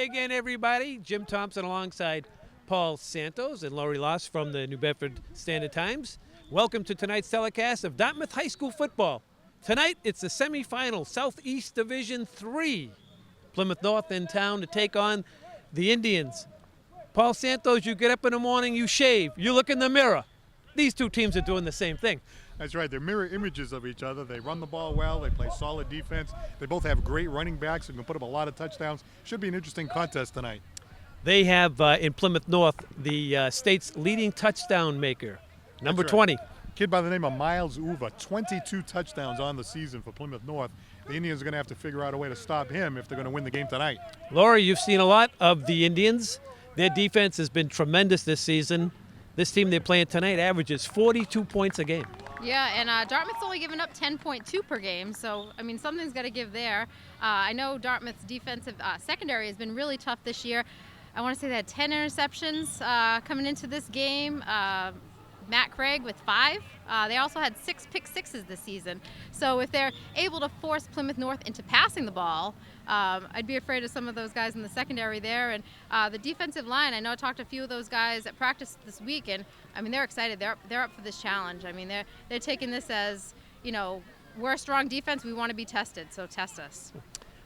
again, everybody. Jim Thompson alongside Paul Santos and Laurie Loss from the New Bedford Standard Times. Welcome to tonight's telecast of Dartmouth High School football. Tonight, it's the semifinal, Southeast Division 3. Plymouth North in town to take on the Indians. Paul Santos, you get up in the morning, you shave, you look in the mirror. These two teams are doing the same thing. That's right. They're mirror images of each other. They run the ball well. They play solid defense. They both have great running backs who can put up a lot of touchdowns. Should be an interesting contest tonight. They have in Plymouth North the state's leading touchdown maker, number 20. Kid by the name of Miles Uva, 22 touchdowns on the season for Plymouth North. The Indians are going to have to figure out a way to stop him if they're going to win the game tonight. Laurie, you've seen a lot of the Indians. Their defense has been tremendous this season. This team they're playing tonight averages 42 points a game. Yeah, and Dartmouth's only given up 10.2 per game, so, I mean, something's got to give there. I know Dartmouth's defensive secondary has been really tough this year. I want to say they had 10 interceptions coming into this game. Matt Craig with 5. They also had 6 pick sixes this season. So if they're able to force Plymouth North into passing the ball, I'd be afraid of some of those guys in the secondary there. And the defensive line, I know I talked to a few of those guys at practice this week, and I mean, they're excited. They're up for this challenge. I mean, they're taking this as, you know, we're a strong defense. We want to be tested, so test us.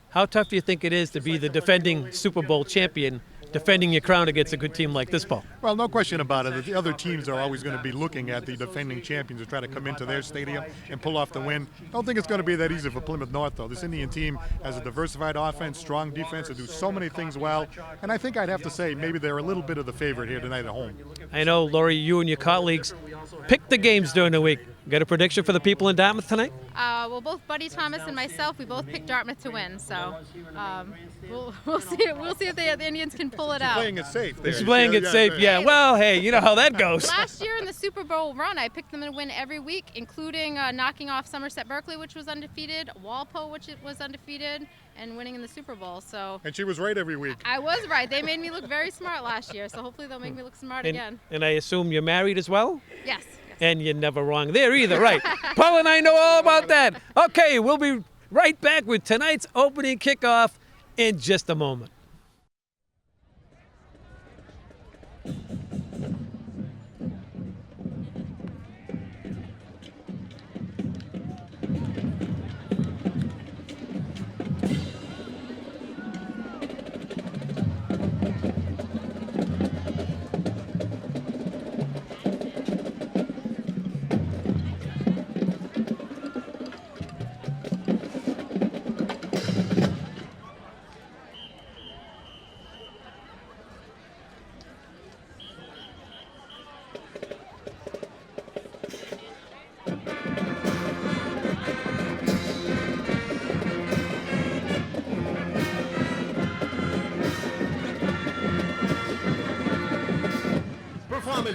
How tough do you think it is to be the defending Super Bowl champion, defending your crown against a good team like this, Paul? Well, no question about it. The other teams are always going to be looking at the defending champions to try to come into their stadium and pull off the win. I don't think it's going to be that easy for Plymouth North, though. This Indian team has a diversified offense, strong defense, they do so many things well. And I think I'd have to say maybe they're a little bit of the favorite here tonight at home. I know, Laurie, you and your colleagues picked the games during the week. Got a prediction for the people in Dartmouth tonight? Well, both Buddy Thomas and myself, we both picked Dartmouth to win. So we'll see. We'll see if the Indians can pull it out. Playing it safe there. He's playing it safe, yeah. Well, hey, you know how that goes. Last year in the Super Bowl run, I picked them to win every week, including knocking off Somerset Berkeley, which was undefeated, Walpole, which was undefeated, and winning in the Super Bowl. So. And she was right every week. I was right. They made me look very smart last year, so hopefully they'll make me look smart again. And I assume you're married as well? Yes. And you're never wrong there either, right? Paul and I know all about that. Okay, we'll be right back with tonight's opening kickoff in just a moment.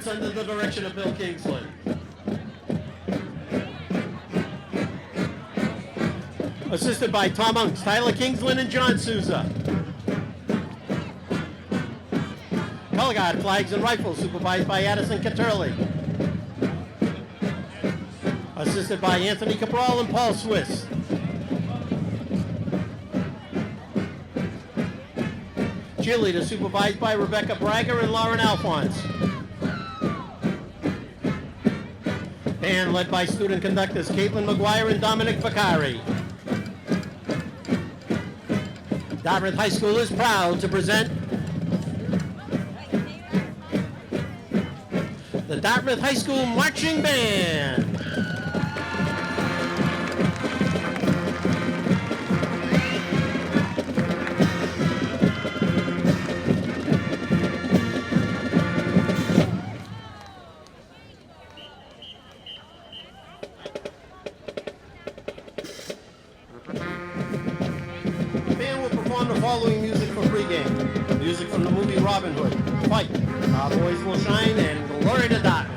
Under the direction of Bill Kingsland. Assisted by Tom Unks, Tyler Kingsland, and John Souza. Color guard, flags and rifles, supervised by Addison Caterli. Assisted by Anthony Cabral and Paul Swiss. Cheerleader, supervised by Rebecca Brager and Lauren Alphonse. Band led by student conductors Caitlin McGuire and Dominic Vicari. Dartmouth High School is proud to present the Dartmouth High School Marching Band. Following music for pregame. Music from the movie Robin Hood, Fight, Our Boys Will Shine, and Glory to Dartmouth.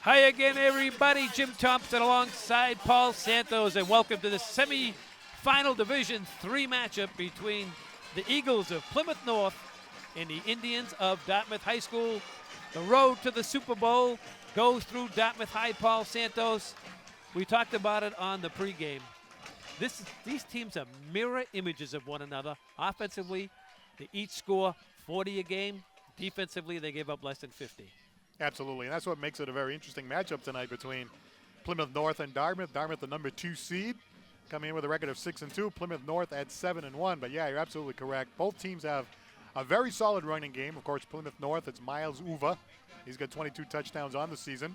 Hi again, everybody. Jim Thompson alongside Paul Santos, and welcome to the semi-final Division III matchup between the Eagles of Plymouth North and the Indians of Dartmouth High School. The road to the Super Bowl goes through Dartmouth High. Paul Santos, we talked about it on the pregame. These teams are mirror images of one another. Offensively, they each score 40 a game. Defensively, they give up less than 50. Absolutely, and that's what makes it a very interesting matchup tonight between Plymouth North and Dartmouth. Dartmouth, the number 2 seed, coming in with a record of 6-2. Plymouth North at 7-1. But yeah, you're absolutely correct. Both teams have a very solid running game. Of course, Plymouth North, it's Miles Uva. He's got 22 touchdowns on the season,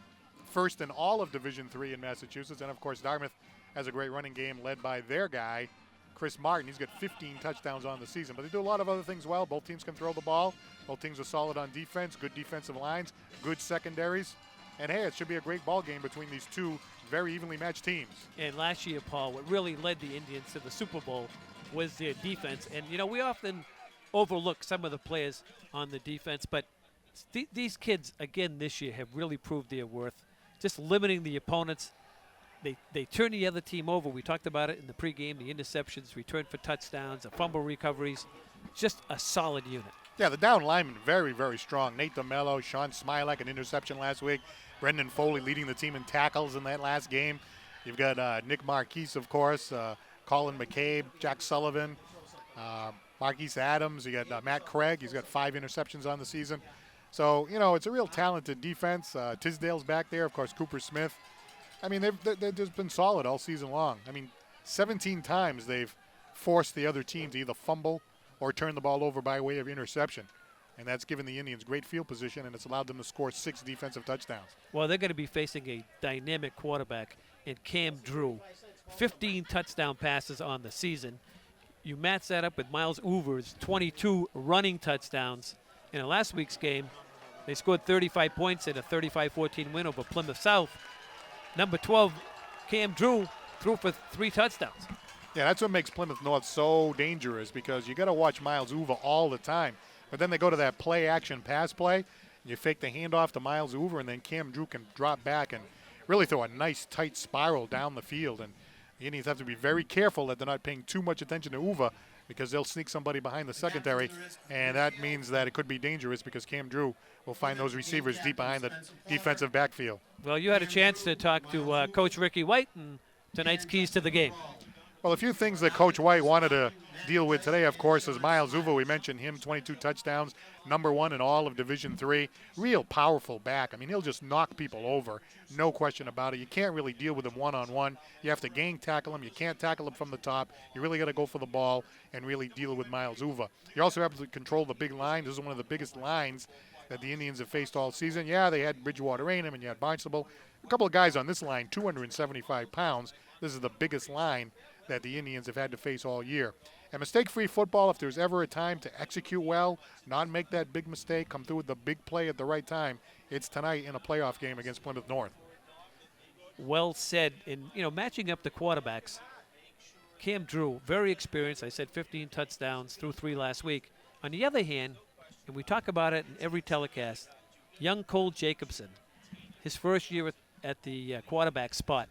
first in all of Division III in Massachusetts. And of course, Dartmouth has a great running game led by their guy, Chris Martin. He's got 15 touchdowns on the season. But they do a lot of other things well. Both teams can throw the ball. Both teams are solid on defense, good defensive lines, good secondaries. And hey, it should be a great ball game between these two very evenly matched teams. And last year, Paul, what really led the Indians to the Super Bowl was their defense. And, you know, we often overlook some of the players on the defense, but these kids, again, this year have really proved their worth, just limiting the opponents. They turn the other team over. We talked about it in the pregame, the interceptions, return for touchdowns, the fumble recoveries, just a solid unit. Yeah, the down linemen very, very strong. Nate DeMello, Sean Smilak, an interception last week. Brendan Foley leading the team in tackles in that last game. You've got Nick Marquise, of course, Colin McCabe, Jack Sullivan, Marquise Adams. You got Matt Craig. He's got 5 interceptions on the season. So, you know, it's a real talented defense. Tisdale's back there. Of course, Cooper Smith. I mean, they've just been solid all season long. I mean, 17 times they've forced the other team to either fumble or turn the ball over by way of interception. And that's given the Indians great field position, and it's allowed them to score 6 defensive touchdowns. Well, they're going to be facing a dynamic quarterback in Cam Drew. 15 touchdown passes on the season. You match that up with Miles Uver's 22 running touchdowns. In last week's game, they scored 35 points in a 35-14 win over Plymouth South. Number 12, Cam Drew, threw for 3 touchdowns. Yeah, that's what makes Plymouth North so dangerous, because you got to watch Miles Uva all the time. But then they go to that play-action pass play, and you fake the handoff to Miles Uva, and then Cam Drew can drop back and really throw a nice tight spiral down the field. And the Indians have to be very careful that they're not paying too much attention to Uva, because they'll sneak somebody behind the secondary, and that means that it could be dangerous because Cam Drew will find those receivers deep behind the defensive backfield. Well, you had a chance to talk to Coach Ricky White and tonight's keys to the game. Well, a few things that Coach White wanted to deal with today, of course, is Miles Uva. We mentioned him, 22 touchdowns, number 1 in all of Division III. Real powerful back. I mean, he'll just knock people over, no question about it. You can't really deal with him one-on-one. You have to gang tackle him. You can't tackle him from the top. You really got to go for the ball and really deal with Miles Uva. You also have to control the big line. This is one of the biggest lines that the Indians have faced all season. Yeah, they had Bridgewater A&M and you had Barnstable. A couple of guys on this line, 275 pounds. This is the biggest line that the Indians have had to face all year. And mistake-free football, if there's ever a time to execute well, not make that big mistake, come through with the big play at the right time, it's tonight in a playoff game against Plymouth North. Well said. In, you know, matching up the quarterbacks, Cam Drew, very experienced. I said 15 touchdowns, threw 3 last week. On the other hand, and we talk about it in every telecast, young Cole Jacobson, his first year at the quarterback spot.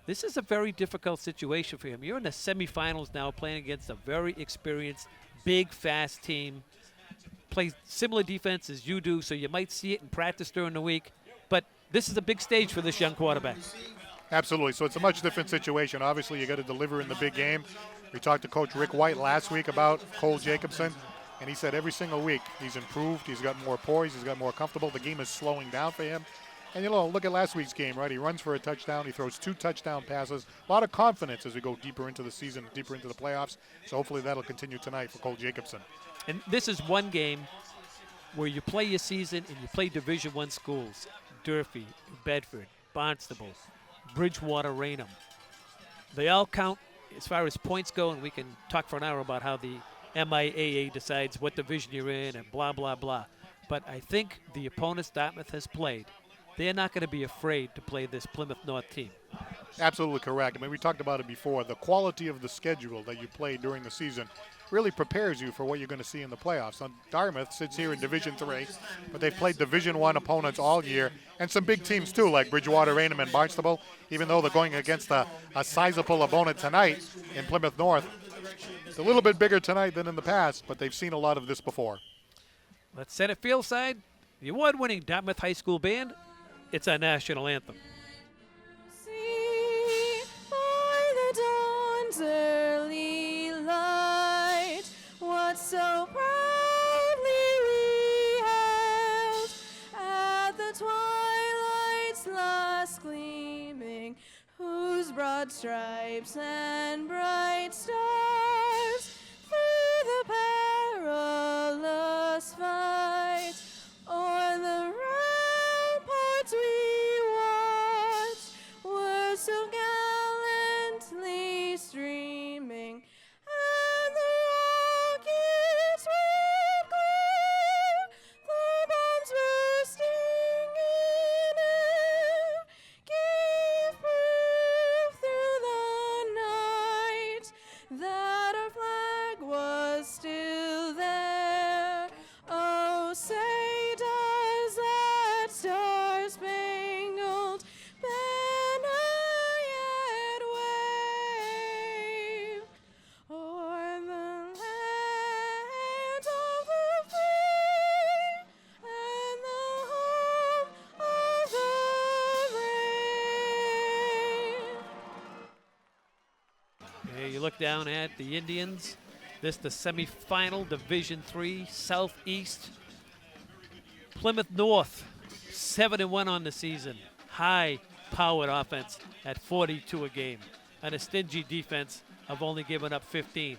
This is a very difficult situation for him. You're in the semifinals now, playing against a very experienced, big, fast team. Plays similar defense as you do, so you might see it in practice during the week. But this is a big stage for this young quarterback. Absolutely. So it's a much different situation. Obviously, you got to deliver in the big game. We talked to Coach Rick White last week about Cole Jacobson, and he said every single week he's improved. He's got more poise. He's got more comfortable. The game is slowing down for him. And, look at last week's game, right? He runs for a touchdown. He throws 2 touchdown passes. A lot of confidence as we go deeper into the season, deeper into the playoffs. So hopefully that'll continue tonight for Cole Jacobson. And this is one game where you play your season and you play Division I schools. Durfee, Bedford, Barnstable, Bridgewater, Raynham. They all count as far as points go, and we can talk for an hour about how the MIAA decides what division you're in and blah, blah, blah. But I think the opponents Dartmouth has played, they're not going to be afraid to play this Plymouth North team. Absolutely correct. I mean, we talked about it before. The quality of the schedule that you play during the season really prepares you for what you're going to see in the playoffs. Now, Dartmouth sits here in Division III, but they've played Division I opponents all year, and some big teams too, like Bridgewater, Raynham, and Barnstable, even though they're going against a sizable opponent tonight in Plymouth North. It's a little bit bigger tonight than in the past, but they've seen a lot of this before. Let's set it field side. The award-winning Dartmouth High School Band. It's our national anthem. See by the dawn's early light what so proudly we held at the twilight's last gleaming, whose broad stripes and bright stars through the perilous fight o'er the ramparts we watched were so gallantly streaming, and the rockets would glare, the bombs bursting in air gave proof through the night that our flag was still there. Oh, say does that star-spangled banner yet wave o'er the land of the free and the home of the brave? Hey, you look down at the Indians. This the semifinal, Division III, Southeast. Plymouth North, 7-1 on the season. High-powered offense at 42 a game. And a stingy defense of only giving up 15.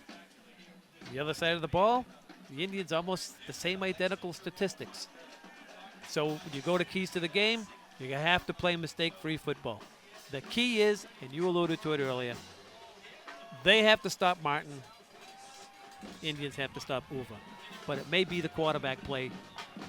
The other side of the ball, the Indians almost the same identical statistics. So when you go to keys to the game, you have to play mistake-free football. The key is, and you alluded to it earlier, they have to stop Martin. Indians have to stop Uva. But it may be the quarterback play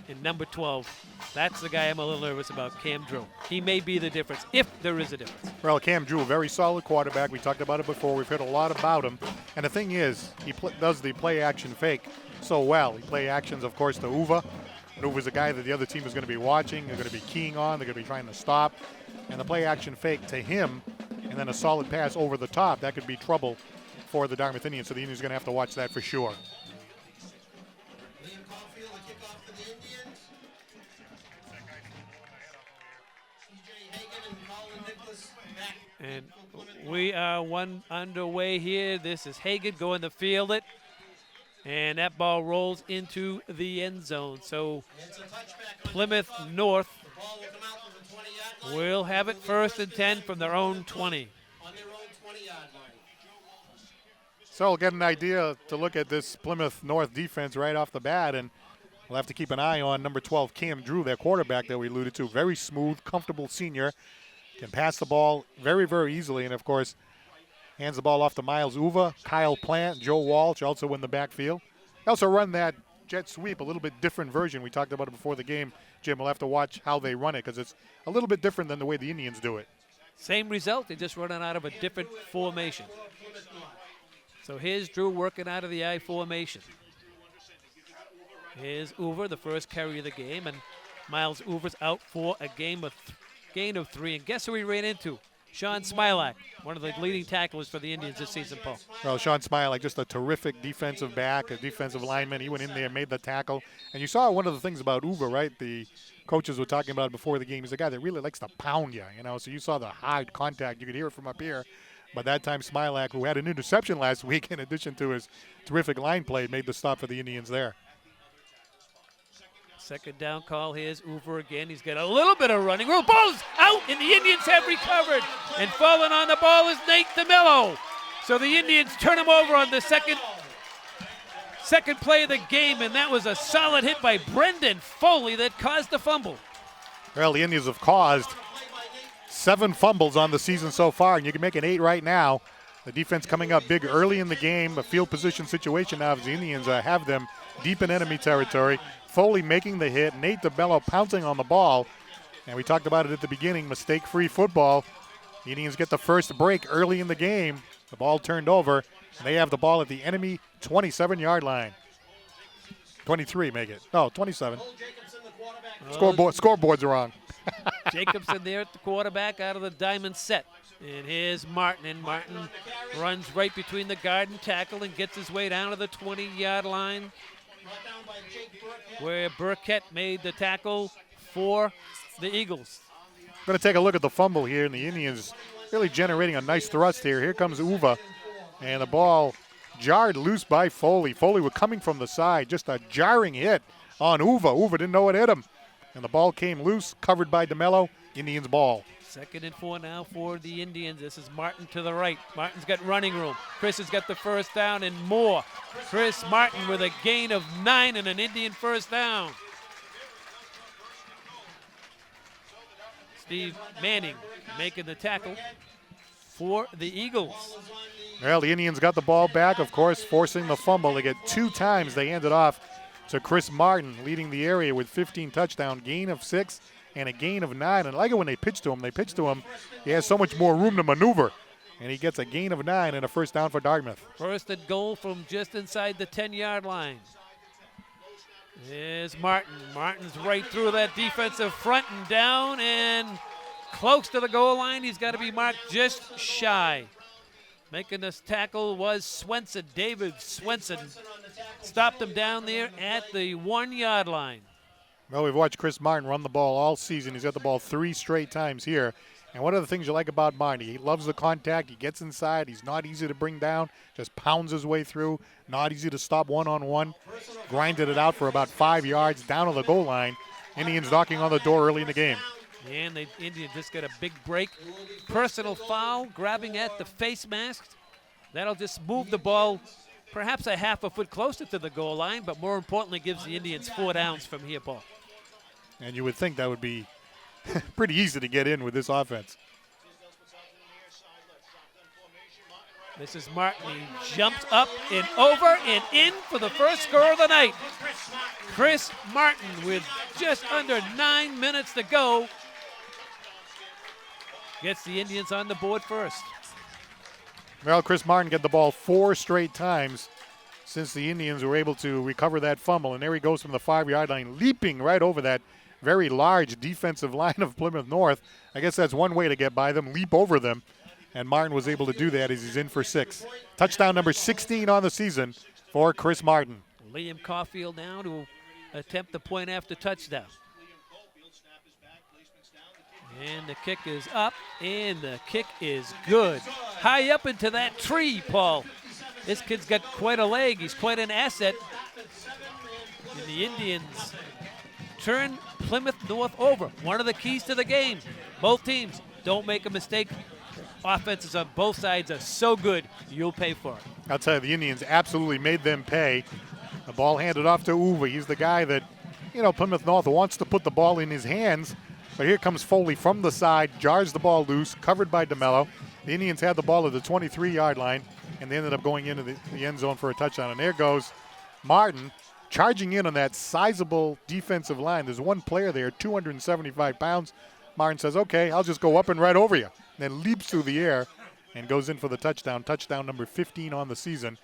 in number 12. That's the guy I'm a little nervous about, Cam Drew. He may be the difference, if there is a difference. Well, Cam Drew, a very solid quarterback. We talked about it before. We've heard a lot about him. And the thing is, he does the play-action fake so well. He play actions, of course, to Uva. And Uva's a guy that the other team is going to be watching. They're going to be keying on. They're going to be trying to stop. And the play-action fake to him, and then a solid pass over the top, that could be trouble for the Dartmouth Indians. So the Indians are going to have to watch that for sure. And we are one underway here. This is Hagan going to field it. And that ball rolls into the end zone. So Plymouth North will have it 1st and 10 from their own 20. So we'll get an idea to look at this Plymouth North defense right off the bat, and we'll have to keep an eye on number 12, Cam Drew, their quarterback that we alluded to. Very smooth, comfortable senior. Can pass the ball very, very easily, and, of course, hands the ball off to Miles Uva, Kyle Plant, Joe Walsh also in the backfield. They also run that jet sweep, a little bit different version. We talked about it before the game. Jim, we'll have to watch how they run it because it's a little bit different than the way the Indians do it. Same result, they just running out of a different formation. So here's Drew working out of the I formation. Here's Uva, the first carry of the game, and Miles Uva's out for a gain of 3. And guess who he ran into? Sean Smilak, one of the leading tacklers for the Indians this season, Paul. Well, Sean Smilak, just a terrific defensive back, a defensive lineman. He went in there, made the tackle. And you saw one of the things about Uva, right? The coaches were talking about before the game. He's a guy that really likes to pound you, So you saw the hard contact. You could hear it from up here. But that time, Smilak, who had an interception last week, in addition to his terrific line play, made the stop for the Indians there. Second down call. Here's Hoover again. He's got a little bit of running room. Ball's out, and the Indians have recovered. And falling on the ball is Nate DeMello. So the Indians turn him over on the second play of the game, and that was a solid hit by Brendan Foley that caused the fumble. Well, the Indians have caused 7 fumbles on the season so far, and you can make it 8 right now. The defense coming up big early in the game, a field position situation now as the Indians have them deep in enemy territory. Foley making the hit, Nate DeBello pouncing on the ball, and we talked about it at the beginning, mistake-free football. The Indians get the first break early in the game. The ball turned over, and they have the ball at the enemy 27-yard line. 23, make it. No, 27. Scoreboard's wrong. Jacobson there at the quarterback out of the diamond set. And here's Martin, and Martin runs right between the guard and tackle and gets his way down to the 20-yard line, where Burkett made the tackle for the Eagles. I'm going to take a look at the fumble here, and the Indians really generating a nice thrust here. Here comes Uva, and the ball jarred loose by Foley. Foley was coming from the side, just a jarring hit on Uva. Uva didn't know it hit him, and the ball came loose, covered by DeMello. Indians ball. 2nd and 4 now for the Indians. This is Martin to the right. Martin's got running room. Chris has got the first down and more. Chris Martin with a gain of 9 and an Indian first down. Steve Manning making the tackle for the Eagles. Well, the Indians got the ball back, of course, forcing the fumble. They get 2 times. They hand it off to Chris Martin, leading the area with 15 touchdown, gain of 6 and a gain of 9. And I like it when they pitch to him. He has so much more room to maneuver. And he gets a gain of 9 and a first down for Dartmouth. First and goal from just inside the 10-yard line. There's Martin. Martin's right through that defensive front and down and close to the goal line. He's got to be marked just shy. Making this tackle was Swenson. David Swenson stopped him down there at the 1-yard line. Well, we've watched Chris Martin run the ball all season. He's got the ball 3 straight times here. And one of the things you like about Martin, he loves the contact. He gets inside. He's not easy to bring down. Just pounds his way through. Not easy to stop one-on-one. Grinded it out for about 5 yards down to the goal line. Indians knocking on the door early in the game. And the Indians just got a big break. Personal foul, grabbing at the face mask. That'll just move the ball perhaps a half a foot closer to the goal line, but more importantly gives the Indians 4 downs from here, Paul. And you would think that would be pretty easy to get in with this offense. This is Martin. He jumps up and over and in for the first score of the night. Chris Martin with just under 9 minutes to go gets the Indians on the board first. Well, Chris Martin got the ball 4 straight times since the Indians were able to recover that fumble. And there he goes from the 5-yard line, leaping right over that very large defensive line of Plymouth North. I guess that's one way to get by them, leap over them. And Martin was able to do that as he's in for 6. Touchdown number 16 on the season for Chris Martin. Liam Caulfield now to attempt the point after touchdown. And the kick is up, and the kick is good. High up into that tree, Paul. This kid's got quite a leg. He's quite an asset. And the Indians turn Plymouth North over. One of the keys to the game. Both teams don't make a mistake. Offenses on both sides are so good, you'll pay for it. I'll tell you, the Indians absolutely made them pay. The ball handed off to Uva. He's the guy that, Plymouth North wants to put the ball in his hands. But here comes Foley from the side, jars the ball loose, covered by DeMello. The Indians had the ball at the 23-yard line, and they ended up going into the end zone for a touchdown. And there goes Martin charging in on that sizable defensive line. There's one player there, 275 pounds. Martin says, okay, I'll just go up and right over you. And then leaps through the air and goes in for the touchdown. Touchdown number 15 on the season.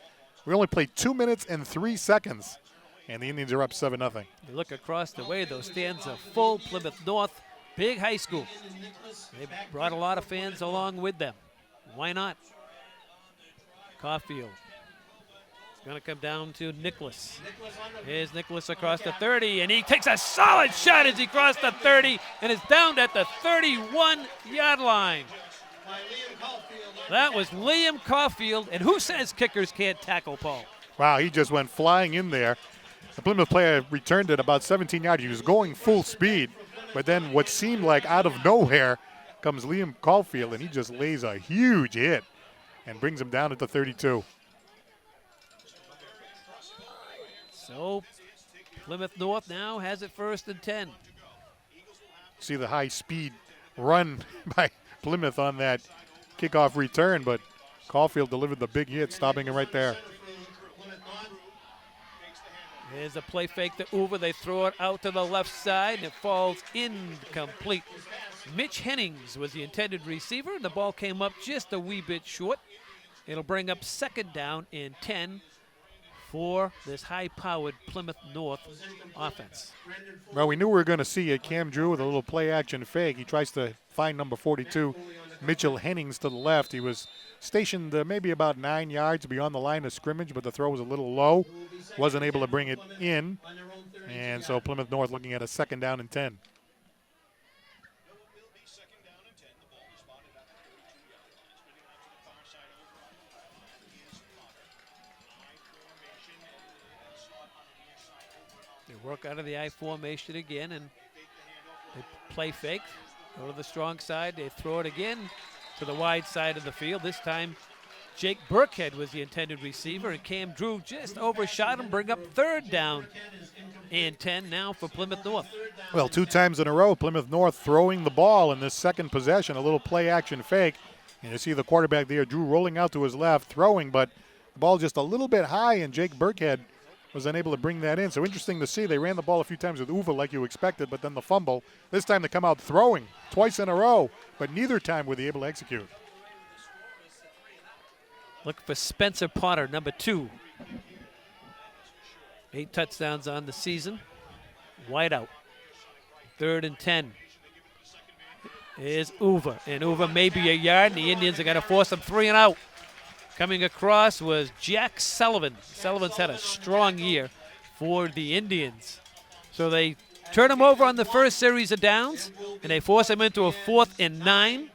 We only played 2 minutes and 3 seconds, and the Indians are up 7-0. You look across the way, those stands are full. Plymouth North, big high school. They brought a lot of fans along with them. Why not? Caulfield. It's going to come down to Nicholas. Here's Nicholas across the 30, and he takes a solid shot as he crossed the 30 and is down at the 31-yard line. That was Liam Caulfield, and who says kickers can't tackle, Paul? Wow, he just went flying in there. The Plymouth player returned it about 17 yards. He was going full speed, but then what seemed like out of nowhere comes Liam Caulfield, and he just lays a huge hit and brings him down at the 32. So Plymouth North now has it 1st and 10. See the high speed run by Plymouth on that kickoff return, but Caulfield delivered the big hit, stopping him right there. There's a play fake to Uber. They throw it out to the left side, and it falls incomplete. Mitch Hennings was the intended receiver, and the ball came up just a wee bit short. It'll bring up 2nd down and 10 for this high-powered Plymouth North offense. Well, we knew we were going to see it. Cam Drew with a little play-action fake. He tries to find number 42, Mitchell Hennings, to the left. He was stationed maybe about 9 yards beyond the line of scrimmage, but the throw was a little low. Wasn't able to bring it in. And so Plymouth North looking at a 2nd down and 10. They work out of the I formation again, and they play fake. Go to the strong side. They throw it again to the wide side of the field. This time, Jake Burkhead was the intended receiver, and Cam Drew just overshot him, bring up 3rd down and 10 now for Plymouth North. Well, 2 times in a row, Plymouth North throwing the ball in this second possession, a little play-action fake. And you see the quarterback there, Drew, rolling out to his left, throwing, but the ball just a little bit high, and Jake Burkhead was unable to bring that in. So interesting to see. They ran the ball a few times with Uva like you expected, but then the fumble. This time they come out throwing twice in a row, but neither time were they able to execute. Look for Spencer Potter, number 2. 8 touchdowns on the season. Wide out. 3rd and 10. Here's Uva, and Uva may be a yard, and the Indians are going to force him 3 and out. Coming across was Jack Sullivan. Sullivan's had a strong year for the Indians. So they turn him over on the first series of downs, and they force him into a 4th and 9.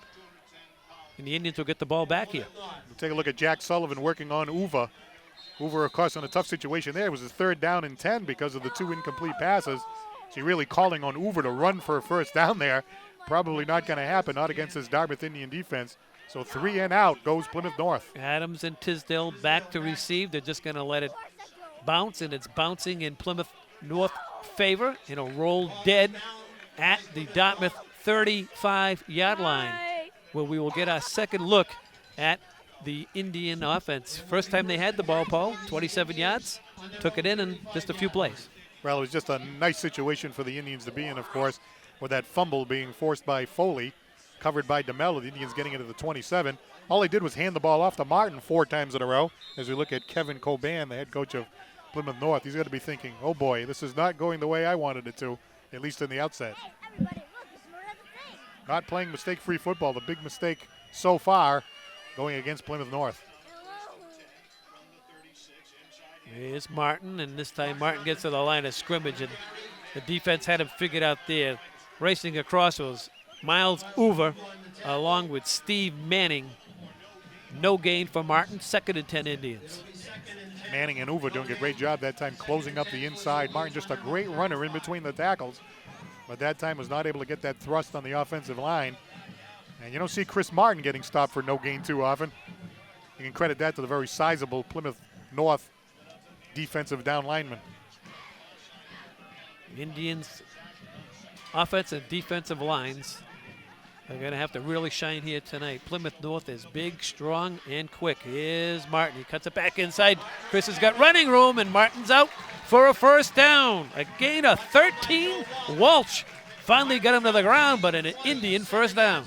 And the Indians will get the ball back here. We'll take a look at Jack Sullivan working on Uva. Uva, of course, in a tough situation there. It was his 3rd down and 10 because of the 2 incomplete passes. So you're really calling on Uva to run for a 1st down there. Probably not going to happen, not against this Dartmouth Indian defense. So 3 and out goes Plymouth North. Adams and Tisdale back to receive. They're just going to let it bounce, and it's bouncing in Plymouth North favor. It'll roll dead at the Dartmouth 35-yard line, where we will get our second look at the Indian offense. First time they had the ball, Paul, 27 yards, took it in just a few plays. Well, it was just a nice situation for the Indians to be in, of course, with that fumble being forced by Foley, covered by DeMello. The Indians getting into the 27. All they did was hand the ball off to Martin 4 times in a row. As we look at Kevin Coban, the head coach of Plymouth North, he's got to be thinking, oh boy, this is not going the way I wanted it to, at least in the outset. Not playing mistake-free football, the big mistake so far going against Plymouth North. Here's Martin, and this time Martin gets to the line of scrimmage, and the defense had him figured out there. Racing across was Miles Uver along with Steve Manning. No gain for Martin, 2nd and 10 Indians. Manning and Uva doing a great job that time closing up the inside. Martin just a great runner in between the tackles, but that time was not able to get that thrust on the offensive line. And you don't see Chris Martin getting stopped for no gain too often. You can credit that to the very sizable Plymouth North defensive down lineman. Indians' offensive and defensive lines are going to have to really shine here tonight. Plymouth North is big, strong, and quick. Here's Martin. He cuts it back inside. Chris has got running room, and Martin's out for a 1st down. A gain of 13. Walsh finally got him to the ground, but an Indian 1st down.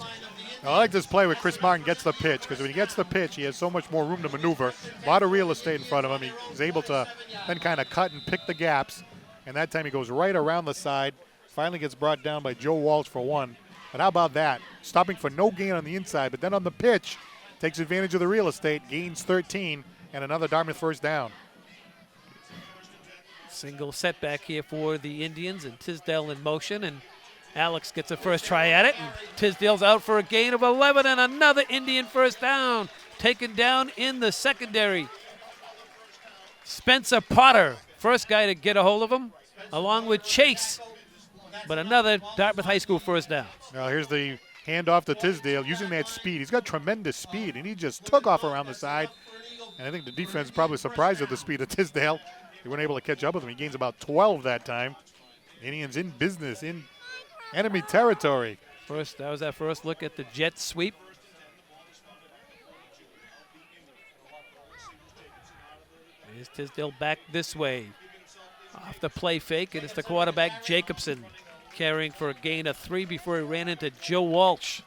I like this play where Chris Martin gets the pitch, because when he gets the pitch, he has so much more room to maneuver. A lot of real estate in front of him. He's able to then kind of cut and pick the gaps, and that time he goes right around the side. Finally gets brought down by Joe Walsh for 1. But how about that? Stopping for no gain on the inside, but then on the pitch, takes advantage of the real estate, gains 13, and another Dartmouth 1st down. Single setback here for the Indians, and Tisdale in motion, and Alex gets a first try at it, and Tisdale's out for a gain of 11, and another Indian 1st down, taken down in the secondary. Spencer Potter first guy to get a hold of him, along with Chase. But another Dartmouth High School first down. Now here's the handoff to Tisdale using that speed. He's got tremendous speed, and he just took off around the side. And I think the defense probably surprised at the speed of Tisdale. They weren't able to catch up with him. He gains about 12 that time. Indians in business, in enemy territory. That was our first look at the jet sweep. Here's Tisdale back this way. Off the play fake, and it's the quarterback Jacobson carrying for a gain of 3 before he ran into Joe Walsh.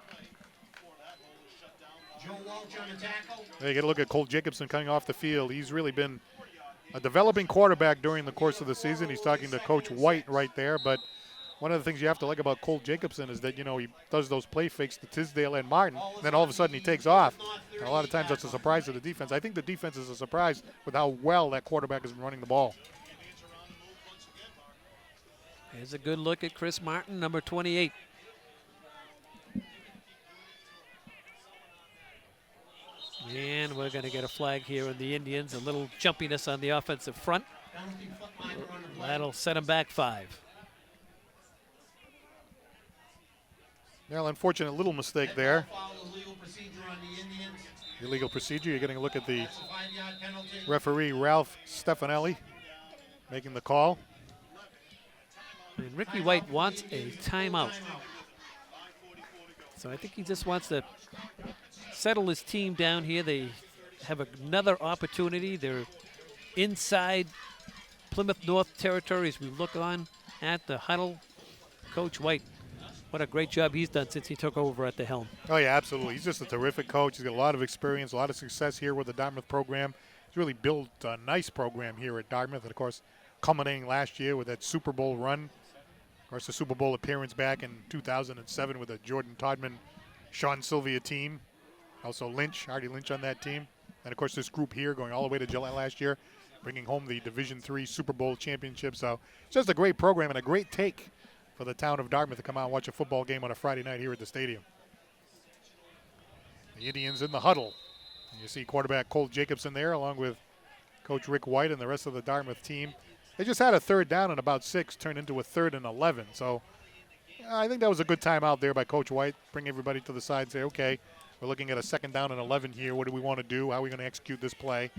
You get a look at Cole Jacobson coming off the field. He's really been a developing quarterback during the course of the season. He's talking to Coach White right there, but one of the things you have to like about Cole Jacobson is that, you know, he does those play fakes to Tisdale and Martin, and then all of a sudden he takes off. And a lot of times that's a surprise to the defense. I think the defense is a surprise with how well that quarterback has been running the ball. Here's a good look at Chris Martin, number 28. And we're going to get a flag here on the Indians. A little jumpiness on the offensive front. That'll set them back 5. Well, unfortunate little mistake there. Illegal procedure. You're getting a look at the referee, Ralph Stefanelli, making the call. And Ricky White wants a timeout. So I think he just wants to settle his team down here. They have another opportunity. They're inside Plymouth North territory as we look on at the huddle. Coach White, what a great job he's done since he took over at the helm. Oh, yeah, absolutely. He's just a terrific coach. He's got a lot of experience, a lot of success here with the Dartmouth program. He's really built a nice program here at Dartmouth, and, of course, culminating last year with that Super Bowl run. Of course, the Super Bowl appearance back in 2007 with the Jordan Todman, Sean Sylvia team. Also Hardy Lynch on that team. And, of course, this group here going all the way to July last year, bringing home the Division III Super Bowl championship. So it's just a great program and a great take for the town of Dartmouth to come out and watch a football game on a Friday night here at the stadium. The Indians in the huddle. And you see quarterback Cole Jacobson there along with Coach Rick White and the rest of the Dartmouth team. They just had a third down and about 6 turned into a 3rd and 11. So I think that was a good time out there by Coach White. Bring everybody to the side and say, okay, we're looking at a 2nd down and 11 here. What do we want to do? How are we going to execute this play?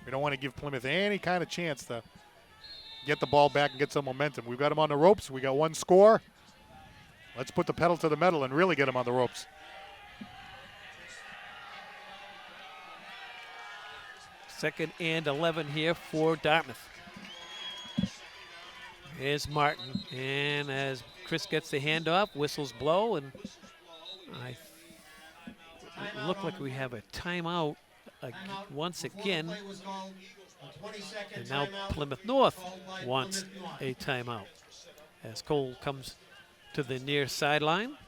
We don't want to give Plymouth any kind of chance to get the ball back and get some momentum. We've got them on the ropes. We got 1 score. Let's put the pedal to the metal and really get them on the ropes. Second and 11 here for Dartmouth. Here's Martin, and as Chris gets the handoff, whistles blow, and it looked like we have a timeout once again. And now Plymouth North wants a timeout as Cole comes to the near sideline.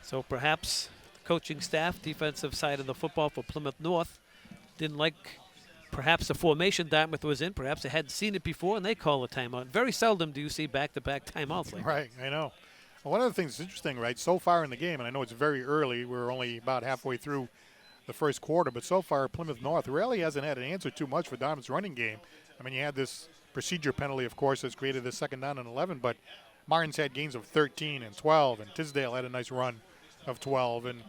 So perhaps the coaching staff, defensive side of the football for Plymouth North, didn't like perhaps the formation Dartmouth was in. Perhaps they hadn't seen it before, and they call a timeout. Very seldom do you see back-to-back timeouts like that. Right, I know. Well, one of the things that's interesting, right, so far in the game, and I know it's very early, we're only about halfway through the first quarter, but so far Plymouth North really hasn't had an answer too much for Dartmouth's running game. I mean, you had this procedure penalty, of course, that's created this 2nd down and 11, but Martin's had gains of 13 and 12, and Tisdale had a nice run of 12. And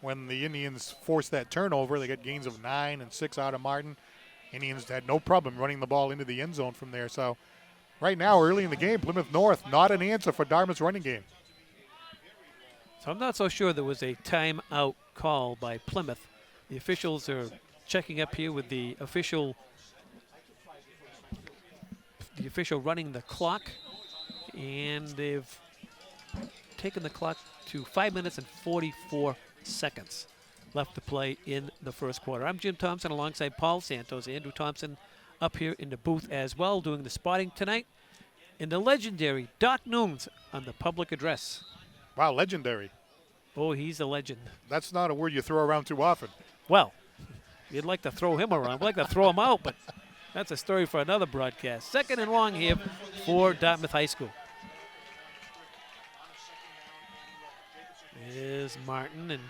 when the Indians forced that turnover, they got gains of 9 and 6 out of Martin. Indians had no problem running the ball into the end zone from there. So right now, early in the game, Plymouth North, not an answer for Dartmouth's running game. So I'm not so sure there was a timeout call by Plymouth. The officials are checking up here with the official running the clock, and they've taken the clock to 5 minutes and 44 seconds left to play in the first quarter. I'm Jim Thompson alongside Paul Santos. Andrew Thompson up here in the booth as well, doing the spotting tonight. And the legendary Doc Nooms on the public address. Wow, legendary. Oh, he's a legend. That's not a word you throw around too often. Well, you'd like to throw him around. I'd like to throw him out, but that's a story for another broadcast. 2nd and long here for Dartmouth High School. Here's Martin, and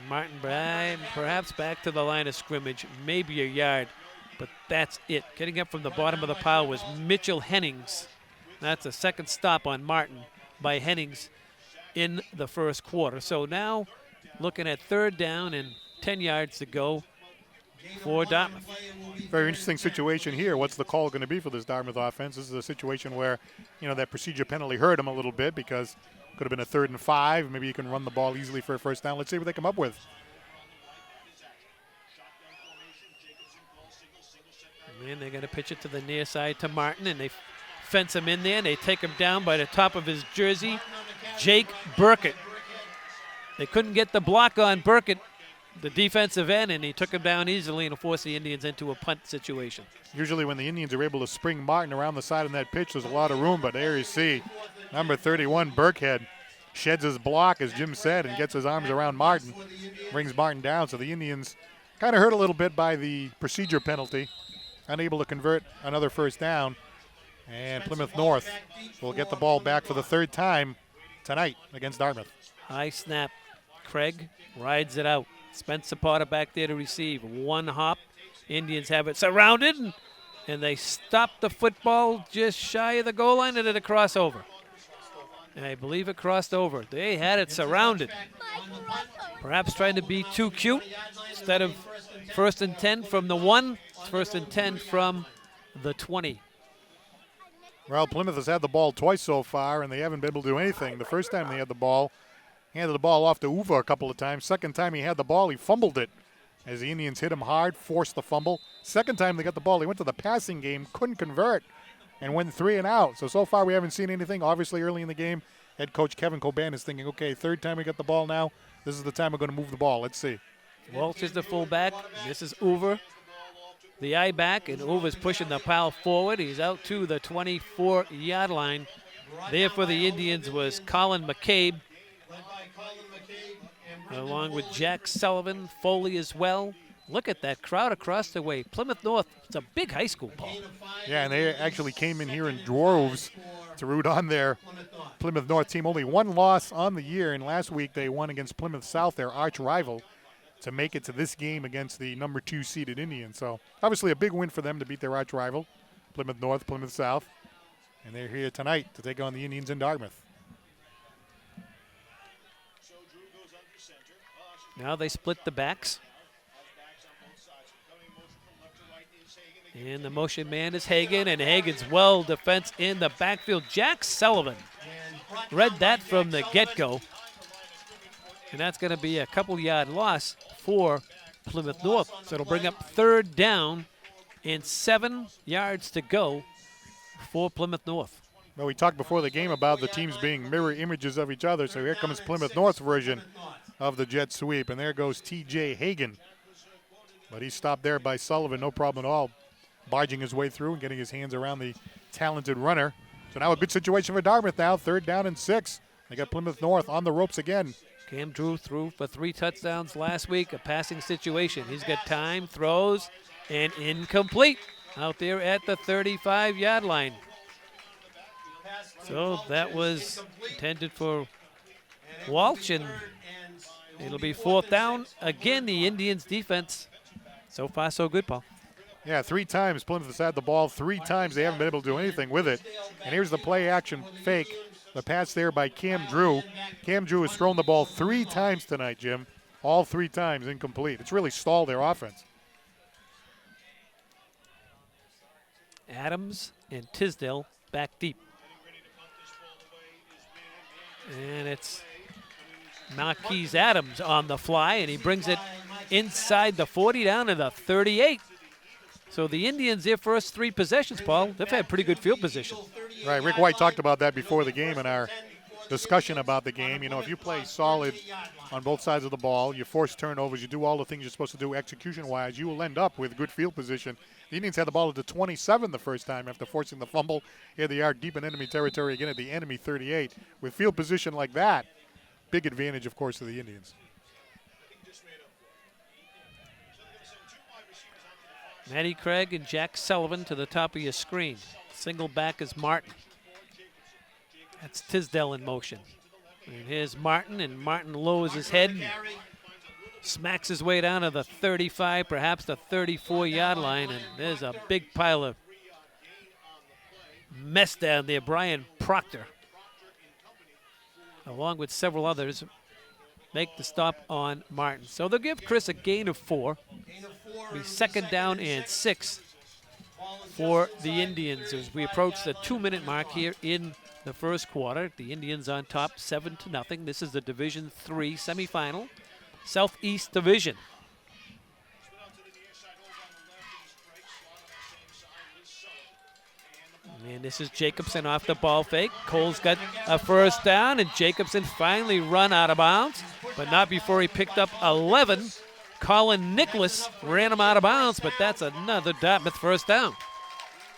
Martin Bryan perhaps back to the line of scrimmage, maybe a yard. but that's it. Getting up from the bottom of the pile was Mitchell Hennings. That's a second stop on Martin by Hennings in the first quarter. So now looking at third down and 10 yards to go for Dartmouth. Very interesting situation here. What's the call going to be for this Dartmouth offense? This is a situation where, that procedure penalty hurt them a little bit because it could have been a 3rd and 5. Maybe you can run the ball easily for a first down. Let's see what they come up with. And they're going to pitch it to the near side to Martin, and they fence him in there, and they take him down by the top of his jersey, Jake Burkett. They couldn't get the block on Burkett, the defensive end, and he took him down easily and forced the Indians into a punt situation. Usually when the Indians are able to spring Martin around the side on that pitch, there's a lot of room, but there you see number 31, Burkhead, sheds his block, as Jim said, and gets his arms around Martin, brings Martin down. So the Indians kind of hurt a little bit by the procedure penalty, unable to convert another first down, and Plymouth North will get the ball back for the 3rd time tonight against Dartmouth. High snap. Craig rides it out. Spencer Potter back there to receive. One hop. Indians have it surrounded, and they stop the football just shy of the goal line, and it crossover. And I believe it crossed over. They had it surrounded. Perhaps trying to be too cute. Instead of 1st and 10 from the 1, it's 1st and 10 from the 20. Well, Plymouth has had the ball twice so far, and they haven't been able to do anything. The first time they had the ball, handed the ball off to Uva a couple of times. Second time he had the ball, he fumbled it as the Indians hit him hard, forced the fumble. Second time they got the ball, he went to the passing game, couldn't convert, and went 3 and out. So far we haven't seen anything. Obviously early in the game, head coach Kevin Coban is thinking, okay, 3rd time we got the ball now. This is the time we're going to move the ball. Let's see. Walsh is the fullback. This is Uva, the I-back, and Uva's pushing the pile forward. He's out to the 24-yard line. There for the Indians was Colin McCabe, along with Jack Sullivan, Foley as well. Look at that crowd across the way. Plymouth North, it's a big high school, Paul. Yeah, and they actually came in here in droves to root on their Plymouth North team. Only one loss on the year, and last week they won against Plymouth South, their arch rival, to make it to this game against the number 2 seeded Indians. So obviously a big win for them to beat their arch rival, Plymouth North, Plymouth South. And they're here tonight to take on the Indians in Dartmouth. Now they split the backs. And the motion man is Hagan, and Hagan's well defense in the backfield. Jack Sullivan read that from the get-go. And that's going to be a couple-yard loss for Plymouth North. So it'll bring up 3rd down and 7 yards to go for Plymouth North. Well, we talked before the game about the teams being mirror images of each other. So here comes Plymouth North's version of the jet sweep. And there goes T.J. Hagan. But he's stopped there by Sullivan, no problem at all, barging his way through and getting his hands around the talented runner. So now a good situation for Dartmouth now, 3rd down and 6. They got Plymouth North on the ropes again. Cam Drew threw for 3 touchdowns last week, a passing situation. He's got time, throws, and incomplete out there at the 35-yard line. So that was intended for Walsh, and it'll be 4th down. Again, the Indians' defense. So far, so good, Paul. Yeah, 3 times Plymouth has had the ball. 3 times they haven't been able to do anything with it. And here's the play-action fake. The pass there by Cam Drew. Cam Drew has thrown the ball 3 times tonight, Jim. All 3 times incomplete. It's really stalled their offense. Adams and Tisdale back deep. And it's Marquise Adams on the fly, and he brings it inside the 40 down to the 38. So the Indians, their first 3 possessions, Paul, they've had pretty good field position. Right, Rick White talked about that before the game in our discussion about the game. You know, if you play solid on both sides of the ball, you force turnovers, you do all the things you're supposed to do execution-wise, you will end up with good field position. The Indians had the ball at the 27 the first time after forcing the fumble. He had the yard deep in enemy territory again at the enemy 38. With field position like that, big advantage, of course, to the Indians. Matty Craig and Jack Sullivan to the top of your screen. Single back is Martin. That's Tisdale in motion. And here's Martin, and Martin lowers his head and smacks his way down to the 35, perhaps the 34-yard line, and there's a big pile of mess down there. Brian Proctor, along with several others, make the stop on Martin. So they'll give Chris a gain of 4. Be 2nd down and 6 for the Indians as we approach the 2-minute mark here in the first quarter. The Indians on top 7-0. This is the Division III semifinal, Southeast Division. And this is Jacobson off the ball fake. Cole's got a first down, and Jacobson finally run out of bounds, but not before he picked up 11. Colin Nicholas ran him out of bounds, but that's another Dartmouth first down.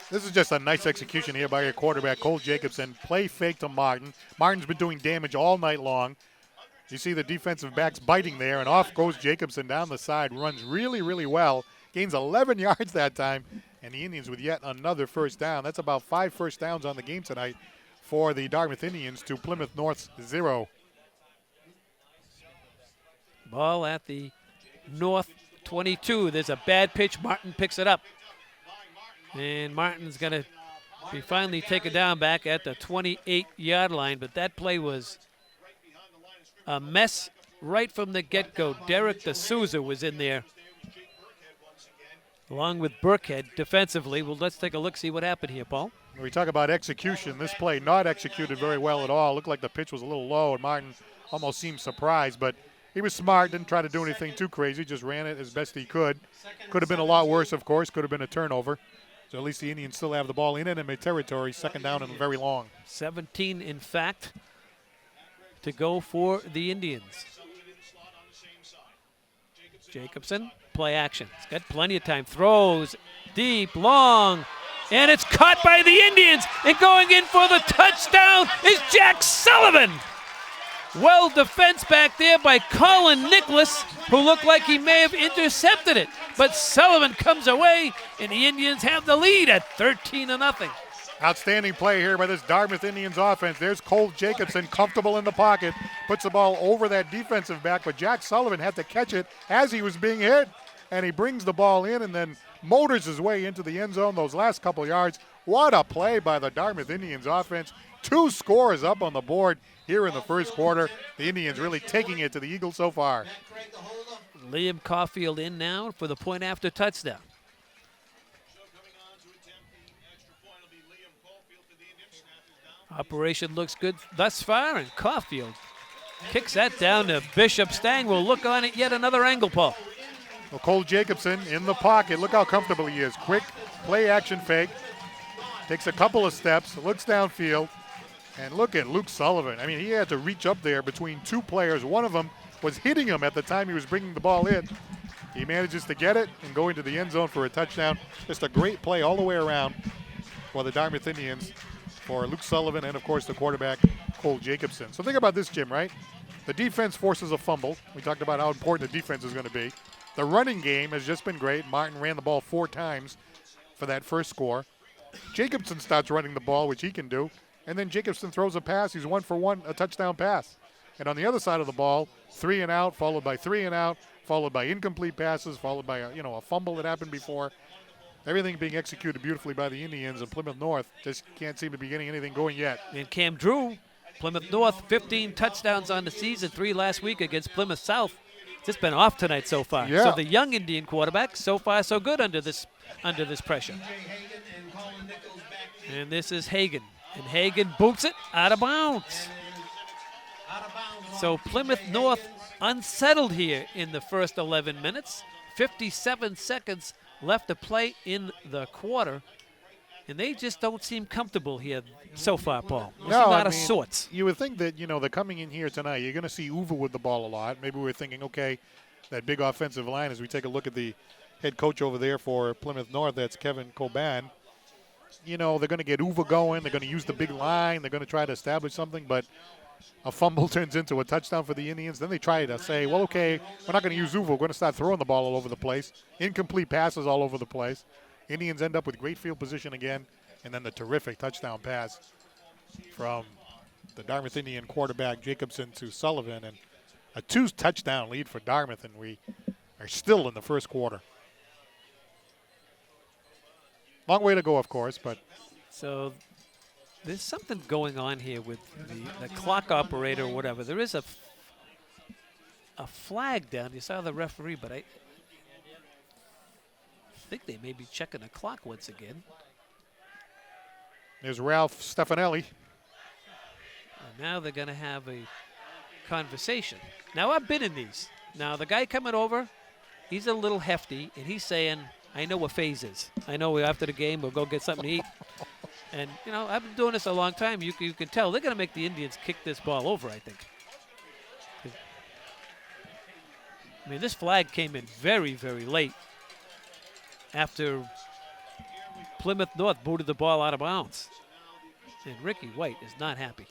This is just a nice execution here by your quarterback, Cole Jacobson. Play fake to Martin. Martin's been doing damage all night long. You see the defensive backs biting there, and off goes Jacobson down the side. Runs really, really well. Gains 11 yards that time, and the Indians with yet another first down. That's about 5 first downs on the game tonight for the Dartmouth Indians to Plymouth North's 0. Ball at the North 22. There's a bad pitch. Martin picks it up. And Martin's going to be finally taken down back at the 28-yard line. But that play was a mess right from the get-go. Derek D'Souza was in there, along with Burkhead defensively. Well, let's take a look, see what happened here, Paul. When we talk about execution, this play not executed very well at all. Looked like the pitch was a little low, and Martin almost seemed surprised. But he was smart, didn't try to do anything too crazy, just ran it as best he could. Could have been a lot worse, of course. Could have been a turnover. So at least the Indians still have the ball in enemy territory, 2nd down and very long. 17, in fact, to go for the Indians. Jacobson, play action. He's got plenty of time. Throws deep, long, and it's caught by the Indians. And going in for the touchdown is Jack Sullivan. Well defense back there by Colin Nicholas, who looked like he may have intercepted it. But Sullivan comes away, and the Indians have the lead at 13-0. Outstanding play here by this Dartmouth Indians offense. There's Cole Jacobson comfortable in the pocket, puts the ball over that defensive back, but Jack Sullivan had to catch it as he was being hit, and he brings the ball in and then motors his way into the end zone those last couple yards. What a play by the Dartmouth Indians offense. 2 scores up on the board here in the first quarter. The Indians really taking it to the Eagles so far. Liam Caulfield in now for the point after touchdown. Operation looks good thus far, and Caulfield kicks that down to Bishop. Stang will look on it, yet another angle, Paul. Well, Cole Jacobson in the pocket. Look how comfortable he is. Quick play action fake. Takes a couple of steps, looks downfield, and look at Luke Sullivan. I mean, he had to reach up there between 2 players. One of them was hitting him at the time he was bringing the ball in. He manages to get it and go into the end zone for a touchdown. Just a great play all the way around for the Dartmouth Indians, for Luke Sullivan and, of course, the quarterback, Cole Jacobson. So think about this, Jim, right? The defense forces a fumble. We talked about how important the defense is going to be. The running game has just been great. Martin ran the ball 4 times for that first score. Jacobson starts running the ball, which he can do, and then Jacobson throws a pass. He's 1 for 1, a touchdown pass. And on the other side of the ball, 3 and out, followed by 3 and out, followed by incomplete passes, followed by a fumble that happened before. Everything being executed beautifully by the Indians, and Plymouth North just can't seem to be getting anything going yet. And Cam Drew, Plymouth North, 15 touchdowns on the season, 3 last week against Plymouth South. It's just been off tonight so far. Yeah. So the young Indian quarterback, so far so good under this pressure. And this is Hagan. And Hagan boots it out of bounds. So Plymouth North unsettled here in the first 11 minutes. 57 seconds left to play in the quarter. And they just don't seem comfortable here so far, Paul. No, out of sorts. You would think that, they're coming in here tonight. You're going to see Uva with the ball a lot. Maybe we're thinking, okay, that big offensive line, as we take a look at the head coach over there for Plymouth North, that's Kevin Coban. They're going to get Uva going. They're going to use the big line. They're going to try to establish something, but a fumble turns into a touchdown for the Indians. Then they try to say, well, okay, we're not going to use Uva. We're going to start throwing the ball all over the place. Incomplete passes all over the place. Indians end up with great field position again, and then the terrific touchdown pass from the Dartmouth Indian quarterback Jacobson to Sullivan. And a 2-touchdown lead for Dartmouth, and we are still in the first quarter. Long way to go, of course, but So there's something going on here with the clock operator or whatever. There is a flag down. You saw the referee, but I think they may be checking the clock once again. there's Ralph Stefanelli. And now they're going to have a conversation. Now, I've been in these. Now, the guy coming over, he's a little hefty, and he's saying, I know what phase is. I know after the game we'll go get something to eat. And, you know, I've been doing this a long time. You can tell they're going to make the Indians kick this ball over, I think. I mean, this flag came in very, very late after Plymouth North booted the ball out of bounds. And Ricky White is not happy.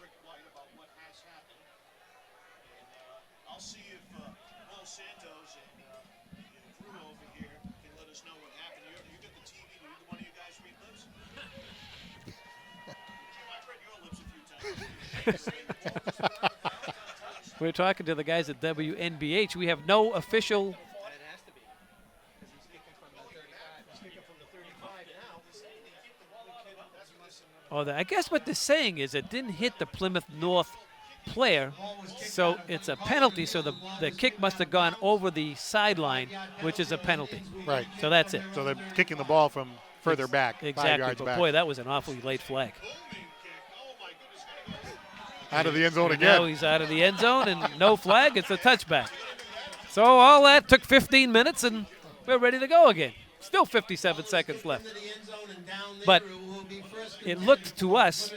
I'll see if Paul Santos and the crew over here can let us know what happened. You got the TV. Do either one of you guys read lips? I've read your lips a few times. We're talking to the guys at WNBH. We have no official. I guess what they're saying is it didn't hit the Plymouth North player, so it's a penalty. So the kick must have gone over the sideline, which is a penalty. Right. So that's it. So they're kicking the ball from further back, 5 Exactly. yards But back. boy, that was an awfully late flag. Out of the end zone And again. now he's out of the end zone and no flag. It's a touchback. So all that took 15 minutes and we're ready to go again. Still 57 seconds left. But it looked to us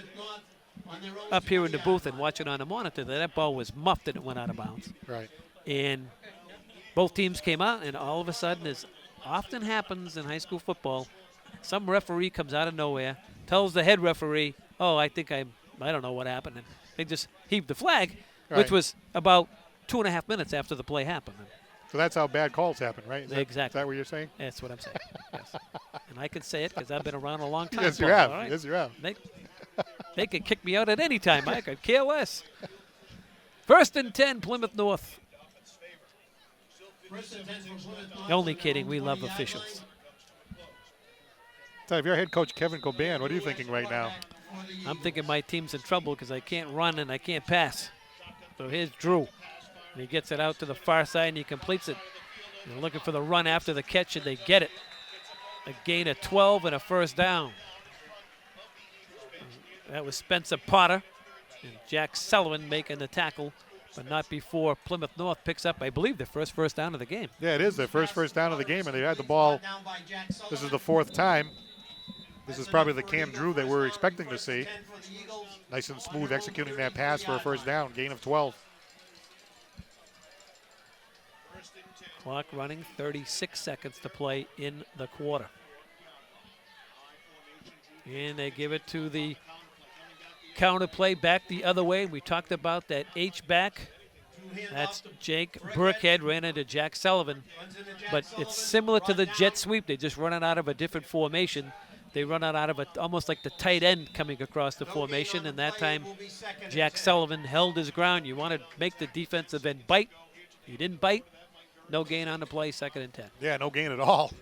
up here in the booth and watching on the monitor that ball was muffed and it went out of bounds. Right. And both teams came out, and all of a sudden, as often happens in high school football, some referee comes out of nowhere, tells the head referee, oh, I don't know what happened. And they just heaved the flag, which Right. was about 2.5 minutes after the play happened. So that's how bad calls happen, right? Exactly. Is that what you're saying? That's what I'm saying. Yes. And I can say it because I've been around a long time. Yes, you Paul, have. all right? Yes, you have. They could kick me out at any time. I could care less. 1st and 10, Plymouth North. Only kidding. We love officials. So if you're head coach Kevin Coban, what are you thinking right now? I'm thinking my team's in trouble because I can't run and I can't pass. So here's Drew. And he gets it out to the far side and he completes it. They're looking for the run after the catch and they get it. A gain of 12 and a first down. That was Spencer Potter and Jack Sullivan making the tackle, but not before Plymouth North picks up, I believe, their first down of the game. Yeah, it is their first down of the game, and they had the ball. This is the 4th time. This is probably the Cam Drew that we're expecting to see. Nice and smooth executing that pass for a first down, gain of 12. Clock running, 36 seconds to play in the quarter. And they give it to the counter play back the other way. We talked about that H-back. That's Jake Burkhead ran into Jack Sullivan. But it's similar to the jet sweep. They just run it out of a different formation. They run it out of almost like the tight end coming across the formation. And that time, Jack Sullivan held his ground. You want to make the defensive end bite. He didn't bite. No gain on the play, 2nd and 10. Yeah, no gain at all.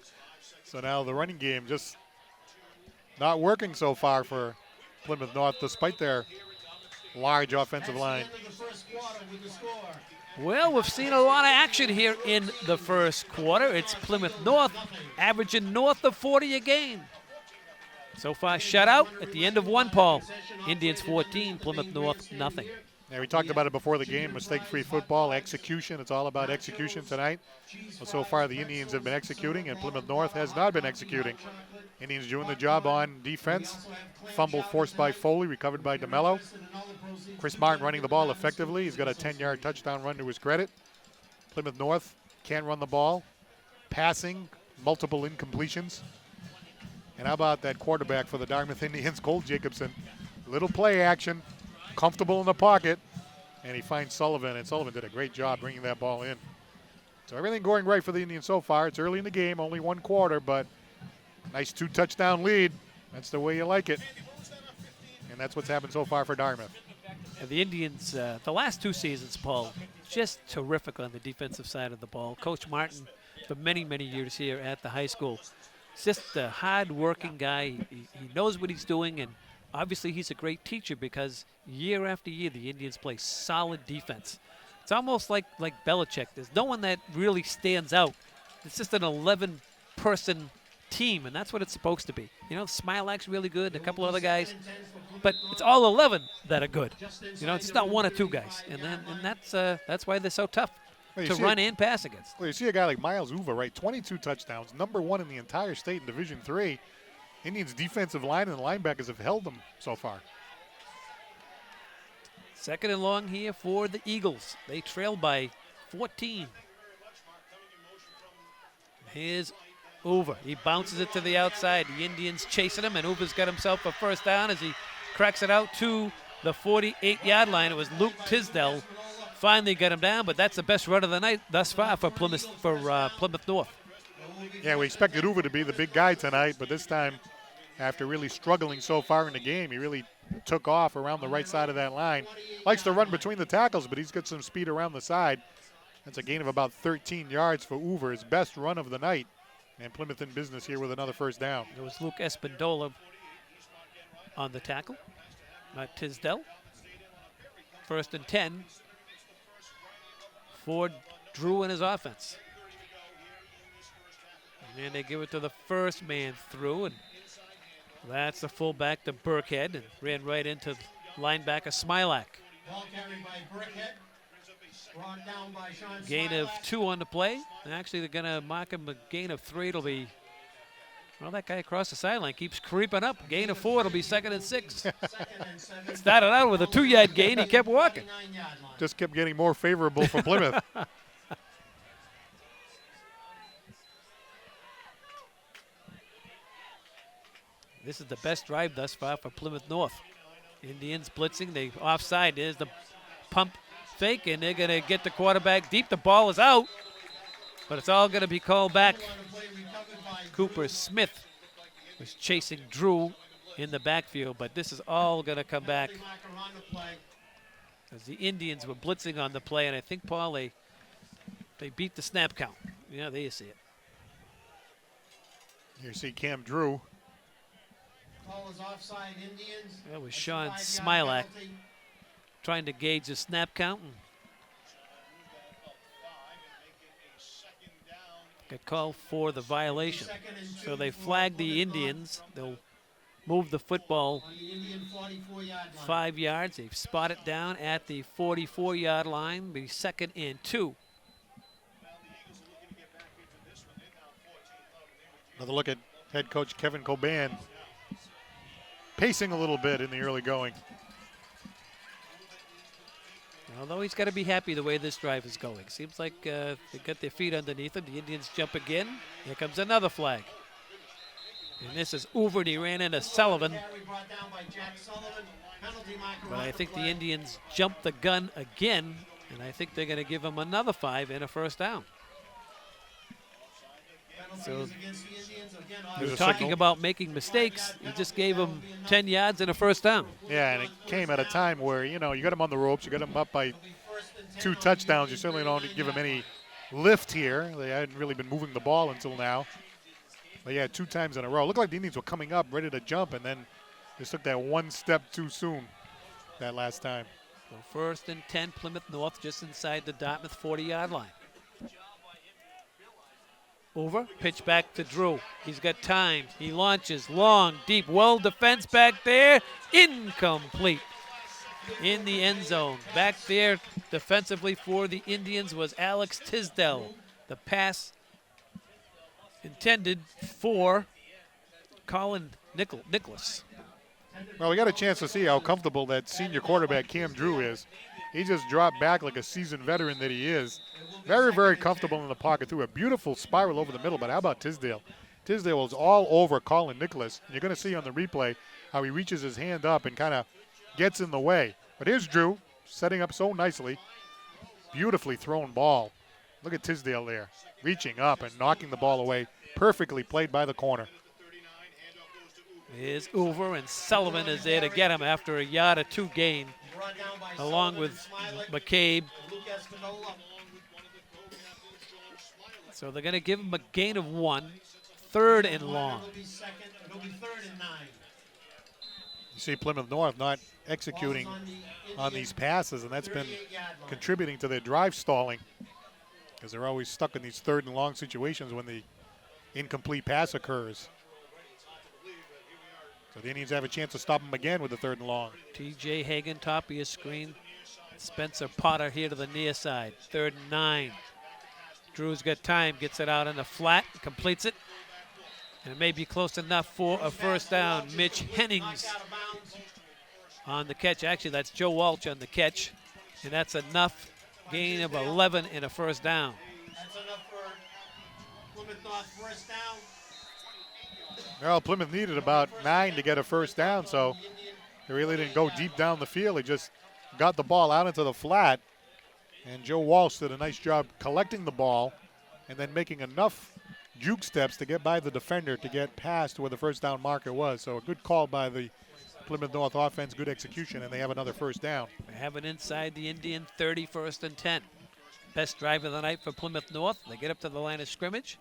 So now the running game just not working so far for Plymouth North, despite their large offensive line. Well, we've seen a lot of action here in the first quarter. It's Plymouth North averaging north of 40 a game. So far, shutout at the end of one, Paul. Indians 14, Plymouth North nothing. Yeah, we talked about it before the game, mistake-free football, execution. It's all about execution tonight. Well, so far, the Indians have been executing, and Plymouth North has not been executing. Indians doing the job on defense. Fumble forced by Foley, recovered by DeMello. Chris Martin running the ball effectively. He's got a 10-yard touchdown run to his credit. Plymouth North can't run the ball. Passing, multiple incompletions. And how about that quarterback for the Dartmouth Indians, Cole Jacobson? Little play action, comfortable in the pocket, and he finds Sullivan, and Sullivan did a great job bringing that ball in. So everything going right for the Indians so far. It's early in the game, only one quarter, but nice 2-touchdown lead. That's the way you like it. And that's what's happened so far for Dartmouth. And the Indians, the last 2 seasons, Paul, just terrific on the defensive side of the ball. Coach Martin, for many, many years here at the high school, just a hard-working guy. He knows what he's doing, and obviously he's a great teacher because year after year the Indians play solid defense. It's almost like Belichick. There's no one that really stands out. It's just an 11-person team, and that's what it's supposed to be. You know, Smilak's really good, and a couple other guys, but it's all 11 that are good. You know, it's not one or two guys, and that's why they're so tough to run and pass against. Well, you see a guy like Miles Uva, right? 22 touchdowns, #1 in the entire state in Division III. Indians' defensive line and linebackers have held them so far. Second and long here for the Eagles. They trail by 14. Here's Uva. He bounces it to the outside. The Indians chasing him, and Uva's got himself a first down as he cracks it out to the 48-yard line. It was Luke Tisdale finally got him down, but that's the best run of the night thus far for Plymouth North. Yeah, we expected Uva to be the big guy tonight, but this time, after really struggling so far in the game, he really took off around the right side of that line. Likes to run between the tackles, but he's got some speed around the side. That's a gain of about 13 yards for Uva, his best run of the night. And Plymouth in business here with another first down. It was Luke Espindola on the tackle, not Tisdale. First and 10 for Drew and his offense. And then they give it to the first man through, and that's the fullback to Burkhead, and ran right into linebacker Smilak. Ball carried by Burkhead. Brought down by Sean Gain of Smilak. 2 on the play. And actually, they're going to mark him a gain of 3. It'll be, well, that guy across the sideline keeps creeping up. Gain of 4. It'll be 2nd and 6. Started out with a 2-yard gain. He kept walking. Just kept getting more favorable for Plymouth. This is the best drive thus far for Plymouth North. Indians blitzing. They offside. There's the pump fake, and they're going to get the quarterback deep. The ball is out, but it's all going to be called back. Cooper Smith was chasing Drew in the backfield, but this is all going to come back as the Indians were blitzing on the play, and I think, Paul, they beat the snap count. Yeah, there you see it. You see Cam Drew. Call is offside Indians. That was It's a Sean 5-yard Smilak penalty. trying to gauge the snap count. And got called for the violation. So they flagged the Indians. They'll move the football On the Indian 44-yard line. 5 yards. They've spotted down at the 44-yard line. Be 2nd and 2. Another look at head coach Kevin Coban. Pacing a little bit in the early going. Although he's got to be happy the way this drive is going. Seems like they got their feet underneath them. The Indians jump again. Here comes another flag. And this is Uver, and he ran into Sullivan. Carry brought down by Jack Sullivan. Penalty marker But on I the think the play. Indians jumped the gun again, and I think they're going to give him another 5 and a first down. Penalties against the Indians. Again, We were a talking signal. about making mistakes. He just gave him 10 yards and a first down. Yeah, and it came at a time where, you got him on the ropes. You got him up by 2 touchdowns. You certainly don't give him any lift here. They hadn't really been moving the ball until now. But yeah, 2 times in a row. Looked like the Indians were coming up, ready to jump, and then just took that one step too soon that last time. So 1st and 10, Plymouth North just inside the Dartmouth 40-yard line. Over, pitch back to Drew. He's got time. He launches long, deep, well defense back there. Incomplete. In the end zone. Back there defensively for the Indians was Alex Tisdale. The pass intended for Colin Nicholas. Well, we got a chance to see how comfortable that senior quarterback Cam Drew is. He just dropped back like a seasoned veteran that he is. Very, very comfortable in the pocket. Threw a beautiful spiral over the middle, but how about Tisdale? Tisdale was all over Colin Nicholas. You're going to see on the replay how he reaches his hand up and kind of gets in the way. But here's Drew setting up so nicely. Beautifully thrown ball. Look at Tisdale there, reaching up and knocking the ball away. Perfectly played by the corner. Here's Uver, and Sullivan is there to get him after a yard or 2 gain. brought down by along Sullivan with and Smiley. McCabe. Luke Espinola. So they're going to give him a gain of 1, 3rd and long. It'll be second. It'll be 3rd and 9. You see Plymouth North not executing on these passes, and that's been contributing to their drive stalling, because they're always stuck in these 3rd and long situations when the incomplete pass occurs. So the Indians have a chance to stop them again with the 3rd and long. T.J. Hagan, top of your screen. Spencer Potter here to the near side. 3rd and 9. Drew's got time, gets it out in the flat, completes it. And it may be close enough for a first down. Mitch Hennings on the catch. Actually, that's Joe Walsh on the catch. And that's enough. Gain of 11 and a first down. That's enough for Plymouth North first down. Well, Plymouth needed about 9 to get a first down, so they really didn't go deep down the field. They just got the ball out into the flat. And Joe Walsh did a nice job collecting the ball and then making enough juke steps to get by the defender to get past where the first down marker was. So a good call by the Plymouth North offense, good execution, and they have another first down. They have it inside the Indian 30, 1st and 10. Best drive of the night for Plymouth North. They get up to the line of scrimmage.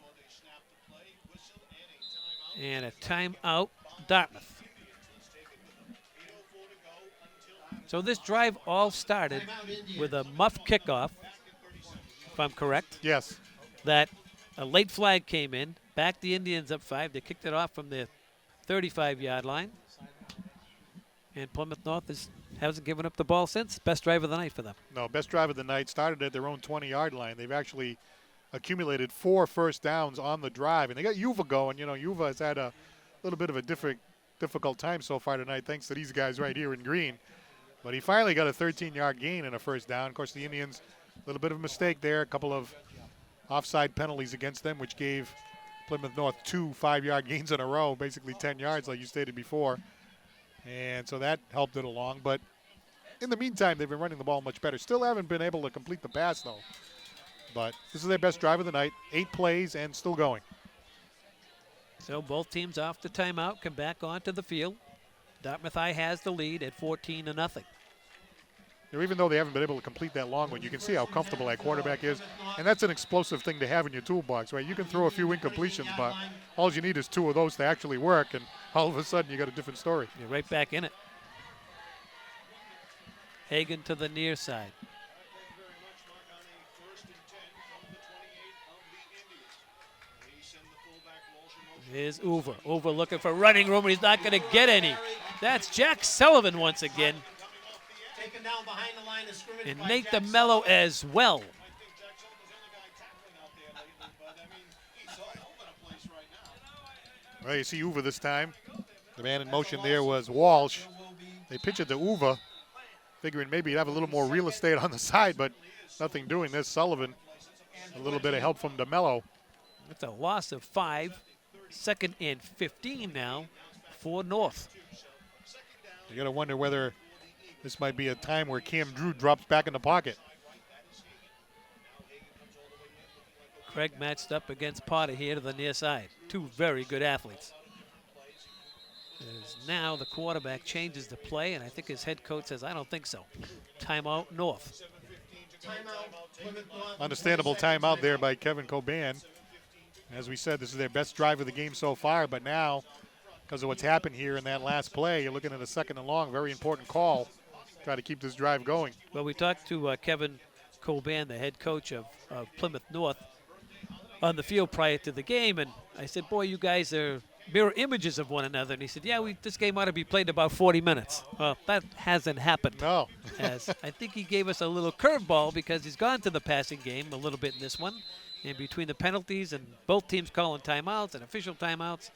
And a timeout, Dartmouth. So this drive all started with a muff kickoff, if I'm correct. Yes. That a late flag came in, backed the Indians up 5. They kicked it off from the 35-yard line. And Plymouth North hasn't given up the ball since. Best drive of the night for them. No, best drive of the night started at their own 20-yard line. They've actually accumulated 4 first downs on the drive. And they got Yuva going. You know, Yuva has had a little bit of a difficult time so far tonight, thanks to these guys right here in green. But he finally got a 13-yard gain and a first down. Of course, the Indians, a little bit of a mistake there, a couple of offside penalties against them, which gave Plymouth North 2 5-yard gains in a row, basically 10 yards like you stated before. And so that helped it along. But in the meantime, they've been running the ball much better. Still haven't been able to complete the pass, though. But this is their best drive of the night. 8 plays and still going. So both teams off the timeout, come back onto the field. Dartmouth High has the lead at 14-0. Even though they haven't been able to complete that long one, you can see how comfortable that quarterback is. And that's an explosive thing to have in your toolbox, right? You can throw a few incompletions, but all you need is 2 of those to actually work, and all of a sudden you got a different story. You're right back in it. Hagan to the near side. Here's Uver. Uver looking for running room, and he's not going to get any. That's Jack Sullivan once again. Taken down behind the line of scrimmage And by Nate Jack DeMello as well. Well, you see Uva this time. The man in motion there was Walsh. They pitch it to Uva, figuring maybe he'd have a little more real estate on the side, but nothing doing this. Sullivan, a little bit of help from DeMello. It's a loss of 5. 2nd and 15 now for North. You got to wonder whether this might be a time where Cam Drew drops back in the pocket. Craig matched up against Potter here to the near side. 2 very good athletes. As now the quarterback changes the play, and I think his head coach says, I don't think so. Timeout North. Understandable timeout there by Kevin Coban. As we said, this is their best drive of the game so far, but now, because of what's happened here in that last play, you're looking at a 2nd and long, very important call. Try to keep this drive going. Well, we talked to Kevin Coban, the head coach of Plymouth North, on the field prior to the game, and I said, boy, you guys are mirror images of one another. And he said, yeah, this game ought to be played in about 40 minutes. Well, that hasn't happened. No. As I think he gave us a little curveball because he's gone to the passing game a little bit in this one. And between the penalties and both teams calling timeouts and official timeouts,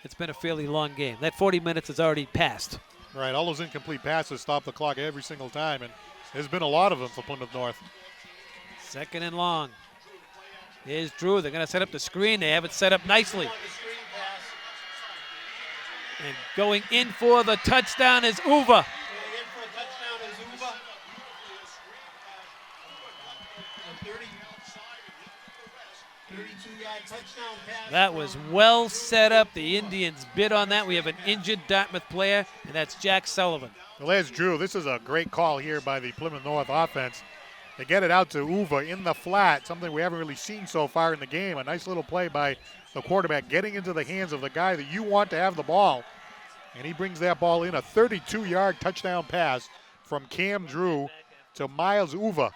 it's been a fairly long game. That 40 minutes has already passed. Right, all those incomplete passes stop the clock every single time, and there's been a lot of them for Plymouth North. 2nd and long. Here's Drew. They're going to set up the screen. They have it set up nicely. And going in for the touchdown is Uva. 32-yard That was well set up. The Indians bid on that. We have an injured Dartmouth player, and that's Jack Sullivan. Well, there's Drew. This is a great call here by the Plymouth North offense. They get it out to Uva in the flat, something we haven't really seen so far in the game. A nice little play by the quarterback, getting into the hands of the guy that you want to have the ball. And he brings that ball in, a 32-yard touchdown pass from Cam Drew to Miles Uva.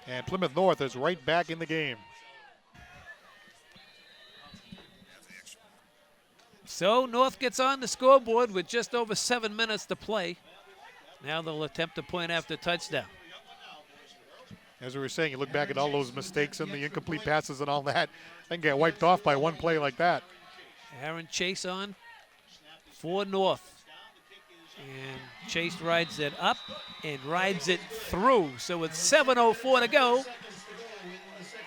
And Plymouth North is right back in the game. So North gets on the scoreboard with just over 7 minutes to play. Now they'll attempt a point after touchdown. As we were saying, you look back at all those mistakes and the incomplete passes and all that, they can get wiped off by one play like that. Aaron Chase on for North. And Chase rides it up and rides it through. So with 7:04 to go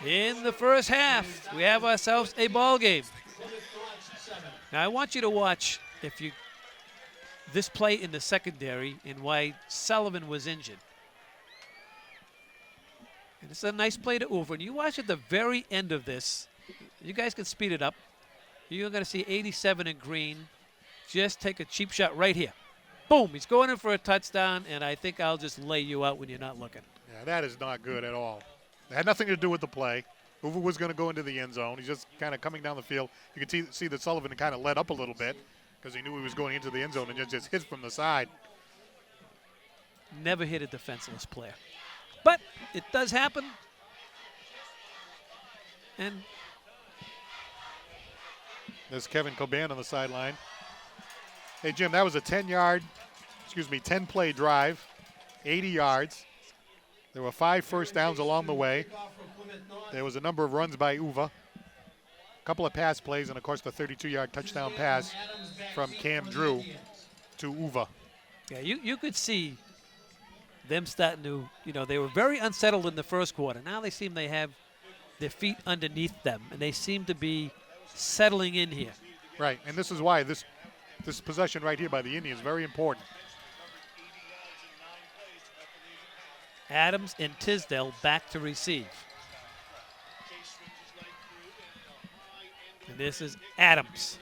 in the first half, we have ourselves a ball game. Now I want you to watch this play in the secondary and why Sullivan was injured. And it's a nice play to Uva. And you watch at the very end of this, you guys can speed it up. You're going to see 87 in green. Just take a cheap shot right here. Boom, he's going in for a touchdown, and I think I'll just lay you out when you're not looking. Yeah, that is not good at all. It had nothing to do with the play. Uva was going to go into the end zone. He's just kind of coming down the field. You can see that Sullivan kind of let up a little bit because he knew he was going into the end zone and just hit from the side. Never hit a defenseless player. But it does happen. And there's Kevin Coban on the sideline. Hey, Jim, that was a 10-play drive, 80 yards. There were 5 first downs along the way. There was a number of runs by Uva, a couple of pass plays, and, of course, the 32-yard touchdown pass from Cam Drew to Uva. Yeah, you could see them starting to, they were very unsettled in the first quarter. Now they seem they have their feet underneath them, and they seem to be settling in here. Right, and this is why this possession right here by the Indians is very important. Adams and Tisdale back to receive. And this is Adams.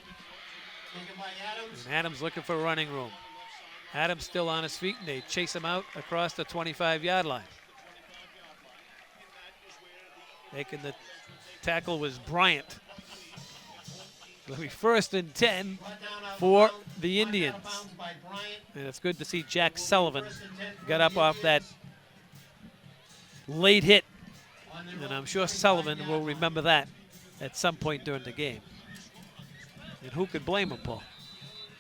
And Adams looking for running room. Adams still on his feet, and they chase him out across the 25-yard line. Making the tackle was Bryant. It'll be 1st and 10 for the Indians. And it's good to see Jack Sullivan got up off that late hit. And I'm sure Sullivan will remember that at some point during the game. And who could blame him, Paul?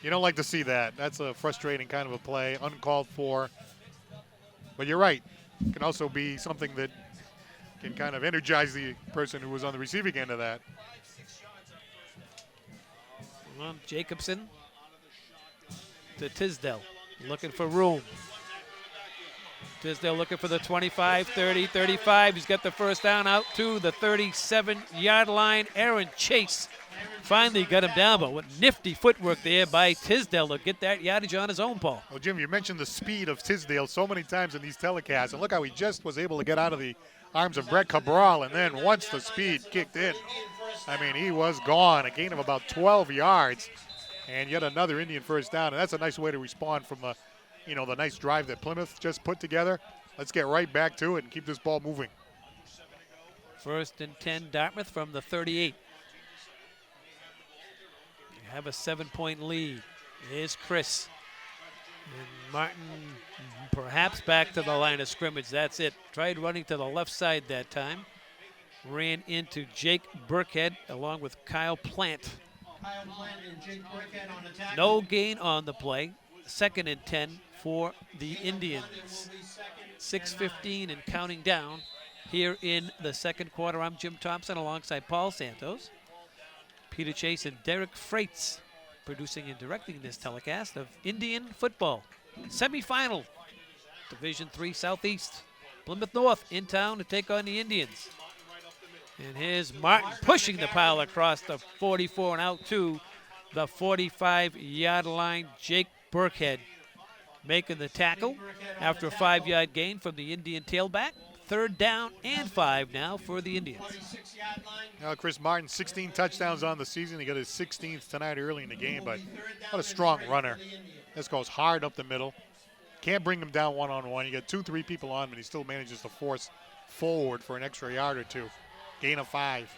You don't like to see that. That's a frustrating kind of a play, uncalled for. But you're right. It can also be something that can kind of energize the person who was on the receiving end of that. Well, Jacobson to Tisdale, looking for room. Tisdale looking for the 25, 30, 35. He's got the first down out to the 37-yard line. Aaron Chase finally got him down, but what nifty footwork there by Tisdale to get that yardage on his own, Paul. Well, Jim, you mentioned the speed of Tisdale so many times in these telecasts, and look how he just was able to get out of the arms of Brett Cabral, and then once the speed kicked in, I mean, he was gone. A gain of about 12 yards, and yet another Indian first down, and that's a nice way to respond from the, the nice drive that Plymouth just put together. Let's get right back to it and keep this ball moving. 1st and 10, Dartmouth from the 38. You have a 7-point lead. Here's Chris. And Martin perhaps back to the line of scrimmage. That's it. Tried running to the left side that time. Ran into Jake Burkhead along with Kyle Plant. No gain on the play. 2nd and 10 for the Indians. 6:15 and counting down here in the second quarter. I'm Jim Thompson alongside Paul Santos, Peter Chase, and Derek Freitz, producing and directing this telecast of Indian football. Semifinal, Division III Southeast. Plymouth North in town to take on the Indians. And here's Martin pushing the pile across the 44 and out to the 45-yard line. Jake Burkhead making the tackle after a 5-yard gain from the Indian tailback. 3rd down and 5 now for the Indians. Now, Chris Martin, 16 touchdowns on the season. He got his 16th tonight early in the game, but what a strong runner. This goes hard up the middle. Can't bring him down one-on-one. You got 2-3 people on him, and he still manages to force forward for an extra yard or 2. Gain of 5.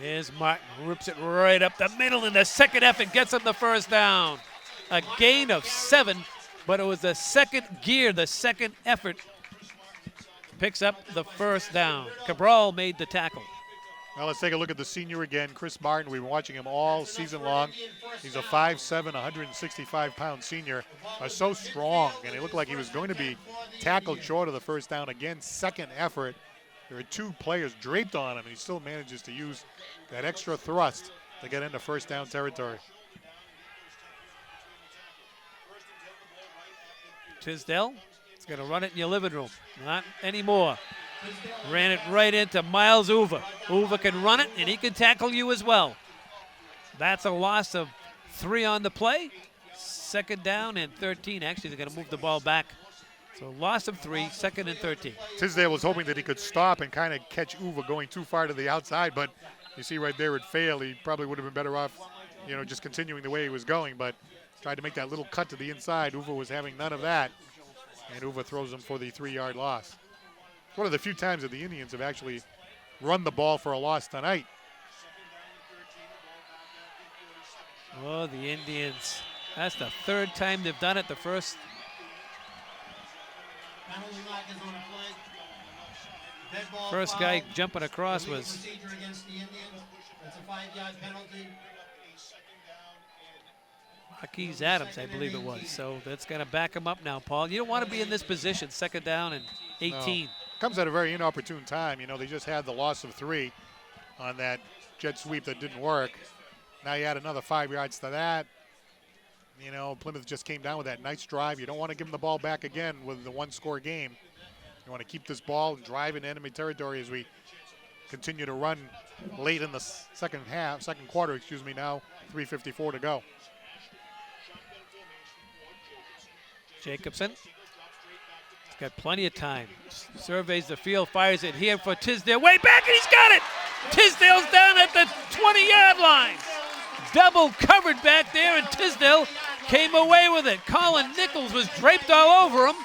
Here's Martin, rips it right up the middle in the second effort, gets him the 1st down. A gain of 7, but it was the second gear, the second effort. Picks up the 1st down. Cabral made the tackle. Well, let's take a look at the senior again, Chris Martin. We've been watching him all season long. He's a 5'7", 165-pound senior. So strong, and it looked like he was going to be tackled short of the 1st down again. Second effort. There are 2 players draped on him, and he still manages to use that extra thrust to get into 1st down territory. Tisdale is going to run it in your living room. Not anymore. Ran it right into Miles Uva. Uva can run it, and he can tackle you as well. That's a loss of 3 on the play. 2nd down and 13. Actually, they're going to move the ball back. So loss of 3, 2nd and 13. Tisdale was hoping that he could stop and kind of catch Uva going too far to the outside, but you see right there it failed. He probably would have been better off, just continuing the way he was going, but tried to make that little cut to the inside. Uva was having none of that, and Uva throws him for the 3-yard loss. It's one of the few times that the Indians have actually run the ball for a loss tonight. Oh, the Indians. That's the 3rd time they've done it. The first guy jumping across was Marquise Adams, I believe it was. So that's going to back him up now, Paul. You don't want to be in this position, 2nd down and 18. No. Comes at a very inopportune time. They just had the loss of 3 on that jet sweep that didn't work. Now you add another 5 yards to that. Plymouth just came down with that nice drive. You don't want to give them the ball back again with the 1-score game. You want to keep this ball and drive into enemy territory as we continue to run late in the second quarter, now 3:54 to go. Jacobson. He's got plenty of time. Surveys the field, fires it here for Tisdale. Way back, and he's got it! Tisdale's down at the 20-yard line. Double covered back there, and Tisdale came away with it. Colin Nichols was draped all over him.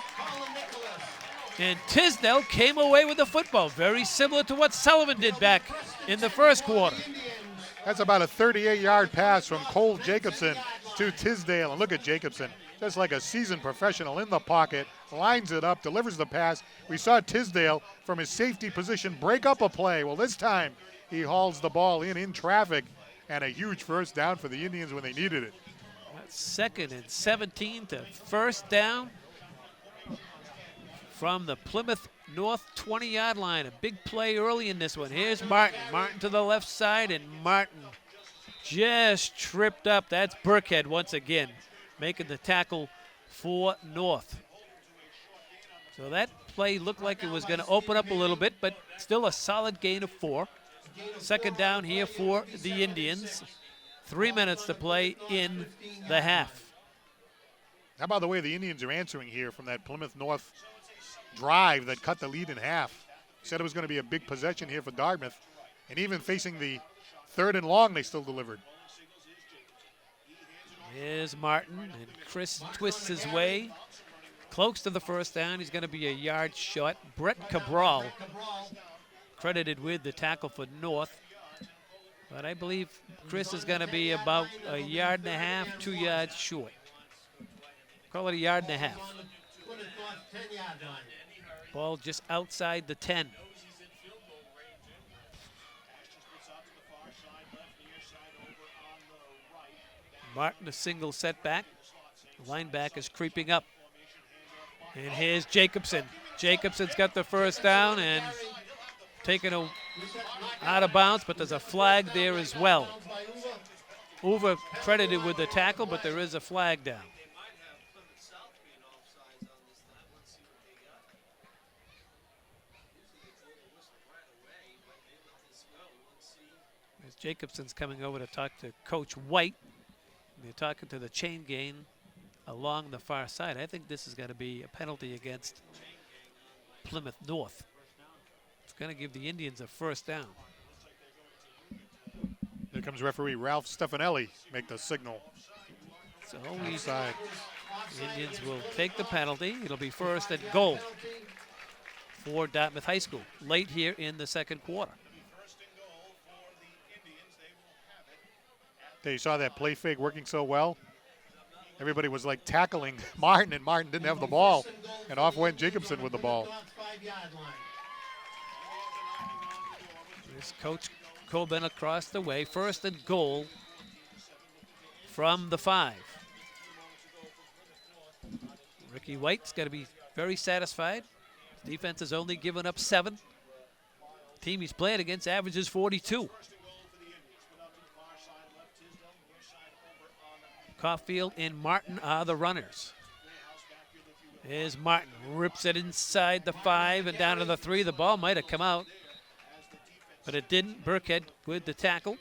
And Tisdale came away with the football. Very similar to what Sullivan did back in the 1st quarter. That's about a 38-yard pass from Cole Jacobson to Tisdale. And look at Jacobson, just like a seasoned professional in the pocket, lines it up, delivers the pass. We saw Tisdale from his safety position break up a play. Well, this time he hauls the ball in traffic, and a huge 1st down for the Indians when they needed it. That's 2nd and 17 to 1st down from the Plymouth North 20-yard line. A big play early in this one. Here's Martin. Martin to the left side, and Martin just tripped up. That's Burkhead once again making the tackle for North. So that play looked like it was going to open up a little bit, but still a solid gain of 4. 2nd down here for the Indians. 3 minutes to play in the half. How about the way the Indians are answering here from that Plymouth North drive that cut the lead in half? Said it was going to be a big possession here for Dartmouth, and even facing the 3rd and long, they still delivered. Here's Martin, and Chris twists his way close to the 1st down. He's going to be a yard short. Brett Cabral credited with the tackle for North, but I believe Chris is going to be about a yard and a half, 2 yards short. Call it a yard and a half. Ball just outside the 10. Martin, a single setback. Linebackers creeping up. And here's Jacobson. Jacobson's got the 1st down and taken out of bounds, but there's a flag there as well. Uva credited with the tackle, but there is a flag down. As Jacobson's coming over to talk to Coach White. They're talking to the chain gang along the far side. I think this is going to be a penalty against Plymouth North. It's going to give the Indians a first down. Here comes referee Ralph Stefanelli, make the signal. So Outside. the Indians will take the penalty. It'll be first and goal for Dartmouth High School late here in the second quarter. You saw that play fake working so well. Everybody was like tackling Martin, and Martin didn't have the ball. And off went Jacobson with the ball. There's Coach Coben across the way. First and goal from the 5. Ricky White's got to be very satisfied. His defense has only given up 7. The team he's playing against averages 42. Caulfield and Martin are the runners. There's Martin, rips it inside the 5 and down to the 3. The ball might have come out, but it didn't. Burkhead with the tackle.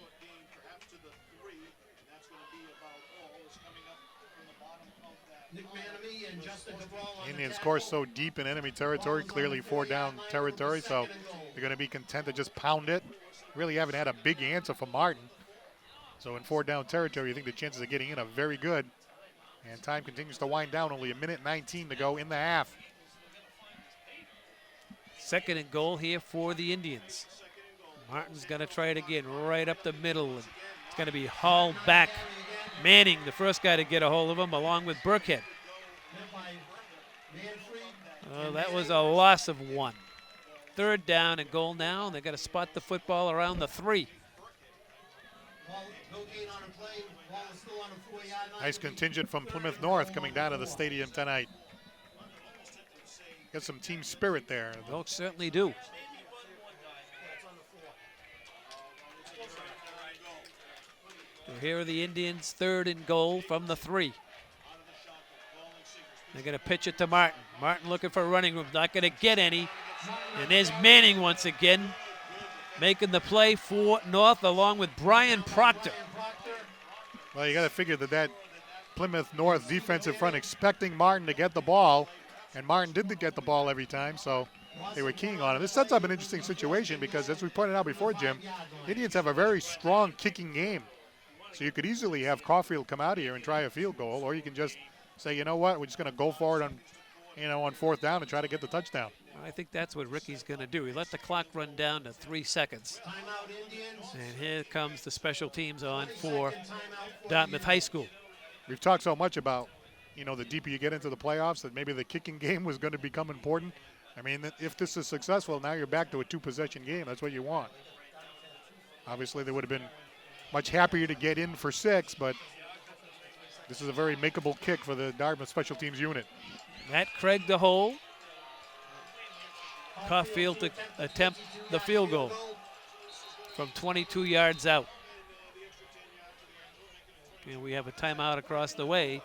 Indians score so deep in enemy territory, clearly 4 down territory, so they're going to be content to just pound it. Really haven't had a big answer from Martin. So in 4 down territory, you think the chances of getting in are very good. And time continues to wind down, only 1:19 to go in the half. Second and goal here for the Indians. Martin's going to try it again right up the middle. And it's going to be hauled back. Manning, the first guy to get a hold of him, along with Burkhead. Oh, that was a loss of 1. Third down and goal now. They've got to spot the football around the 3. Nice contingent from Plymouth North coming down to the stadium tonight. Got some team spirit there. Folks certainly do. So here are the Indians, third and goal from the 3. They're going to pitch it to Martin. Martin looking for running room, not going to get any. And there's Manning once again, making the play for North along with Brian Proctor. Well, you got to figure that Plymouth North defensive front expecting Martin to get the ball, and Martin didn't get the ball every time, so they were keying on it. This sets up an interesting situation because, as we pointed out before, Jim, Indians have a very strong kicking game. So you could easily have Caulfield come out here and try a field goal, or you can just say, you know what, we're just going to go for it on 4th down and try to get the touchdown. I think that's what Ricky's going to do. He let the clock run down to 3 seconds. And here comes the special teams on for Dartmouth High School. We've talked so much about, the deeper you get into the playoffs, that maybe the kicking game was going to become important. I mean, if this is successful, now you're back to a 2-possession game. That's what you want. Obviously, they would have been much happier to get in for 6, but this is a very makeable kick for the Dartmouth special teams unit. Matt Craig the hole. Caulfield to attempt the field goal from 22 yards out. And we have a timeout across the way.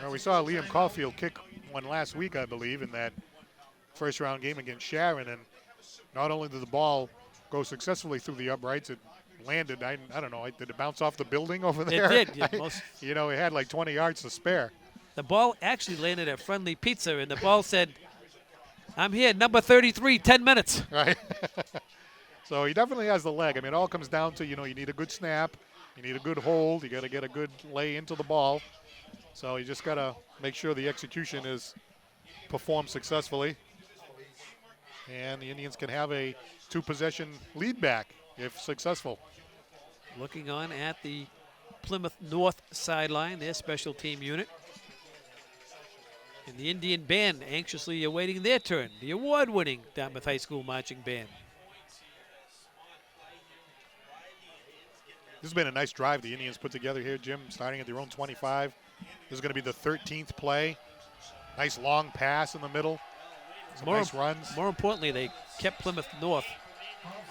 Well, we saw Liam Caulfield kick one last week, I believe, in that first-round game against Sharon, and not only did the ball go successfully through the uprights, it landed, I don't know, did it bounce off the building over there? It did. Yeah, it had like 20 yards to spare. The ball actually landed at Friendly Pizza, and the ball said, I'm here, number 33, 10 minutes. Right. So he definitely has the leg. I mean, it all comes down to, you need a good snap, you need a good hold, you got to get a good lay into the ball. So you just got to make sure the execution is performed successfully. And the Indians can have a 2-possession lead back if successful. Looking on at the Plymouth North sideline, their special team unit. And the Indian Band anxiously awaiting their turn, the award-winning Dartmouth High School Marching Band. This has been a nice drive the Indians put together here, Jim, starting at their own 25. This is going to be the 13th play. Nice long pass in the middle. Some nice runs. More importantly, they kept Plymouth North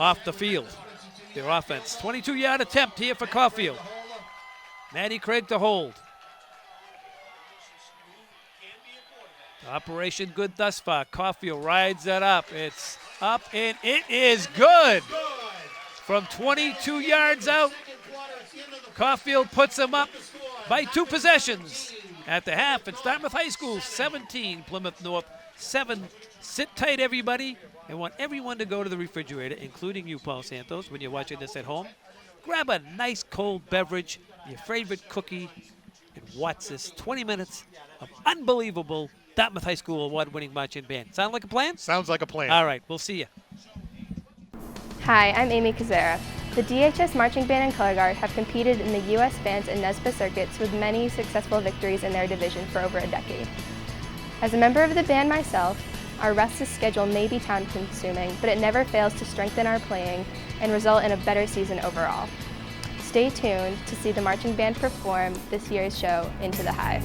off the field, their offense. 22-yard attempt here for Caulfield. Matty Craig to hold. Operation good thus far. Caulfield rides that up. It's up, and it is good. From 22 yards out, Caulfield puts them up by 2 possessions. At the half, it's Dartmouth High School 17, Plymouth North 7. Sit tight, everybody. I want everyone to go to the refrigerator, including you, Paul Santos, when you're watching this at home. Grab a nice cold beverage, your favorite cookie, and watch this 20 minutes of unbelievable Dartmouth High School award-winning marching band. Sound like a plan? Sounds like a plan. All right, we'll see you. Hi, I'm Amy Kazera. The DHS Marching Band and Color Guard have competed in the U.S. bands and NESPA circuits with many successful victories in their division for over a decade. As a member of the band myself, our restless schedule may be time-consuming, but it never fails to strengthen our playing and result in a better season overall. Stay tuned to see the marching band perform this year's show, Into the Hive.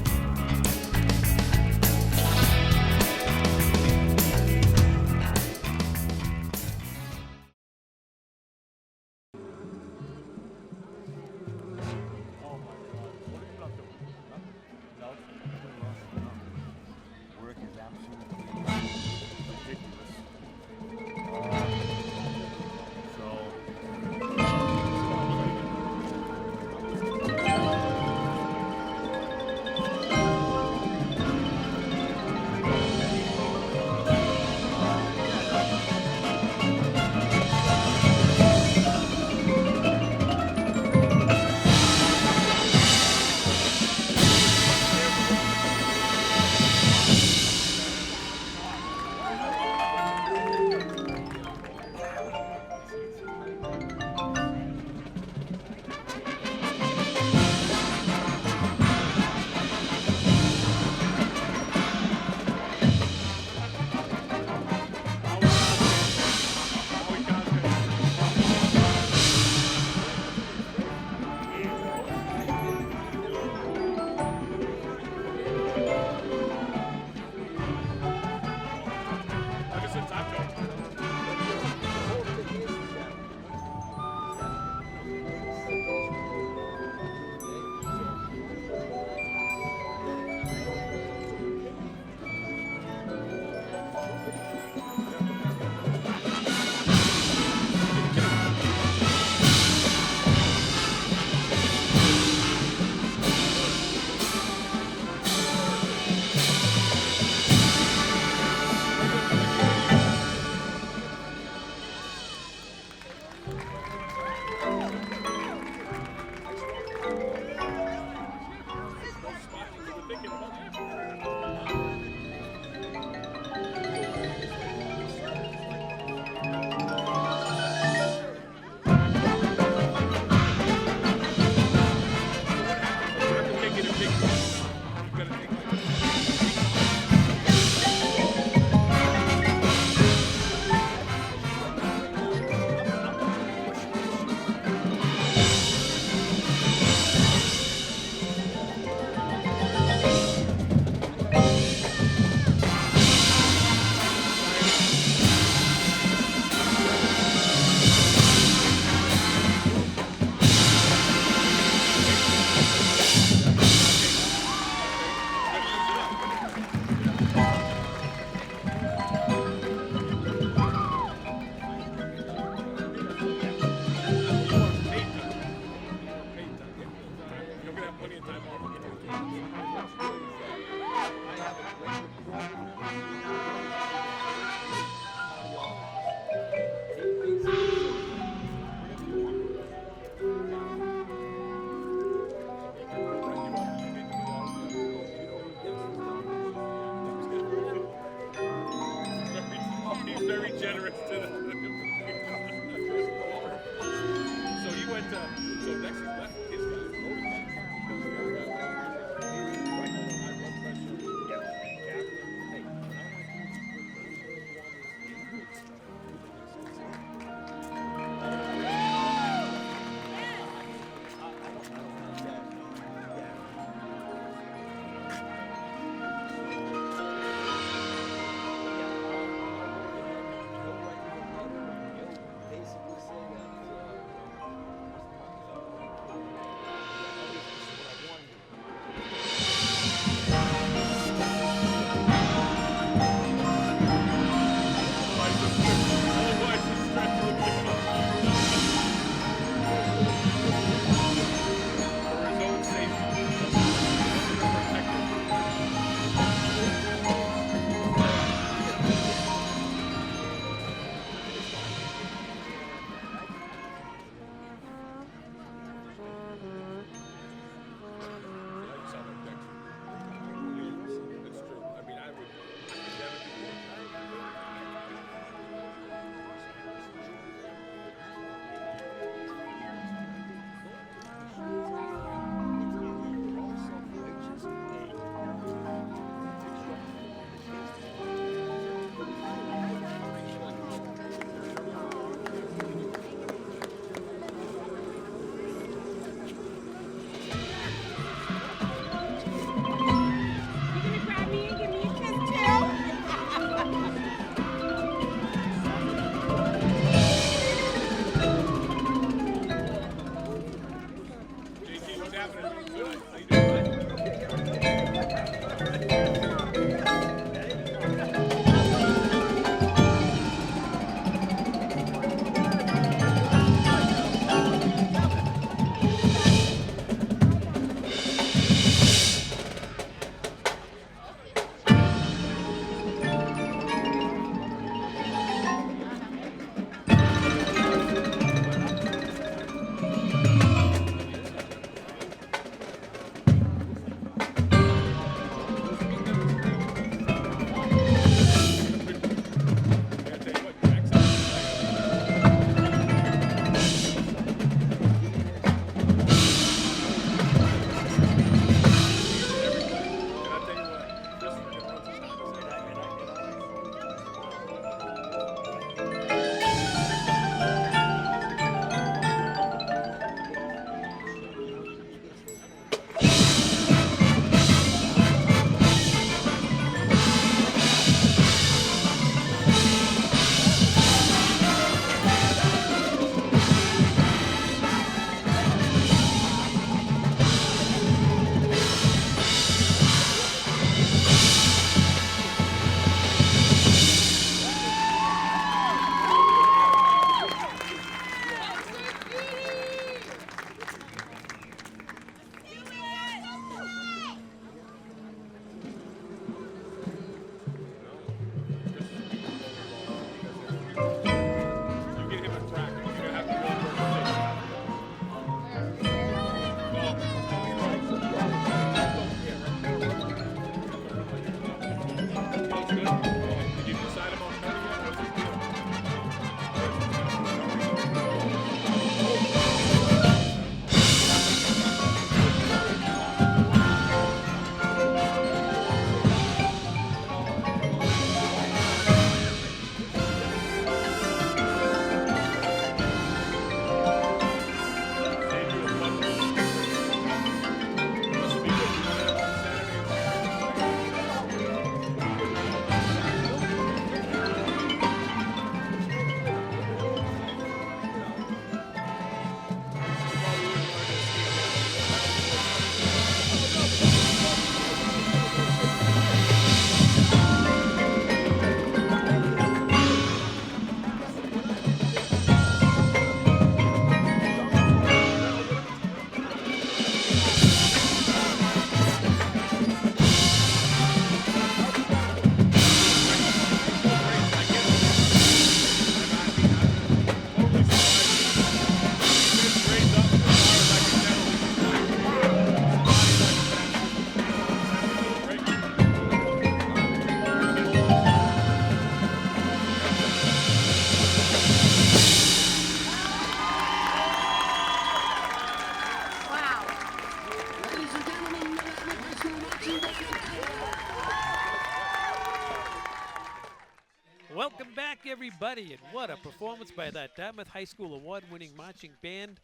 everybody, and what a performance by that Dartmouth High School award-winning marching band.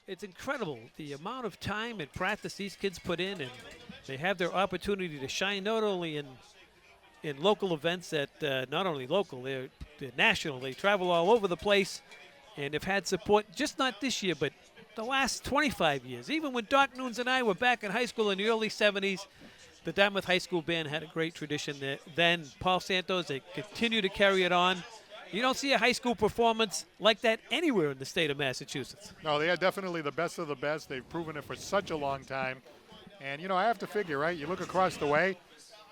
It's incredible the amount of time and practice these kids put in, and they have their opportunity to shine not only in local events that not only local, they're national. They travel all over the place and have had support, just not this year, but the last 25 years. Even when Doc Nunes and I were back in high school in the early 70s, the Dartmouth High School band had a great tradition there. Then Paul Santos, they continue to carry it on. You don't see a high school performance like that anywhere in the state of Massachusetts. No, they are definitely the best of the best. They've proven it for such a long time. And, I have to figure, right? You look across the way,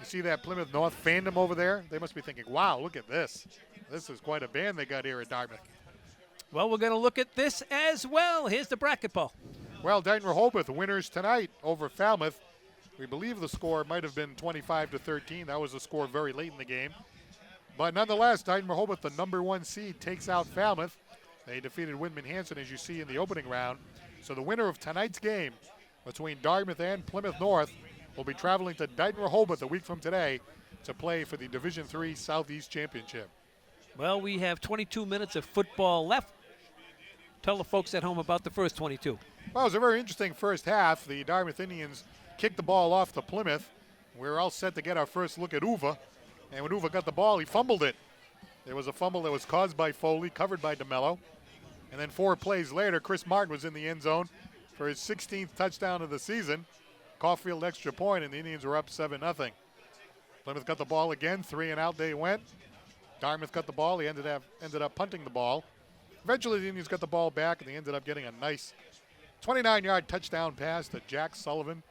you see that Plymouth North fandom over there. They must be thinking, wow, look at this. This is quite a band they got here at Dartmouth. Well, we're going to look at this as well. Here's the bracket, Paul. Well, Dayton-Rehoboth winners tonight over Falmouth. We believe the score might have been 25-13. That was the score very late in the game. But nonetheless, Dayton-Rehoboth, the #1 seed, takes out Falmouth. They defeated Windman-Hanson, as you see in the opening round. So the winner of tonight's game between Dartmouth and Plymouth North will be traveling to Dayton-Rehoboth a week from today to play for the Division III Southeast Championship. Well, we have 22 minutes of football left. Tell the folks at home about the first 22. Well, it was a very interesting first half. The Dartmouth Indians kicked the ball off to Plymouth. We were all set to get our first look at Uva. And when Uva got the ball, he fumbled it. There was a fumble that was caused by Foley, covered by DeMello. And then 4 plays later, Chris Martin was in the end zone for his 16th touchdown of the season. Caulfield extra point, and the Indians were up 7-0. Plymouth got the ball again, 3 and out they went. Dartmouth got the ball. He ended up punting the ball. Eventually, the Indians got the ball back, and they ended up getting a nice 29-yard touchdown pass to Jack Sullivan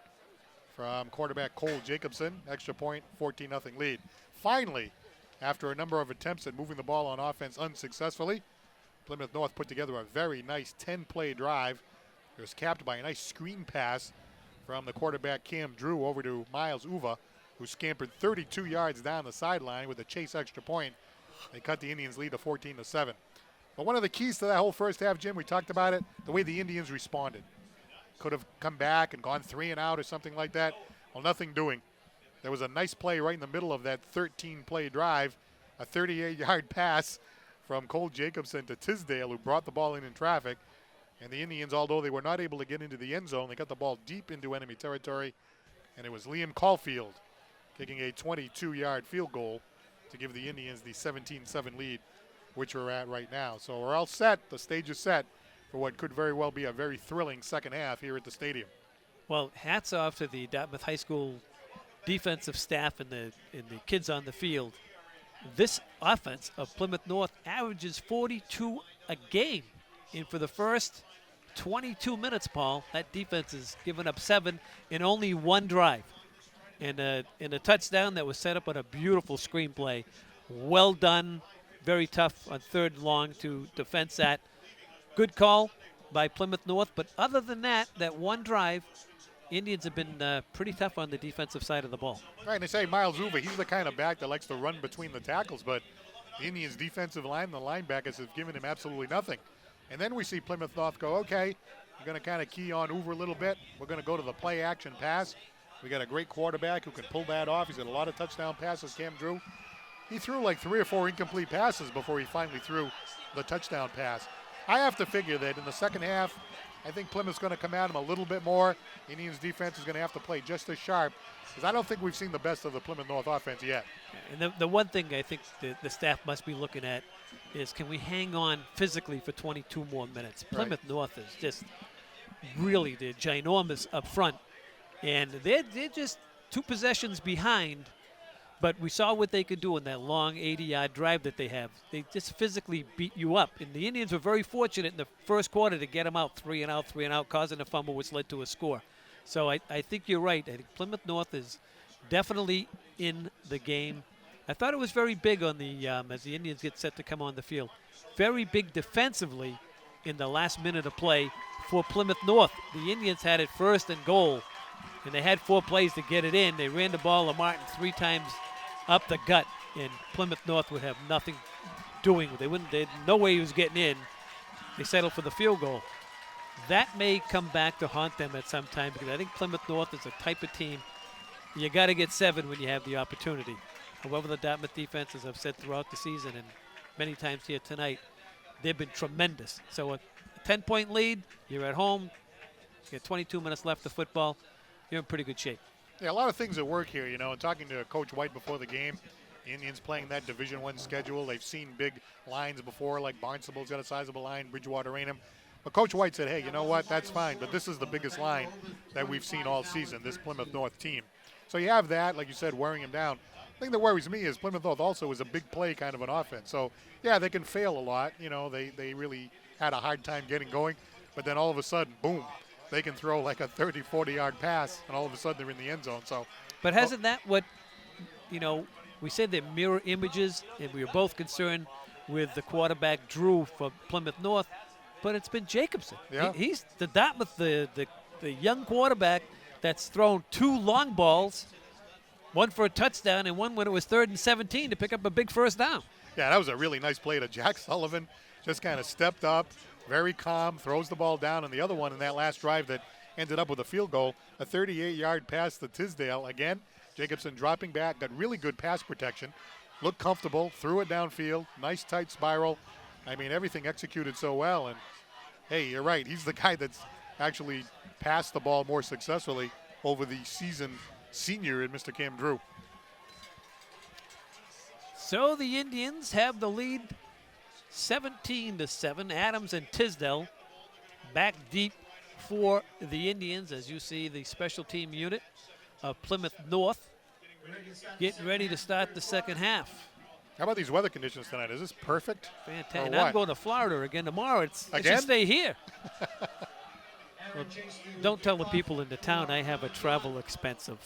from quarterback Cole Jacobson. Extra point, 14-0 lead. Finally, after a number of attempts at moving the ball on offense unsuccessfully, Plymouth North put together a very nice 10-play drive. It was capped by a nice screen pass from the quarterback Cam Drew over to Miles Uva, who scampered 32 yards down the sideline with a chase extra point. They cut the Indians' lead to 14-7. But one of the keys to that whole first half, Jim, we talked about it, the way the Indians responded. Could have come back and gone 3 and out or something like that. Well, nothing doing. There was a nice play right in the middle of that 13-play drive, a 38-yard pass from Cole Jacobson to Tisdale, who brought the ball in traffic. And the Indians, although they were not able to get into the end zone, they got the ball deep into enemy territory. And it was Liam Caulfield kicking a 22-yard field goal to give the Indians the 17-7 lead, which we're at right now. So we're all set. The stage is set for what could very well be a very thrilling second half here at the stadium. Well, hats off to the Dartmouth High School defensive staff and the kids on the field. This offense of Plymouth North averages 42 a game. And for the first 22 minutes, Paul, that defense has given up 7 in only 1 drive. And a touchdown that was set up on a beautiful screenplay. Well done. Very tough on 3rd and long to defense that. Good call by Plymouth North. But other than that 1 drive, Indians have been pretty tough on the defensive side of the ball. Right, and they say Miles Uva, he's the kind of back that likes to run between the tackles, but the Indians' defensive line, the linebackers have given him absolutely nothing. And then we see Plymouth North go, okay, we're going to kind of key on Uva a little bit. We're going to go to the play-action pass. We got a great quarterback who can pull that off. He's got a lot of touchdown passes, Cam Drew. He threw like 3 or 4 incomplete passes before he finally threw the touchdown pass. I have to figure that in the second half, I think Plymouth's going to come at him a little bit more. Indians' defense is going to have to play just as sharp, because I don't think we've seen the best of the Plymouth North offense yet. And the one thing I think the staff must be looking at is, can we hang on physically for 22 more minutes? Plymouth North is just really, they're ginormous up front. And they're just 2 possessions behind. But we saw what they could do in that long 80-yard drive that they have. They just physically beat you up. And the Indians were very fortunate in the first quarter to get them out 3 and out, causing a fumble, which led to a score. So I think you're right. I think Plymouth North is definitely in the game. I thought it was very big on the as the Indians get set to come on the field. Very big defensively in the last minute of play for Plymouth North. The Indians had it 1st and goal, and they had 4 plays to get it in. They ran the ball to Martin 3 times up the gut, and Plymouth North would have nothing doing. They no way he was getting in. They settled for the field goal. That may come back to haunt them at some time, because I think Plymouth North is a type of team you got to get 7 when you have the opportunity. However, the Dartmouth defense, as I've said throughout the season, and many times here tonight. They've been tremendous. So a 10-point lead, you're at home, you got 22 minutes left of football, you're in pretty good shape. Yeah, a lot of things at work here, you know, and talking to Coach White before the game, the Indians playing that Division I schedule. They've seen big lines before, like Barnstable's got a sizable line, Bridgewater Raynham. But Coach White said, hey, you know what, that's fine, but this is the biggest line that we've seen all season, this Plymouth North team. So you have that, like you said, wearing him down. The thing that worries me is Plymouth North also is a big play kind of an offense. So, yeah, they can fail a lot. You know, they really had a hard time getting going. But then all of a sudden, boom, they can throw like a 30, 40-yard pass, and all of a sudden they're in the end zone. So, but hasn't that what, you know, we said they're mirror images, and we were both concerned with the quarterback Drew for Plymouth North, but it's been Jacobson. Yeah. He's the Dartmouth, the young quarterback that's thrown 2 long balls, one for a touchdown and one when it was 3rd and 17 to pick up a big first down. Yeah, that was a really nice play to Jack Sullivan. Just kind of stepped up, very calm, throws the ball down. And the other one in that last drive that ended up with a field goal, a 38-yard pass to Tisdale. Again, Jacobson dropping back, got really good pass protection, looked comfortable, threw it downfield, nice tight spiral. I mean, everything executed so well. And, hey, you're right. He's the guy that's actually passed the ball more successfully over the season senior in Mr. Cam Drew. So the Indians have the lead 17-7. Adams and Tisdale back deep for the Indians, as you see the special team unit of Plymouth North getting ready to start the second half. How about these weather conditions tonight? Is this perfect? Fantastic. Or And I'm what? going to Florida again tomorrow. It should Again? stay here. Well, don't tell the people in the town I have a travel expense of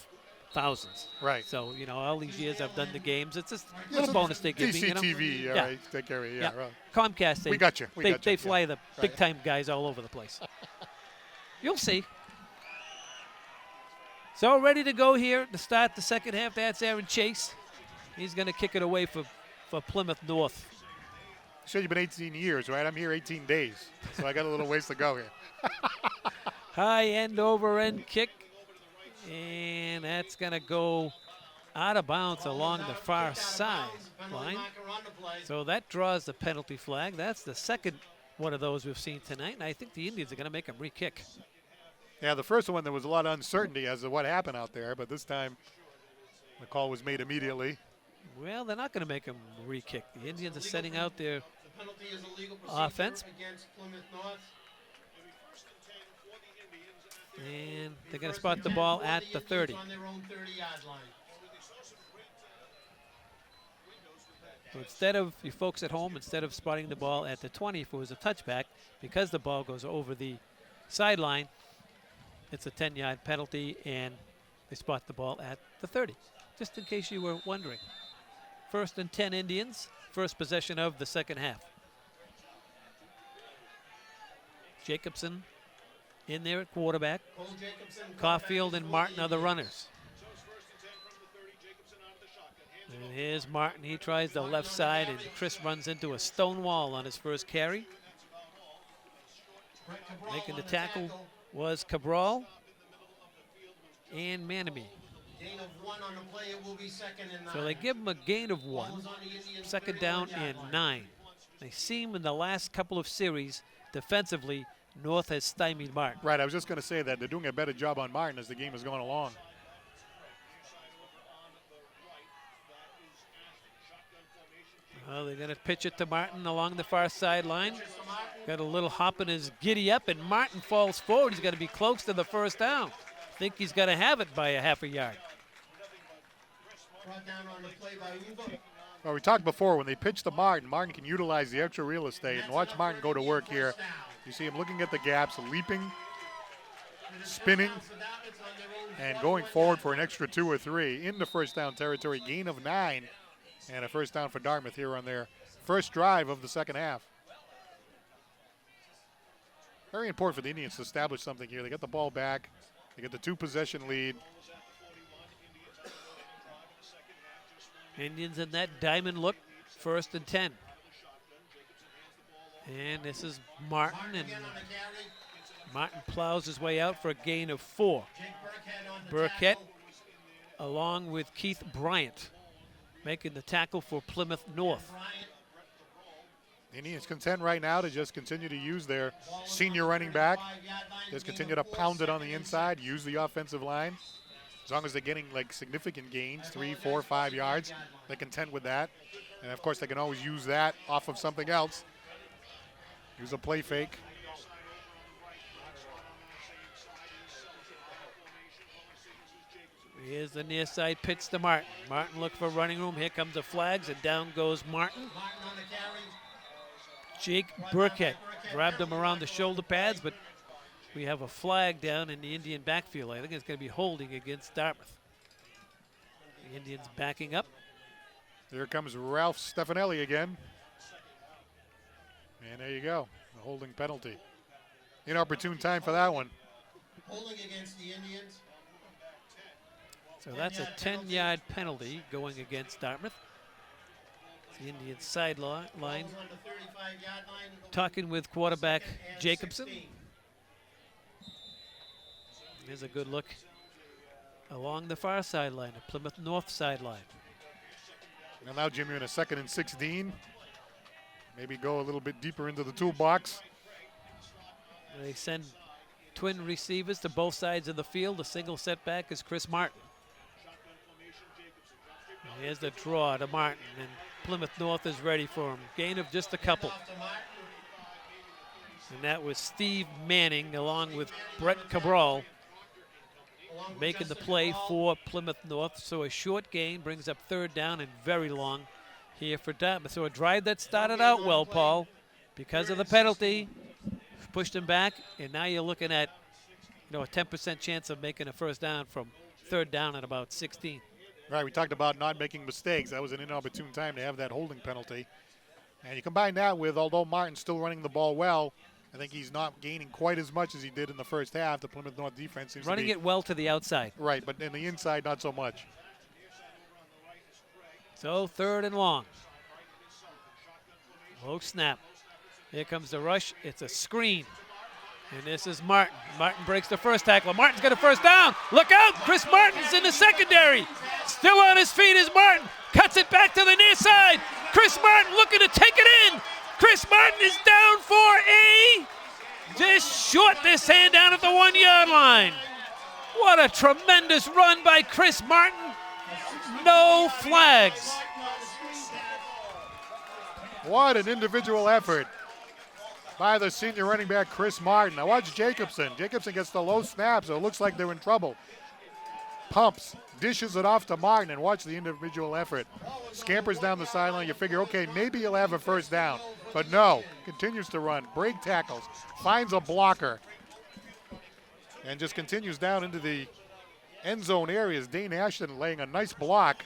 thousands. Right. So, you know, all these years I've done the games. It's just a Yeah, little bonus they give me. You know? DCTV, all Yeah. right, take care of you. Yeah. Yeah, right. Comcast, We got you. We got you, they fly yeah. the big-time guys all over the place. You'll see. So ready to go here to start the second half. That's Aaron Chase. He's going to kick it away for Plymouth North. You said you've been 18 years, right? I'm here 18 days, so I got a little ways to go here. High end over end kick. And that's going to go out of bounds along the far side line. So that draws the penalty flag. That's the second one of those we've seen tonight. And I think the Indians are going to make them re-kick. Yeah, the first one, there was a lot of uncertainty as to what happened out there, but this time the call was made immediately. Well, they're not going to make them re-kick. The Indians are setting out their offense. And they're going to spot the ball at the 30. So instead of, you folks at home, instead of spotting the ball at the 20 if it was a touchback, because the ball goes over the sideline, it's a 10-yard penalty, and they spot the ball at the 30, just in case you were wondering. 1st and 10 Indians, first possession of the second half. Jacobson in there at quarterback. Caulfield and Martin are the runners. And here's Martin. He tries the left side, and Chris runs into a stone wall on his first carry. Making the tackle was Cabral and Manamy. So they give him a gain of 1. Second down and 9. They seem in the last couple of series defensively, North has stymied Martin. Right, I was just going to say that they're doing a better job on Martin as the game is going along. Well, they're going to pitch it to Martin along the far sideline. Got a little hop in his giddy up, and Martin falls forward. He's got to be close to the first down. Think he's going to have it by a half a yard. Well, we talked before, when they pitch to Martin, Martin can utilize the extra real estate. And watch Martin go to work here. You see him looking at the gaps, leaping, spinning, and going forward for an extra 2 or 3 into first down territory. Gain of 9, and a first down for Dartmouth here on their first drive of the second half. Very important for the Indians to establish something here. They get the ball back. They get the 2-possession lead. Indians in that diamond look, 1st and 10. And this is Martin, and Martin plows his way out for a gain of 4. Burkett, along with Keith Bryant, making the tackle for Plymouth North. Indians content right now to just continue to use their senior running back. Just continue to pound it on the inside, use the offensive line. As long as they're getting like significant gains, 3, 4, 5 yards, they're content with that. And of course, they can always use that off of something else. Use a play fake. Here's the near side pitch to Martin. Martin look for running room. Here comes the flags, and down goes Martin. Jake Burkett grabbed him around the shoulder pads, but we have a flag down in the Indian backfield. I think it's going to be holding against Dartmouth. The Indians backing up. There comes Ralph Stefanelli again. And there you go, a holding penalty. Inopportune time for that one. Holding against the Indians. So that's a 10-yard penalty going against Dartmouth. The Indian sideline talking with quarterback Jacobson. Here's a good look along the far sideline, the Plymouth North sideline. Well, now, Jim, you're in a 2nd and 16. Maybe go a little bit deeper into the toolbox. They send twin receivers to both sides of the field. The single setback is Chris Martin. And here's the draw to Martin, and Plymouth North is ready for him. Gain of just a couple. And that was Steve Manning along with Brett Cabral making the play for Plymouth North. So a short gain brings up 3rd down and very long here for Dartmouth. So a drive that started out well, Paul, because of the penalty, pushed him back, and now you're looking at, a 10% chance of making a 1st down from 3rd down at about 16. Right, we talked about not making mistakes. That was an inopportune time to have that holding penalty. And you combine that with, although Martin's still running the ball well, I think he's not gaining quite as much as he did in the first half. The Plymouth North defense seems running to be it well to the outside. Right, but in the inside, not so much. So 3rd and long. Low snap. Here comes the rush. It's a screen. And this is Martin. Martin breaks the first tackle. Martin's got a 1st down. Look out! Chris Martin's in the secondary. Still on his feet is Martin. Cuts it back to the near side. Chris Martin looking to take it in. Chris Martin is down for a just short this hand down at the 1-yard line. What a tremendous run by Chris Martin. No flags. What an individual effort by the senior running back, Chris Martin. Now watch Jacobson. Jacobson gets the low snap, so it looks like they're in trouble. Pumps, dishes it off to Martin, and watch the individual effort. Scampers down the sideline. You figure, okay, maybe he'll have a 1st down. But no, continues to run, break tackles, finds a blocker, and just continues down into the end zone areas. Dane Ashton laying a nice block,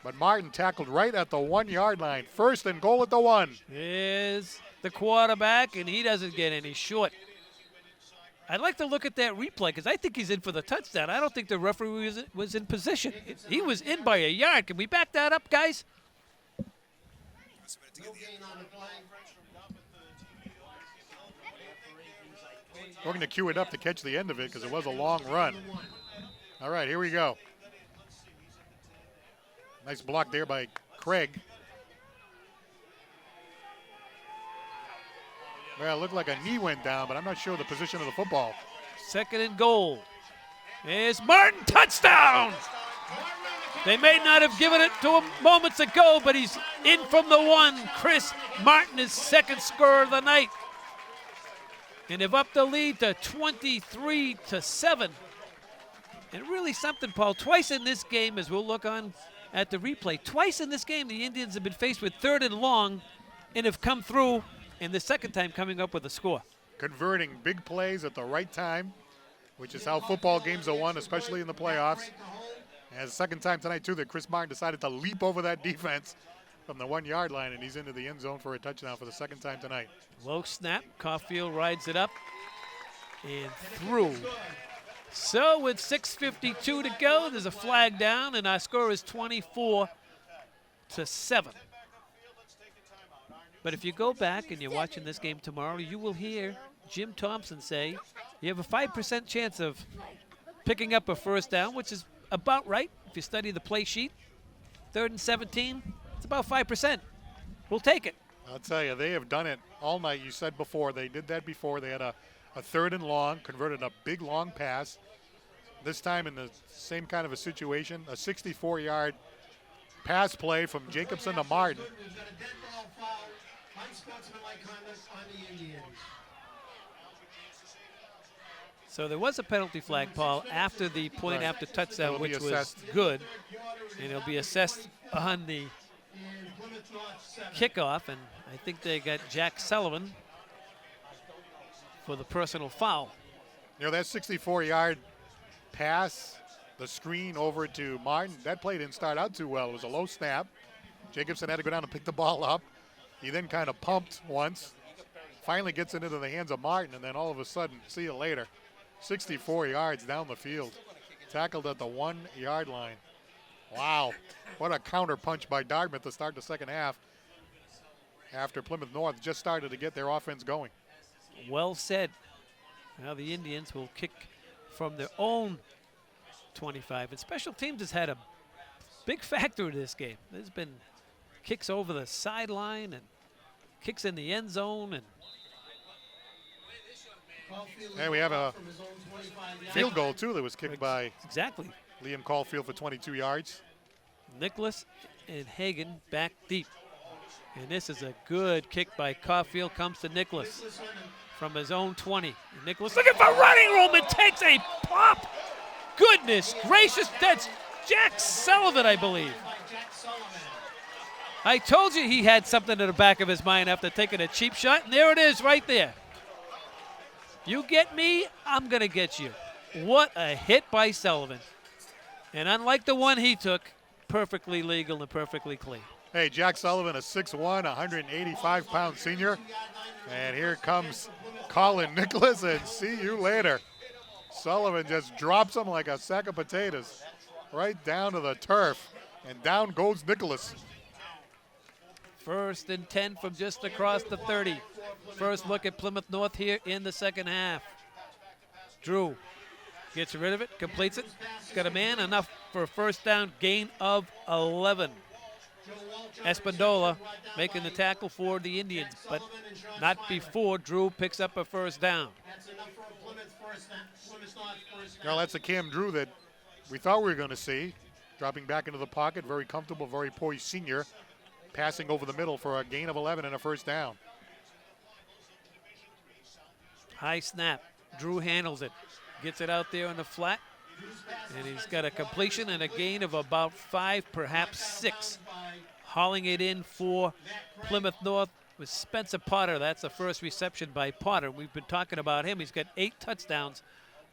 but Martin tackled right at the 1-yard line. 1st and goal at the 1. Is the quarterback, and he doesn't get any short. I'd like to look at that replay because I think he's in for the touchdown. I don't think the referee was in position. He was in by a yard. Can we back that up, guys? We're going to cue it up to catch the end of it because it was a long run. All right, here we go. Nice block there by Craig. Well, it looked like a knee went down, but I'm not sure the position of the football. 2nd and goal. Is Martin, touchdown! They may not have given it to him moments ago, but he's in from the 1. Chris Martin, his 2nd score of the night. And they've upped the lead to 23-7. And really something, Paul, twice in this game, as we'll look on at the replay, twice in this game the Indians have been faced with 3rd and long and have come through, and the 2nd time coming up with a score. Converting big plays at the right time, which is how football games are won, especially in the playoffs. And the 2nd time tonight, too, that Chris Martin decided to leap over that defense from the 1-yard line, and he's into the end zone for a touchdown for the 2nd time tonight. Low snap. Caulfield rides it up and through. So with 6:52 to go, there's a flag down, and our score is 24-7. But if you go back and you're watching this game tomorrow, you will hear Jim Thompson say you have a 5% chance of picking up a 1st down, which is about right if you study the play sheet. 3rd and 17, it's about 5%. We'll take it. I'll tell you, they have done it all night. You said before, they did that before. They had a 3rd and long, converted a big long pass. This time in the same kind of a situation, a 64-yard pass play from Jacobson to Martin. We've got a dead ball foul, unsportsmanlike conduct on the Indians. So there was a penalty flag, Paul, after the point Right. after touchdown, It'll be which was assessed. good. And it'll be assessed on the And Plymouth North 7. kickoff. And I think they got Jack Sullivan for the personal foul. You know, that 64-yard pass, the screen over to Martin, that play didn't start out too well. It was a low snap. Jacobson had to go down and pick the ball up. He then kind of pumped once, finally gets it into the hands of Martin, and then all of a sudden, see you later, 64 yards down the field. Tackled at the 1-yard line. Wow, what a counter punch by Dartmouth to start the second half after Plymouth North just started to get their offense going. Well said. Now the Indians will kick from their own 25. And special teams has had a big factor in this game. There's been kicks over the sideline and kicks in the end zone. And And we have a From his own 25 field goal, too, that was kicked by exactly. Liam Caulfield for 22 yards. Nicholas and Hagan back deep. And this is a good kick by Caulfield. Comes to Nicholas from his own 20. And Nicholas looking for running room and takes a pop. Goodness gracious, that's Jack Sullivan, I believe. I told you he had something in the back of his mind after taking a cheap shot, and there it is right there. You get me, I'm going to get you. What a hit by Sullivan. And unlike the one he took, perfectly legal and perfectly clean. Hey, Jack Sullivan, a 6'1", 185-pound senior. And here comes Colin Nicholas, and see you later. Sullivan just drops him like a sack of potatoes right down to the turf, and down goes Nicholas. 1st and 10 from just across the 30. First look at Plymouth North here in the second half. Drew gets rid of it, completes it. He's got a man, enough for a first down, gain of 11. Espindola making the tackle for the Indians, but not before Drew picks up a first down. That's enough for a Plymouth North first down. Well, that's the Cam Drew that we thought we were going to see. Dropping back into the pocket, very comfortable, very poised senior. Passing over the middle for a gain of 11 and a first down. High snap. Drew handles it. Gets it out there on the flat. And he's got a completion and a gain of about 5, perhaps 6. Hauling it in for Plymouth North with Spencer Potter. That's the first reception by Potter. We've been talking about him. He's got 8 touchdowns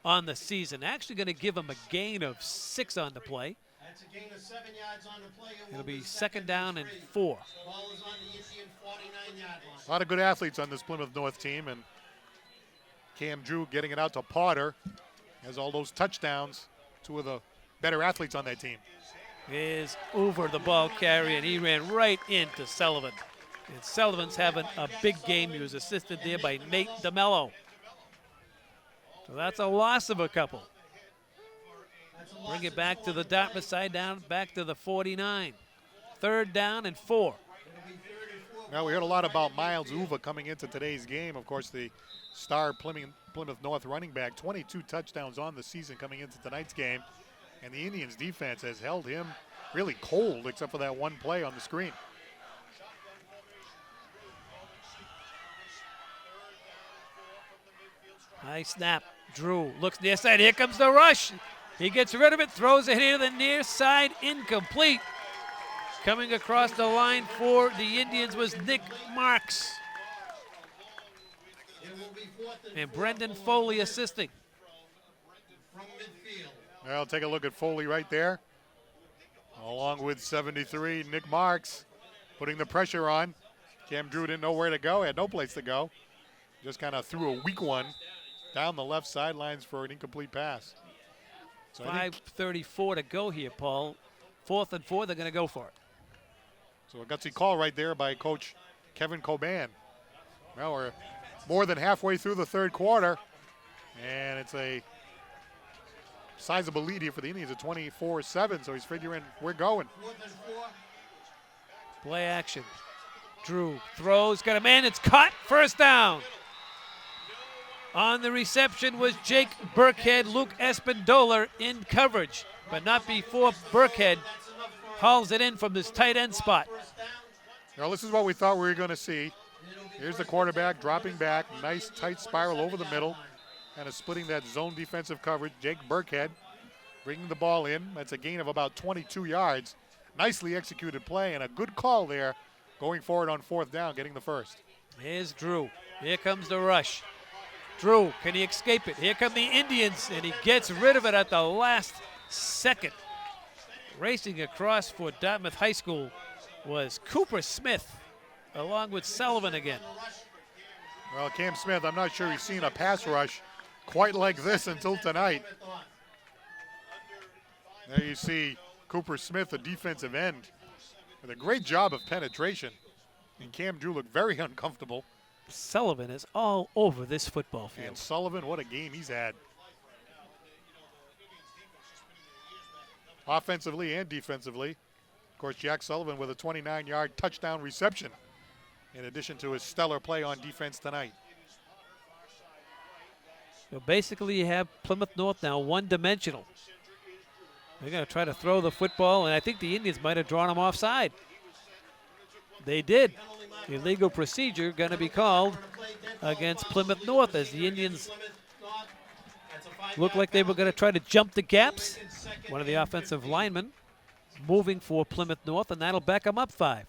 on the season. Actually going to give him a gain of 6 on the play. That's a gain of 7 yards on the play. It'll be second down and 4. Ball is on the Indian 49-yard line. A lot of good athletes on this Plymouth North team, and Cam Drew getting it out to Potter. Has all those touchdowns. 2 of the better athletes on that team. Is over the ball carrier, and he ran right into Sullivan. And Sullivan's having a big game. He was assisted there by Nate DeMello. So that's a loss of a couple. Bring it back to the Dartmouth side, down back to the 49. 3rd down and 4. Now, we heard a lot about Miles Uva coming into today's game. Of course, the star Plymouth North running back, 22 touchdowns on the season coming into tonight's game. And the Indians' defense has held him really cold, except for that one play on the screen. High snap. Drew looks near side. Here comes the rush. He gets rid of it, throws it here to the near side, incomplete. Coming across the line for the Indians was Nick Marks. And Brendan Foley assisting. From midfield. Well, take a look at Foley right there. Along with 73, Nick Marks putting the pressure on. Cam Drew didn't know where to go, had no place to go. Just kind of threw a weak one down the left sidelines for an incomplete pass. So 5:34 to go here, Paul. 4th and 4, they're going to go for it. So a gutsy call right there by Coach Kevin Coban. Well, we're more than halfway through the 3rd quarter, and it's a sizable lead here for the Indians at 24-7, so he's figuring we're going. 4th and 4. Play action. Drew throws, got a man, it's caught, first down. On the reception was Jake Burkhead, Luke Espendola in coverage, but not before Burkhead hauls it in from this tight end spot. Well, this is what we thought we were going to see. Here's the quarterback dropping back, nice tight spiral over the middle, and is splitting that zone defensive coverage. Jake Burkhead bringing the ball in. That's a gain of about 22 yards. Nicely executed play and a good call there going forward on fourth down, getting the first. Here's Drew. Here comes the rush. Drew, can he escape it? Here come the Indians, and he gets rid of it at the last second. Racing across for Dartmouth High School was Cooper Smith, along with Sullivan again. Well, Cam Smith, I'm not sure he's seen a pass rush quite like this until tonight. There you see Cooper Smith, a defensive end, with a great job of penetration. And Cam Drew looked very uncomfortable. Sullivan is all over this football field. And Sullivan, what a game he's had. Offensively and defensively. Of course, Jack Sullivan with a 29-yard touchdown reception, in addition to his stellar play on defense tonight. So basically you have Plymouth North now one-dimensional. They're going to try to throw the football, and I think the Indians might have drawn them offside. They did. Illegal procedure going to be called against Plymouth North as the Indians looked like they were going to try to jump the gaps. One of the offensive linemen moving for Plymouth North, and that'll back them up 5.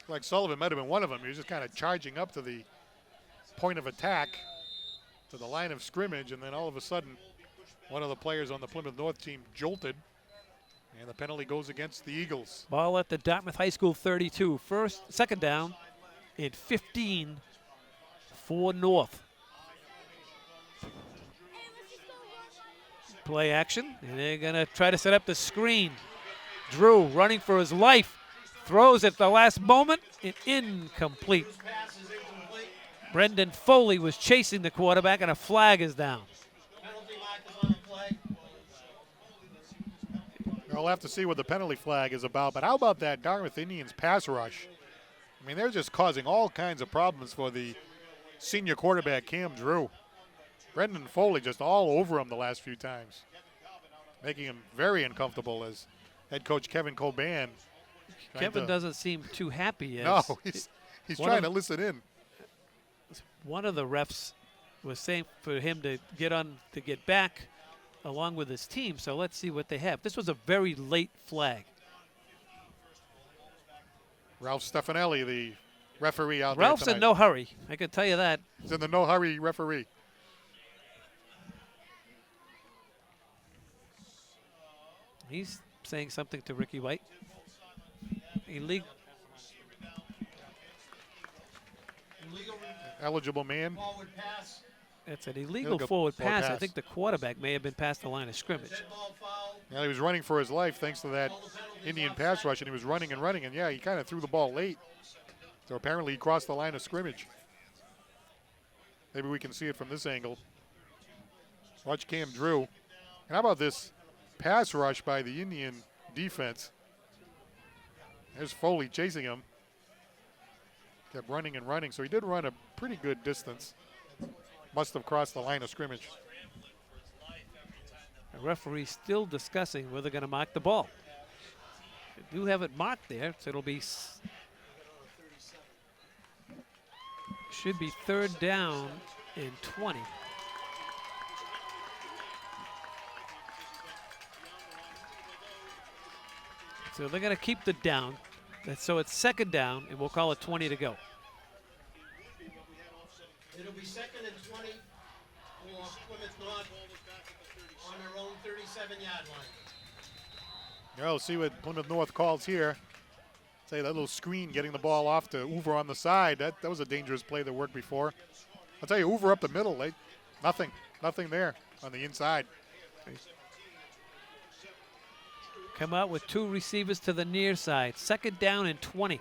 Like Sullivan might have been one of them. He was just kind of charging up to the point of attack, to the line of scrimmage, and then all of a sudden one of the players on the Plymouth North team jolted, and the penalty goes against the Eagles. Ball at the Dartmouth High School 32. Second down and 15 for North. Play action, and they're going to try to set up the screen. Drew running for his life, throws at the last moment, and incomplete. Brendan Foley was chasing the quarterback, and a flag is down. We'll have to see what the penalty flag is about, but how about that Dartmouth Indians pass rush? I mean, they're just causing all kinds of problems for the senior quarterback, Cam Drew. Brendan Foley just all over him the last few times, making him very uncomfortable as head coach Kevin Coban. Kevin doesn't seem too happy. No, he's trying to listen in. One of the refs was saying for him to get back along with his team, so let's see what they have. This was a very late flag. Ralph Stefanelli, the referee out there Ralph's tonight. in no hurry, I can tell you that. He's in the no-hurry referee. He's saying something to Ricky White. Eligible man. It's an illegal forward pass. I think the quarterback may have been past the line of scrimmage. Yeah, he was running for his life thanks to that Indian pass rush, and he was running, and yeah, he kind of threw the ball late. So apparently he crossed the line of scrimmage. Maybe we can see it from this angle. Watch Cam Drew. And how about this pass rush by the Indian defense? There's Foley chasing him. Kept running and running, so he did run a pretty good distance. Must have crossed the line of scrimmage. The referee still discussing whether they're going to mark the ball. They do have it marked there, so it'll be should be third down and 20. So they're going to keep the down. So it's second down, and we'll call it 20 to go. It'll be second and 20 for Plymouth North on their own 37-yard line. Yeah, we'll see what Plymouth North calls here. Say that little screen getting the ball off to Hoover on the side. That was a dangerous play that worked before. I'll tell you, Hoover up the middle. Nothing there on the inside. Come out with 2 receivers to the near side. Second down and 20.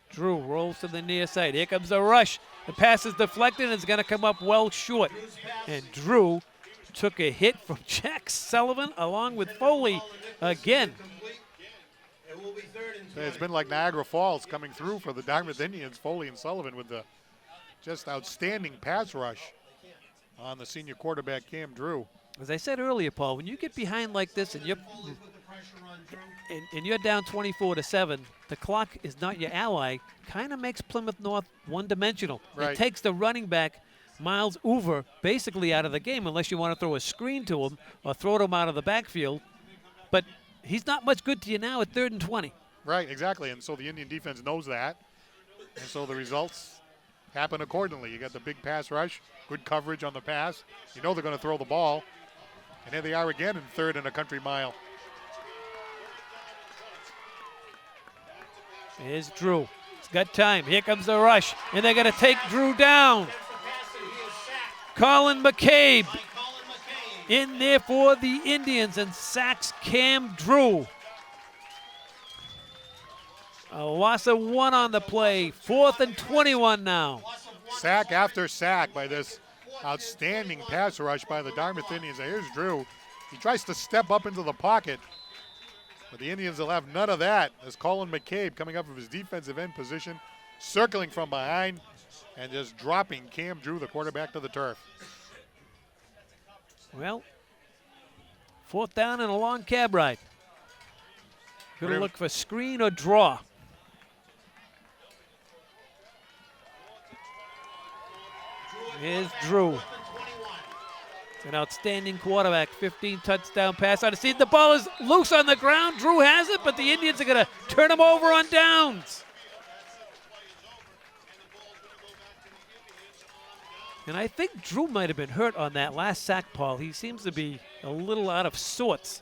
Drew rolls to the near side. Here comes the rush. The pass is deflected and it's going to come up well short. And Drew took a hit from Jack Sullivan along with Foley again. It will be 3rd and 20. It's been like Niagara Falls coming through for the Dartmouth Indians. Foley and Sullivan with the just outstanding pass rush on the senior quarterback, Cam Drew. As I said earlier, Paul, when you get behind like this and you're down 24-7, the clock is not your ally. Kind of makes Plymouth North one-dimensional. Right. It takes the running back, Miles Hoover, basically out of the game unless you want to throw a screen to him or throw him out of the backfield. But he's not much good to you now at 3rd and 20. Right, exactly. And so the Indian defense knows that. And so the results happen accordingly. You got the big pass rush, good coverage on the pass. You know they're going to throw the ball. And here they are again in 3rd and a country mile. Here's Drew. He's got time. Here comes the rush. And they're going to take Drew down. Colin McCabe in there for the Indians and sacks Cam Drew. A loss of 1 on the play. 4th and 21 now. Sack after sack by this outstanding pass rush by the Dartmouth Indians. Here's Drew. He tries to step up into the pocket, but the Indians will have none of that as Colin McCabe coming up from his defensive end position, circling from behind, and just dropping Cam Drew, the quarterback, to the turf. Well, 4th down and a long cab ride. Going to look for screen or draw. Here's Drew. An outstanding quarterback, 15 touchdown pass on the season. The ball is loose on the ground. Drew has it, but the Indians are going to turn him over on downs. And I think Drew might have been hurt on that last sack, Paul. He seems to be a little out of sorts.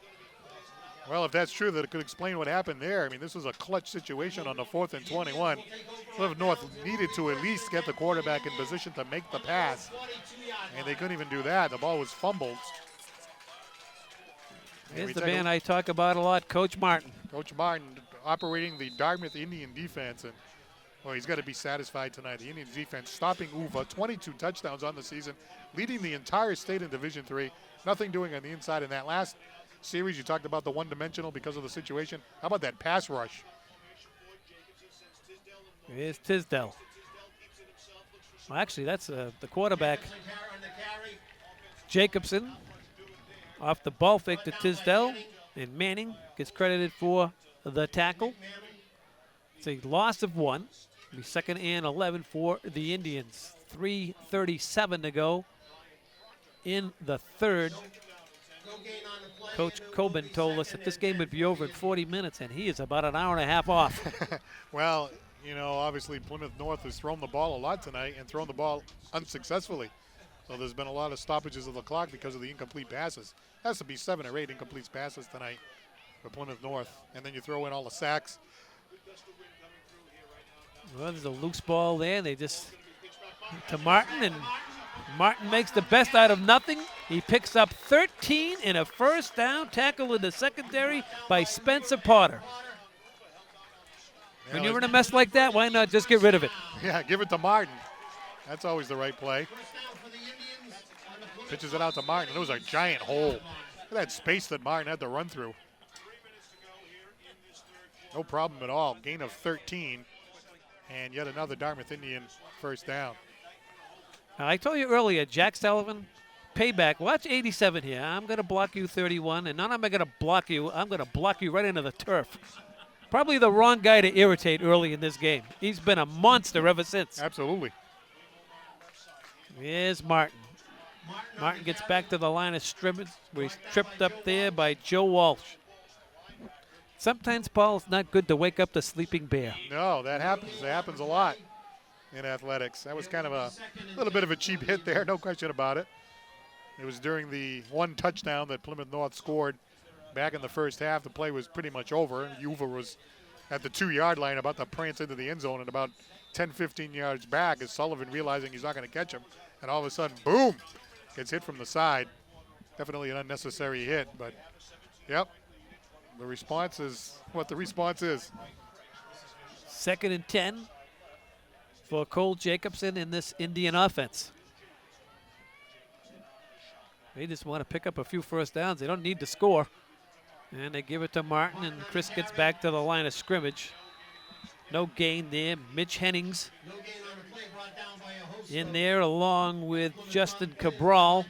Well, if that's true, that could explain what happened there. I mean, this was a clutch situation on the 4th and 21. Plymouth North needed to at least get the quarterback in position to make the pass, and they couldn't even do that. The ball was fumbled. Here's the man I talk about a lot, Coach Martin. Coach Martin operating the Dartmouth Indian defense, and well, he's got to be satisfied tonight. The Indian defense stopping Uva, 22 touchdowns on the season, leading the entire state in Division III. Nothing doing on the inside in that last series. You talked about the one-dimensional because of the situation. How about that pass rush? Here's Tisdale. Well, actually, that's the quarterback. Jacobson off the ball fake to Tisdale, and Manning gets credited for the tackle. It's a loss of 1. It'll be 2nd and 11 for the Indians. 3:37 to go in the 3rd. Coach Coben told us that this game would be over in 40 minutes, and he is about an hour and a half off. Well, you know, obviously Plymouth North has thrown the ball a lot tonight and thrown the ball unsuccessfully. So there's been a lot of stoppages of the clock because of the incomplete passes. Has to be 7 or 8 incomplete passes tonight for Plymouth North. And then you throw in all the sacks. Well, there's a loose ball there. They just to Martin, and Martin makes the best out of nothing. He picks up 13 and a first down, tackle in the secondary by Spencer Potter. When you're in a mess like that, why not just get rid of it? Yeah, give it to Martin. That's always the right play. Pitches it out to Martin. It was a giant hole. Look at that space that Martin had to run through. No problem at all. Gain of 13. And yet another Dartmouth Indian first down. Now, I told you earlier, Jack Sullivan, payback. Watch 87 here. I'm going to block you 31, and not only am I going to block you, I'm going to block you right into the turf. Probably the wrong guy to irritate early in this game. He's been a monster ever since. Absolutely. Here's Martin. Martin gets back to the line of scrimmage where he's tripped up there by Joe Walsh. Sometimes, Paul, it's not good to wake up the sleeping bear. No, that happens. It happens a lot in athletics. That was kind of a little bit of a cheap hit there, no question about it. It was during the one touchdown that Plymouth North scored back in the first half. The play was pretty much over. Uva was at the 2-yard line about to prance into the end zone and about 10, 15 yards back as Sullivan realizing he's not going to catch him. And all of a sudden, boom, gets hit from the side. Definitely an unnecessary hit, but yep. The response is what the response is. 2nd and 10 for Cole Jacobson in this Indian offense. They just want to pick up a few first downs. They don't need to score. And they give it to Martin, and Chris gets back to the line of scrimmage. No gain there. Mitch Hennings in there along with Justin Cabral.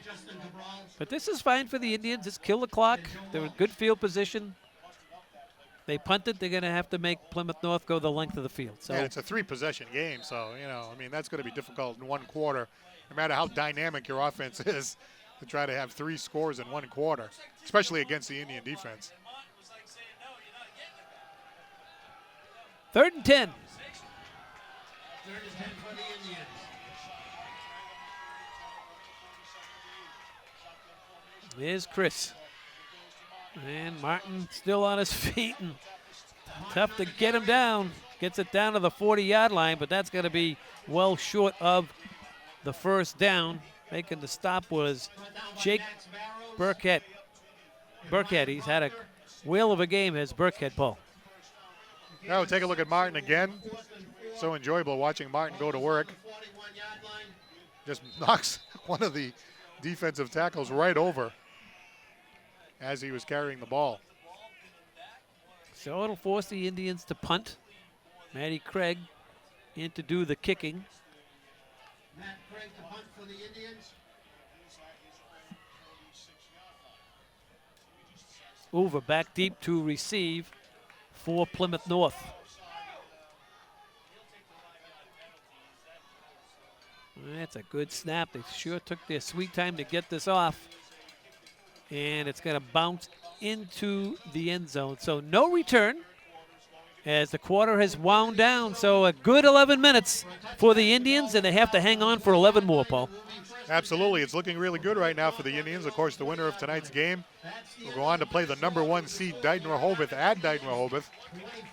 But this is fine for the Indians. Just kill the clock. They're in good field position. They punted. They're going to have to make Plymouth North go the length of the field. So yeah, it's a 3-possession game, so, I mean, that's going to be difficult in one quarter, no matter how dynamic your offense is, to try to have 3 scores in one quarter, especially against the Indian defense. 3rd and 10. 3rd and 10 for the Indians. There's Chris. And Martin still on his feet, and tough to get him down. Gets it down to the 40-yard line, but that's going to be well short of the first down. Making the stop was Jake Burkhead. He's had a whale of a game as Burkhead, Paul. Now we'll take a look at Martin again. So enjoyable watching Martin go to work. Just knocks one of the defensive tackles right over as he was carrying the ball. So it'll force the Indians to punt. Matty Craig in to do the kicking. Matt Craig to punt for the Indians. Over back deep to receive for Plymouth North. That's a good snap. They sure took their sweet time to get this off. And it's going to bounce into the end zone. So no return as the quarter has wound down. So a good 11 minutes for the Indians, and they have to hang on for 11 more, Paul. Absolutely. It's looking really good right now for the Indians. Of course, the winner of tonight's game will go on to play the #1 seed Dighton Rehoboth at Dighton Rehoboth,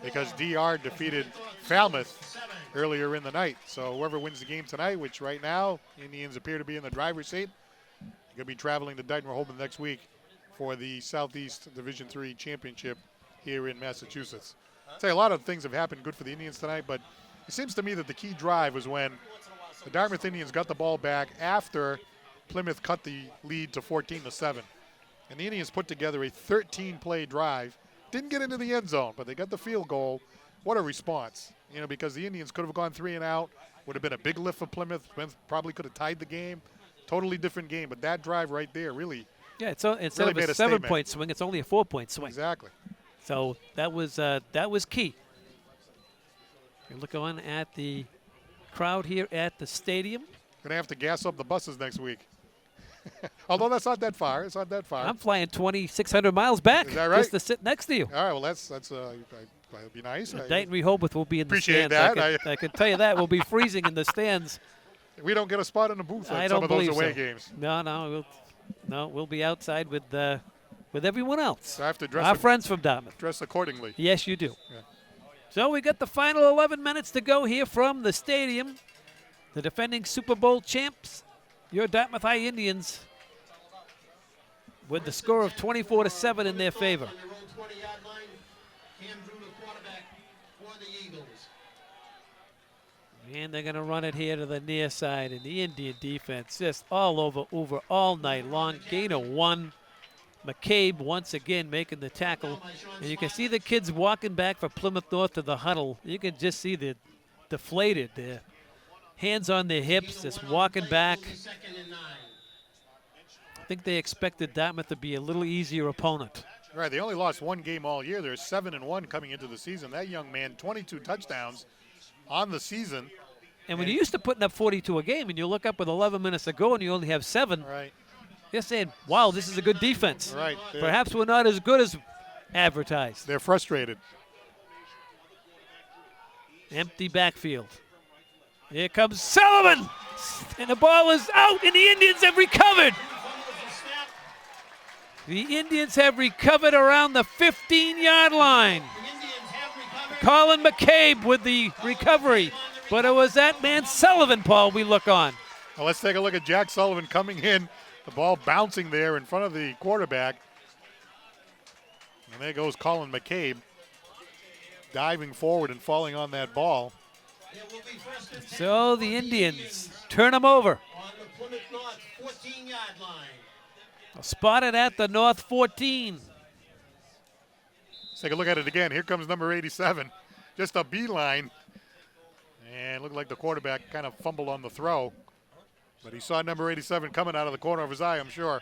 because DR defeated Falmouth earlier in the night. So whoever wins the game tonight, which right now Indians appear to be in the driver's seat, going to be traveling to Dighton Rehoboth next week for the Southeast Division III Championship here in Massachusetts. I'd say a lot of things have happened good for the Indians tonight, but it seems to me that the key drive was when the Dartmouth Indians got the ball back after Plymouth cut the lead to 14-7. And the Indians put together a 13-play drive. Didn't get into the end zone, but they got the field goal. What a response, because the Indians could have gone 3 and out. Would have been a big lift for Plymouth. Plymouth probably could have tied the game. Totally different game, but that drive right there really instead really of made a a statement. 7-point swing, it's only a 4-point swing. Exactly. So that was key. You're looking on at the crowd here at the stadium. Going to have to gas up the buses next week. Although that's not that far. It's not that far. I'm flying 2,600 miles back Is that right? just to sit next to you. All right, well, that'd be nice. Dighton Rehoboth will be in the Appreciate stands. that. I can tell you that. We'll be freezing in the stands. We don't get a spot in the booth I at don't some of those believe away so. games. No, we'll be outside with everyone else. So I have to dress Our friends from Dartmouth. Dress accordingly. Yes, you do. Yeah. So we got the final 11 minutes to go here from the stadium. The defending Super Bowl champs, your Dartmouth High Indians, with the score of 24-7 in their favor. And they're going to run it here to the near side, and the Indian defense just all over all night long. Gain of 1. McCabe once again making the tackle. And you can see the kids walking back for Plymouth North to the huddle. You can just see the deflated there. Hands on their hips, just walking back. I think they expected Dartmouth to be a little easier opponent. Right, they only lost 1 game all year. They're 7-1 coming into the season. That young man, 22 touchdowns on the season. And when you're used to putting up 42 a game and you look up with 11 minutes to go and you only have 7, right, you're saying, wow, this is a good defense. Right. Perhaps we're not as good as advertised. They're frustrated. Empty backfield. Here comes Sullivan. And the ball is out, and the Indians have recovered. The Indians have recovered around the 15-yard line. Colin McCabe with the recovery. But it was that man Sullivan, Paul, we look on. Well, let's take a look at Jack Sullivan coming in. The ball bouncing there in front of the quarterback. And there goes Colin McCabe diving forward and falling on that ball. So the Indians turn them over. Spotted at the North 14. take a look at it again. Here comes number 87. Just a beeline. And looked like the quarterback kind of fumbled on the throw. But he saw number 87 coming out of the corner of his eye, I'm sure.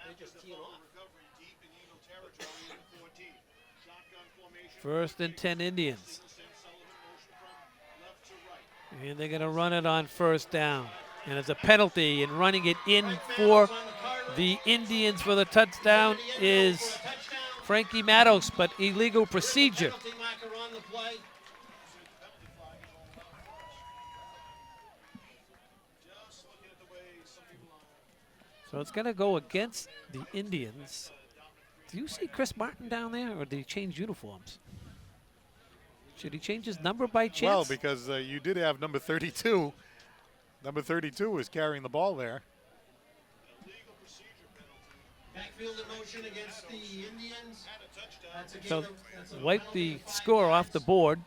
First and 10 Indians. And they're going to run it on first down. And it's a penalty, and running it in for the Indians for the touchdown is Frankie Matos, but illegal procedure. So it's going to go against the Indians. Do you see Chris Martin down there, or did he change uniforms? Should he change his number by chance? Well, because you did have number 32. Number 32 is carrying the ball there. Backfield in motion against the Indians. So wipe the score off the board.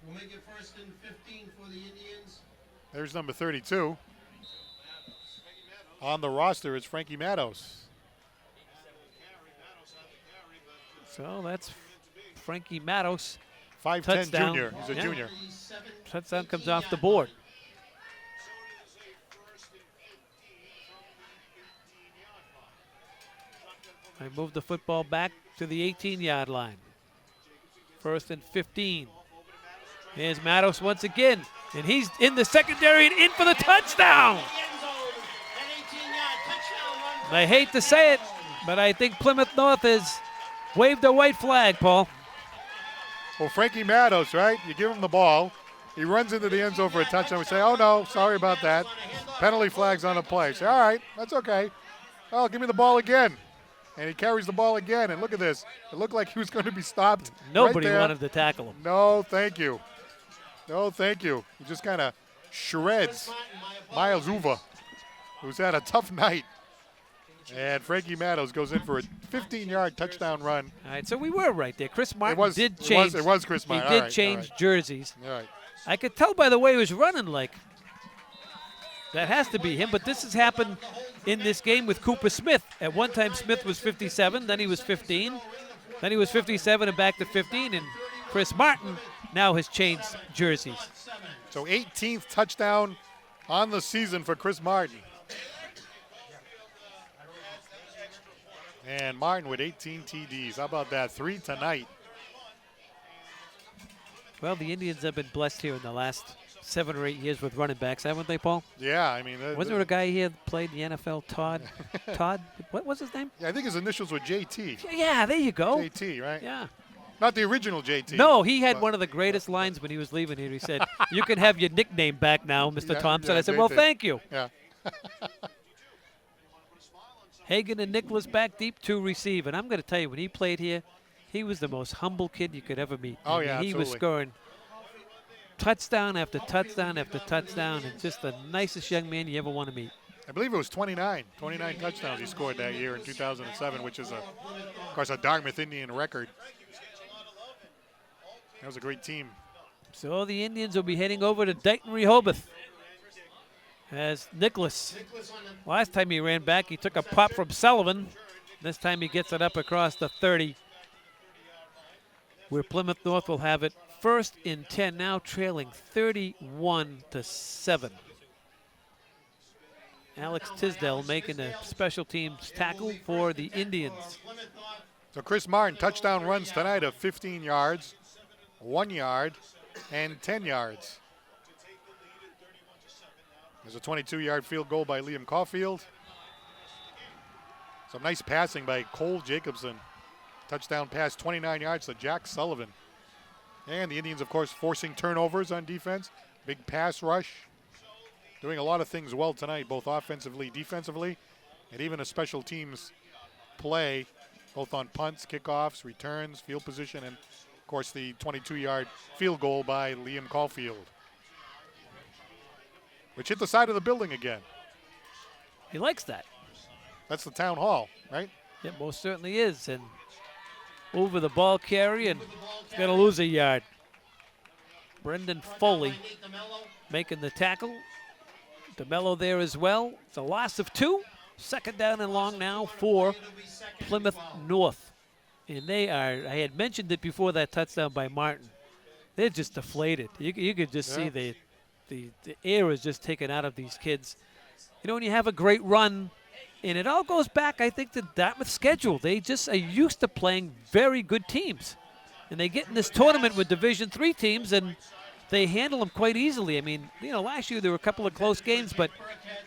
We'll make it first and 15 for the Indians. There's number 32. On the roster is Frankie Matos. So that's Frankie Matos. 5'10" Touchdown. junior. He's a junior. Touchdown comes off the board. I move the football back to the 18-yard line. First and 15. Here's Matos once again, and he's in the secondary and in for the touchdown. I hate to say it, but I think Plymouth North has waved a white flag, Paul. Well, Frankie Matos, right? You give him the ball. He runs into the end zone for a touchdown. We say, oh, no, sorry about that. Penalty flag's on the play. Say, all right, that's okay. Oh, give me the ball again. And he carries the ball again. And look at this. It looked like he was going to be stopped. Nobody right wanted to tackle him. No, thank you. No, thank you. He just kind of shreds Miles Uva, who's had a tough night. And Frankie Matos goes in for a 15-yard touchdown run. All right, so we were right there. Chris Martin did change. It was Chris Martin. He did change jerseys. All right. I could tell by the way he was running, like, that has to be him. But this has happened in this game with Cooper Smith. At one time, Smith was 57, then he was 15. Then he was 57 and back to 15. And Chris Martin now has changed jerseys. So 18th touchdown on the season for Chris Martin. And Martin with 18 TDs. How about that? 3 tonight. Well, the Indians have been blessed here in the last 7 or 8 years with running backs, haven't they, Paul? Yeah, I mean. Wasn't there a guy here that played in the NFL, Todd? Todd? What was his name? Yeah, I think his initials were JT. Yeah, there you go. JT, right? Yeah. Not the original JT. No, he had one of the greatest lines when he was leaving here. He said, you can have your nickname back now, Mr. Yeah, Thompson. yeah, I said, JT. well, thank you. Yeah. Hagan and Nicholas back deep to receive. And I'm going to tell you, when he played here, he was the most humble kid you could ever meet. Oh, yeah, he was absolutely. scoring touchdown after touchdown after touchdown, and just the nicest young man you ever want to meet. I believe it was 29 touchdowns he scored that year in 2007, which is, of course, a Dartmouth Indian record. That was a great team. So the Indians will be heading over to Dighton Rehoboth. As Nicholas, last time he ran back, he took a pop from Sullivan. This time he gets it up across the 30, where Plymouth North will have it first in 10, now trailing 31-7. Alex Tisdale making a special teams tackle for the Indians. So Chris Martin, touchdown runs tonight of 15 yards, 1 yard, and 10 yards. There's a 22-yard field goal by Liam Caulfield. Some nice passing by Cole Jacobson. Touchdown pass, 29 yards to Jack Sullivan. And the Indians, of course, forcing turnovers on defense. Big pass rush. Doing a lot of things well tonight, both offensively, defensively, and even a special teams play, both on punts, kickoffs, returns, field position, and, of course, the 22-yard field goal by Liam Caulfield, which hit the side of the building again. He likes that. That's the town hall, right? It most certainly is. And over the ball carry, and he's going to lose a yard. Brendan Foley making the tackle. DeMello there as well. It's a loss of 2. Second down and long now for Plymouth North. And they are, I had mentioned it before that touchdown by Martin. They're just deflated. You could just see the air is just taken out of these kids. You know, when you have a great run, and it all goes back, I think, to Dartmouth's schedule. They just are used to playing very good teams. And they get in this tournament with Division III teams, and they handle them quite easily. I mean, you know, last year there were a couple of close games, but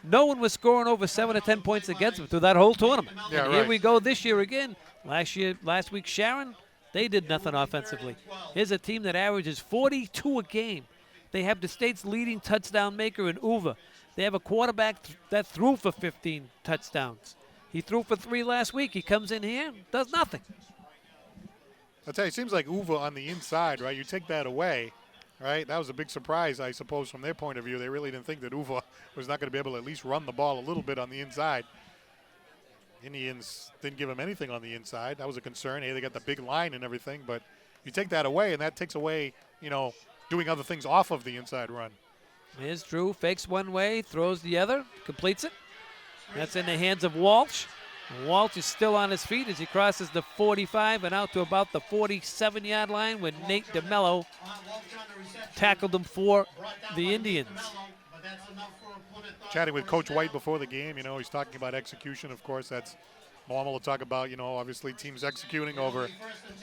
no one was scoring over 7 or 10 points against them through that whole tournament. Yeah, and here right. we go this year again. Last week, Sharon, they did nothing offensively. Here's a team that averages 42 a game. They have the state's leading touchdown maker in Uva. They have a quarterback that threw for 15 touchdowns. He threw for 3 last week. He comes in here, does nothing. I'll tell you, it seems like Uva on the inside, right? You take that away, right? That was a big surprise, I suppose, from their point of view. They really didn't think that Uva was not going to be able to at least run the ball a little bit on the inside. Indians didn't give them anything on the inside. That was a concern. Hey, they got the big line and everything, but you take that away, and that takes away, you know, doing other things off of the inside run. Here's Drew, fakes one way, throws the other, completes it. That's in the hands of Walsh. And Walsh is still on his feet as he crosses the 45 and out to about the 47-yard line when Nate DeMello tackled him for the Indians. Chatting with Coach White before the game, you know, he's talking about execution. Of course, that's normal to talk about, you know, obviously teams executing over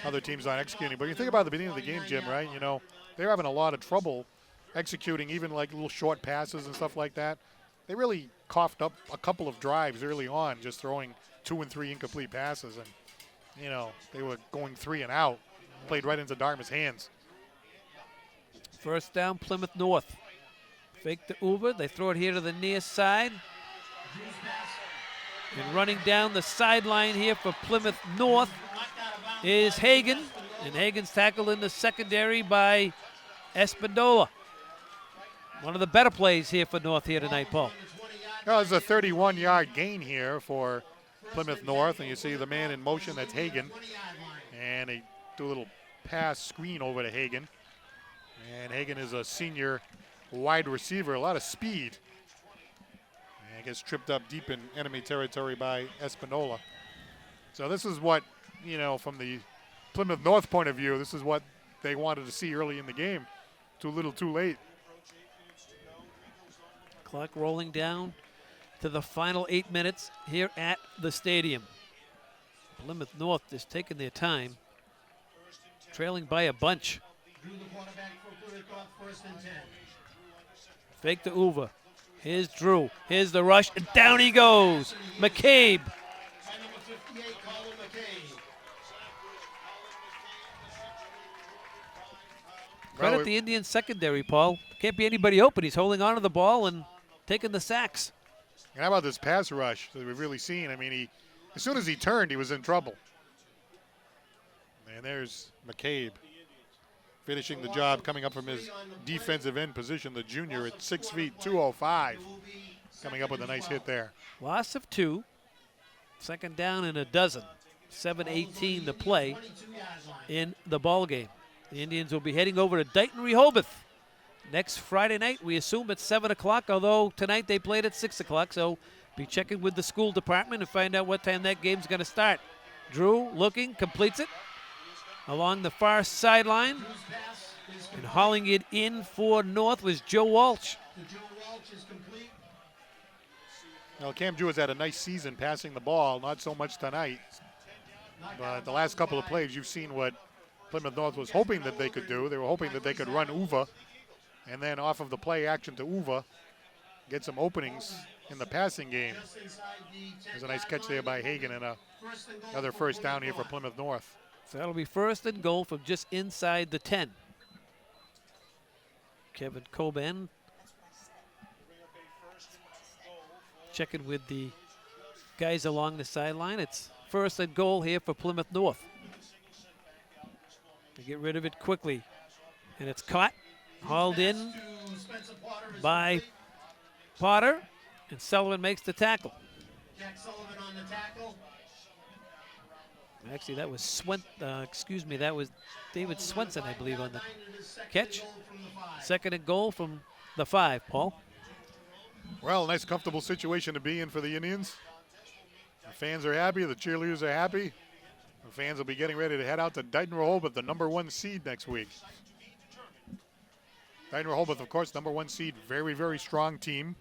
other teams not executing. But you think about the beginning of the game, Jim, right? You know, they're having a lot of trouble executing even like little short passes and stuff like that. They really coughed up a couple of drives early on, just throwing 2 and 3 incomplete passes. And, you know, they were going 3 and out. Played right into Dartmouth's hands. First down, Plymouth North. Fake to Uber. They throw it here to the near side. And running down the sideline here for Plymouth North is Hagan. And Hagan's tackled in the secondary by Espindola. One of the better plays here for North here tonight, Paul. Well, there's a 31-yard gain here for Plymouth North, and you see the man in motion, that's Hagan. And they do a little pass screen over to Hagan. And Hagan is a senior wide receiver, a lot of speed. And gets tripped up deep in enemy territory by Espinola. So this is what, you know, from the Plymouth North point of view, this is what they wanted to see early in the game. Too little, too late. Clock rolling down to the final 8 minutes here at the stadium. Plymouth North just taking their time, trailing by a bunch. Fake to Uva. Here's Drew. Here's the rush, and down he goes. McCabe. Credit the Indian secondary, Paul. Can't be anybody open. He's holding on to the ball and taking the sacks. And how about this pass rush that we've really seen? I mean, as soon as he turned, he was in trouble. And there's McCabe finishing the job, coming up from his defensive end position, the junior at 6 feet, 205. Coming up with a nice hit there. Loss of 2. Second down and a dozen. 7:18 to play in the ball game. The Indians will be heading over to Dighton Rehoboth next Friday night. We assume at 7 o'clock, although tonight they played at 6 o'clock. So be checking with the school department and find out what time that game's going to start. Drew looking, completes it along the far sideline. And hauling it in for North was Joe Walsh. Well, Cam Drew has had a nice season passing the ball, not so much tonight. But the last couple of plays, you've seen what Plymouth North was hoping that they could do. They were hoping that they could run Uva, and then off of the play action to Uva, get some openings in the passing game. There's a nice catch there by Hagan and another first down here for Plymouth North. So that'll be first and goal from just inside the 10. Kevin Coben checking with the guys along the sideline. It's first and goal here for Plymouth North. They get rid of it quickly. And it's caught, hauled in by Potter, and Sullivan makes the tackle. Actually, that was that was David Swenson, I believe, on the catch. Second and goal from the 5, Paul. Well, nice comfortable situation to be in for the Indians. The fans are happy, the cheerleaders are happy. The fans will be getting ready to head out to Dartmouth, the number 1 seed next week. Dartmouth, of course, number 1 seed, very, very strong team.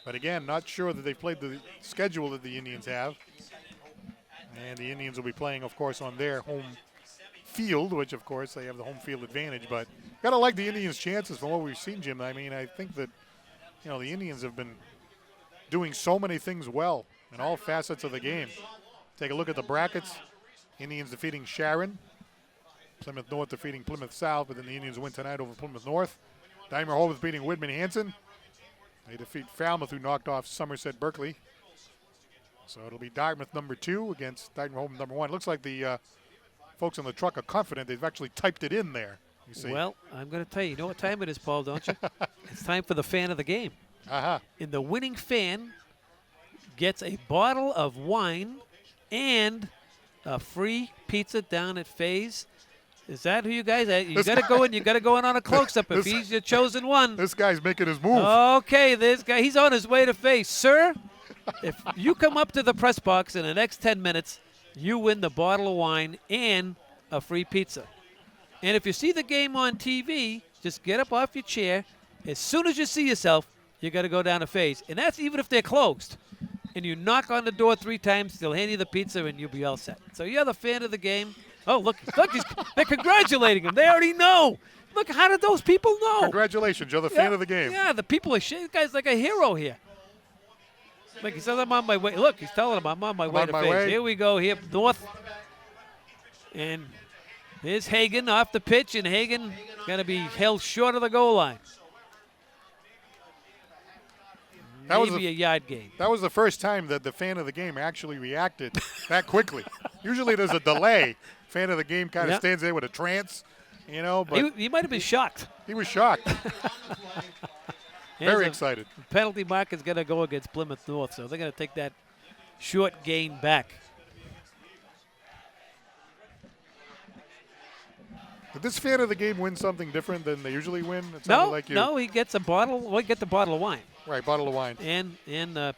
But again, not sure that they've played the schedule that the Indians have. And the Indians will be playing, of course, on their home field, which, of course, they have the home field advantage. But got to like the Indians' chances from what we've seen, Jim. I mean, I think that, you know, the Indians have been doing so many things well in all facets of the game. Take a look at the brackets. Indians defeating Sharon. Plymouth North defeating Plymouth South, but then the Indians win tonight over Plymouth North. Dartmouth beating Whitman-Hanson. They defeat Falmouth, who knocked off Somerset Berkeley. So it'll be Dartmouth number 2 against Dartmouth number 1. Looks like the folks on the truck are confident. They've actually typed it in there. You see. Well, I'm going to tell you, you know what time it is, Paul, don't you? It's time for the fan of the game. And the winning fan gets a bottle of wine and a free pizza down at Faye's. Is that who you guys? You got to go in. You got to go in on a close-up if he's your chosen one. This guy's making his move. Okay, this guy, he's on his way to Faye's, sir. If you come up to the press box in the next 10 minutes, you win the bottle of wine and a free pizza. And if you see the game on TV, just get up off your chair. As soon as you see yourself, you got to go down to Faye's, and that's even if they're closed. And you knock on the door 3 times, they'll hand you the pizza, and you'll be all set. So you're the fan of the game. Oh, look, they're congratulating him. They already know. Look, how did those people know? Congratulations, you're the fan of the game. Yeah, the people are this guy's like a hero here. Like he says, I'm on my way. Look, he's telling him I'm on my way to Faye's. Here we go, here north. And here's Hagen off the pitch, and Hagen going to be held short of the goal line. Maybe a yard gain. That was the first time that the fan of the game actually reacted that quickly. Usually there's a delay. Fan of the game kind of stands there with a trance, you know. But he might have been shocked. He was shocked. Very excited. Penalty mark is going to go against Plymouth North, so they're going to take that short gain back. Did this fan of the game win something different than they usually win? No, he gets a bottle. Well, he gets the bottle of wine. Right, bottle of wine. And a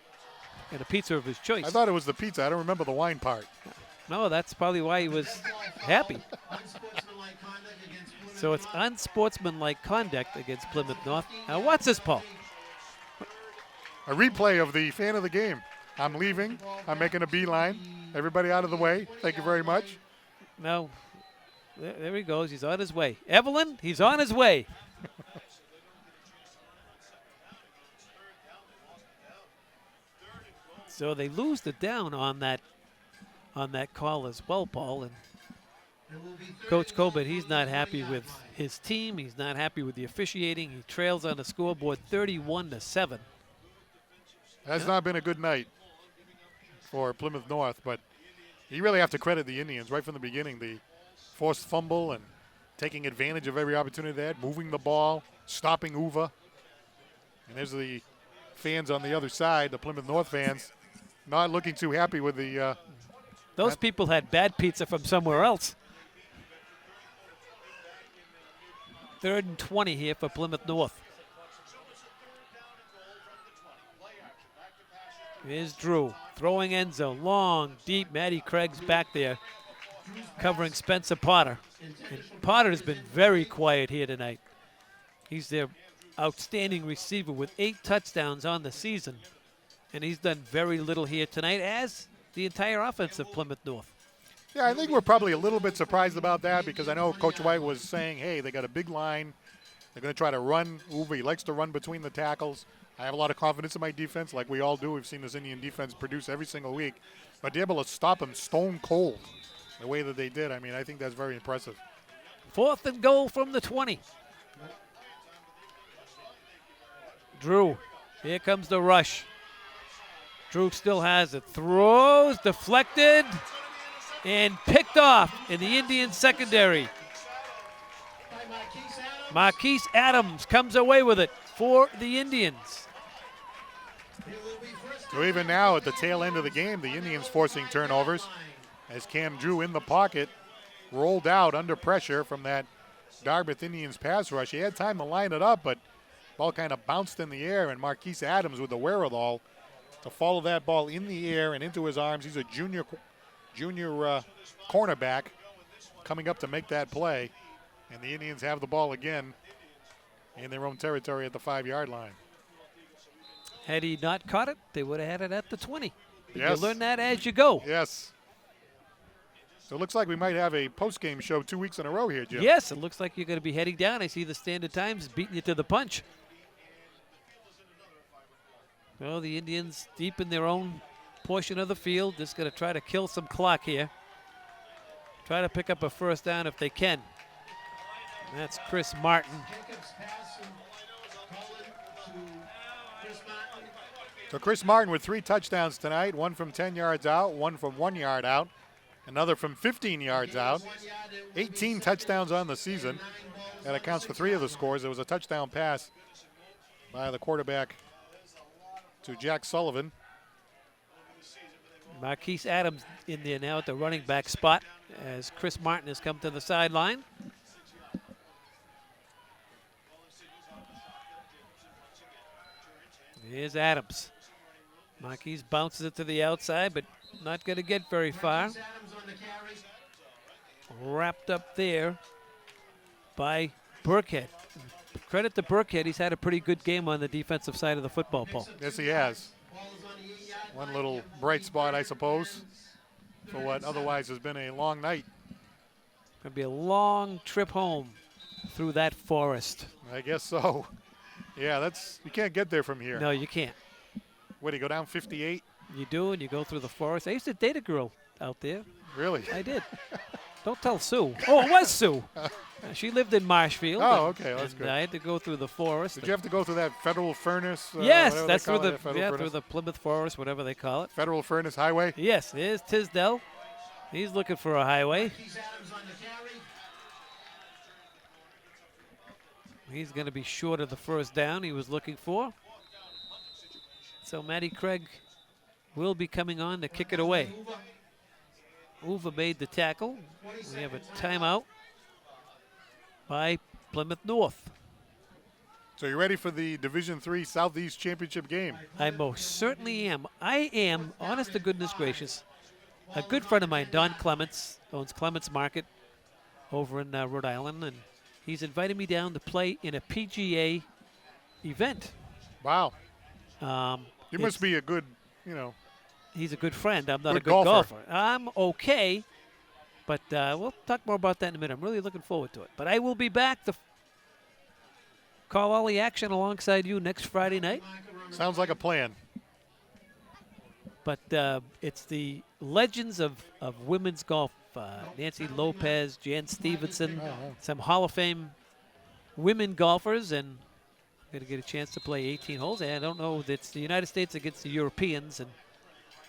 pizza of his choice. I thought it was the pizza. I don't remember the wine part. No, that's probably why he was happy. So it's unsportsmanlike conduct against Plymouth North. Now, what's this, Paul? A replay of the fan of the game. I'm leaving. I'm making a beeline. Everybody out of the way. Thank you very much. No. There he goes. He's on his way. Evelyn, he's on his way. So they lose the down on that call as well, Paul. And Coach Colbert, he's not happy with his team. He's not happy with the officiating. He trails on the scoreboard 31-7. Has not been a good night for Plymouth North, but you really have to credit the Indians right from the beginning. The forced fumble and taking advantage of every opportunity they had, moving the ball, stopping Uva. And there's the fans on the other side, the Plymouth North fans, not looking too happy with the those people had bad pizza from somewhere else. 3rd and 20 here for Plymouth North. Here's Drew throwing end zone, long, deep. Matty Craig's back there covering Spencer Potter. And Potter has been very quiet here tonight. He's their outstanding receiver with 8 touchdowns on the season. And he's done very little here tonight, as the entire offense of Plymouth North. Yeah, I think we're probably a little bit surprised about that because I know Coach White was saying, hey, they got a big line. They're going to try to run. Uva, he likes to run between the tackles. I have a lot of confidence in my defense, like we all do. We've seen this Indian defense produce every single week. But to be able to stop him stone cold the way that they did, I mean, I think that's very impressive. 4th and goal from the 20. Drew, here comes the rush. Drew still has it. Throws, deflected, and picked off in the Indian secondary. Marquise Adams comes away with it for the Indians. So even now at the tail end of the game, the Indians forcing turnovers as Cam Drew in the pocket rolled out under pressure from that Dartmouth Indians pass rush. He had time to line it up, but ball kind of bounced in the air, and Marquise Adams with the wherewithal to follow that ball in the air and into his arms. He's a junior junior cornerback coming up to make that play. And the Indians have the ball again in their own territory at the 5-yard line. Had he not caught it, they would have had it at the 20. Yes. You learn that as you go. Yes. So it looks like we might have a post-game show 2 weeks in a row here, Jim. Yes, it looks like you're going to be heading down. I see the Standard Times beating you to the punch. Well, the Indians deep in their own portion of the field, just going to try to kill some clock here. Try to pick up a first down if they can. And that's Chris Martin. So Chris Martin with 3 touchdowns tonight, one from 10 yards out, one from 1 yard out, another from 15 yards out. 18 touchdowns on the season. That accounts for 3 of the scores. There was a touchdown pass by the quarterback to Jack Sullivan. Marquise Adams in there now at the running back spot as Chris Martin has come to the sideline. Here's Adams. Marquise bounces it to the outside, but not going to get very far. Wrapped up there by Burkhead. Credit to Burkhead, he's had a pretty good game on the defensive side of the football, Paul. Yes, he has. One little bright spot, I suppose, for what otherwise has been a long night. Going to be a long trip home through that forest. I guess so. Yeah, you can't get there from here. No, you can't. What, do you go down 58? You do, and you go through the forest. I used to date a girl out there. Really? I did. Don't tell Sue. Oh, it was Sue. She lived in Marshfield. Oh, okay, that's good. I had to go through the forest. Did you have to go through that Federal Furnace? Yes, that's through through the Plymouth Forest, whatever they call it. Federal Furnace Highway? Yes, there's Tisdale. He's looking for a highway. He's going to be short of the first down he was looking for. So Matty Craig will be coming on to kick it away. Uva made the tackle. We have a timeout by Plymouth North. So you ready for the Division III Southeast Championship game? I most certainly am. I am, honest to goodness gracious. A good friend of mine, Don Clements, owns Clements Market over in Rhode Island, and he's invited me down to play in a PGA event. Wow. You must be a good, He's a good friend. I'm not good a good golfer. I'm okay, but we'll talk more about that in a minute. I'm really looking forward to it. But I will be back to call all the action alongside you next Friday night. Sounds like a plan. But it's the legends of women's golf. Nancy Lopez, Jan Stevenson, some Hall of Fame women golfers, and I'm going to get a chance to play 18 holes. And I don't know if it's the United States against the Europeans, and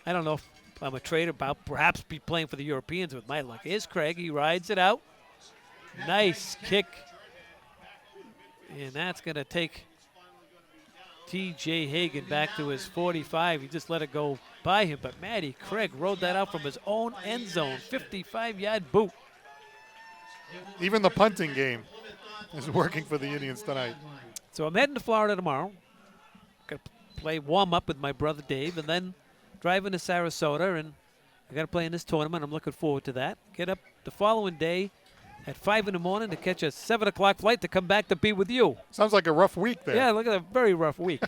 I don't know if I'm a traitor about perhaps be playing for the Europeans with my luck. Here's Craig. He rides it out. Nice kick. And that's going to take T.J. Hagan back to his 45. He just let it go by him. But Matty Craig rode that out from his own end zone. 55-yard boot. Even the punting game is working for the Indians tonight. So I'm heading to Florida tomorrow. Got to play warm-up with my brother Dave, and then driving to Sarasota, and I got to play in this tournament. I'm looking forward to that. Get up the following day at 5 in the morning to catch a 7 o'clock flight to come back to be with you. Sounds like a rough week there. Yeah, look at a very rough week.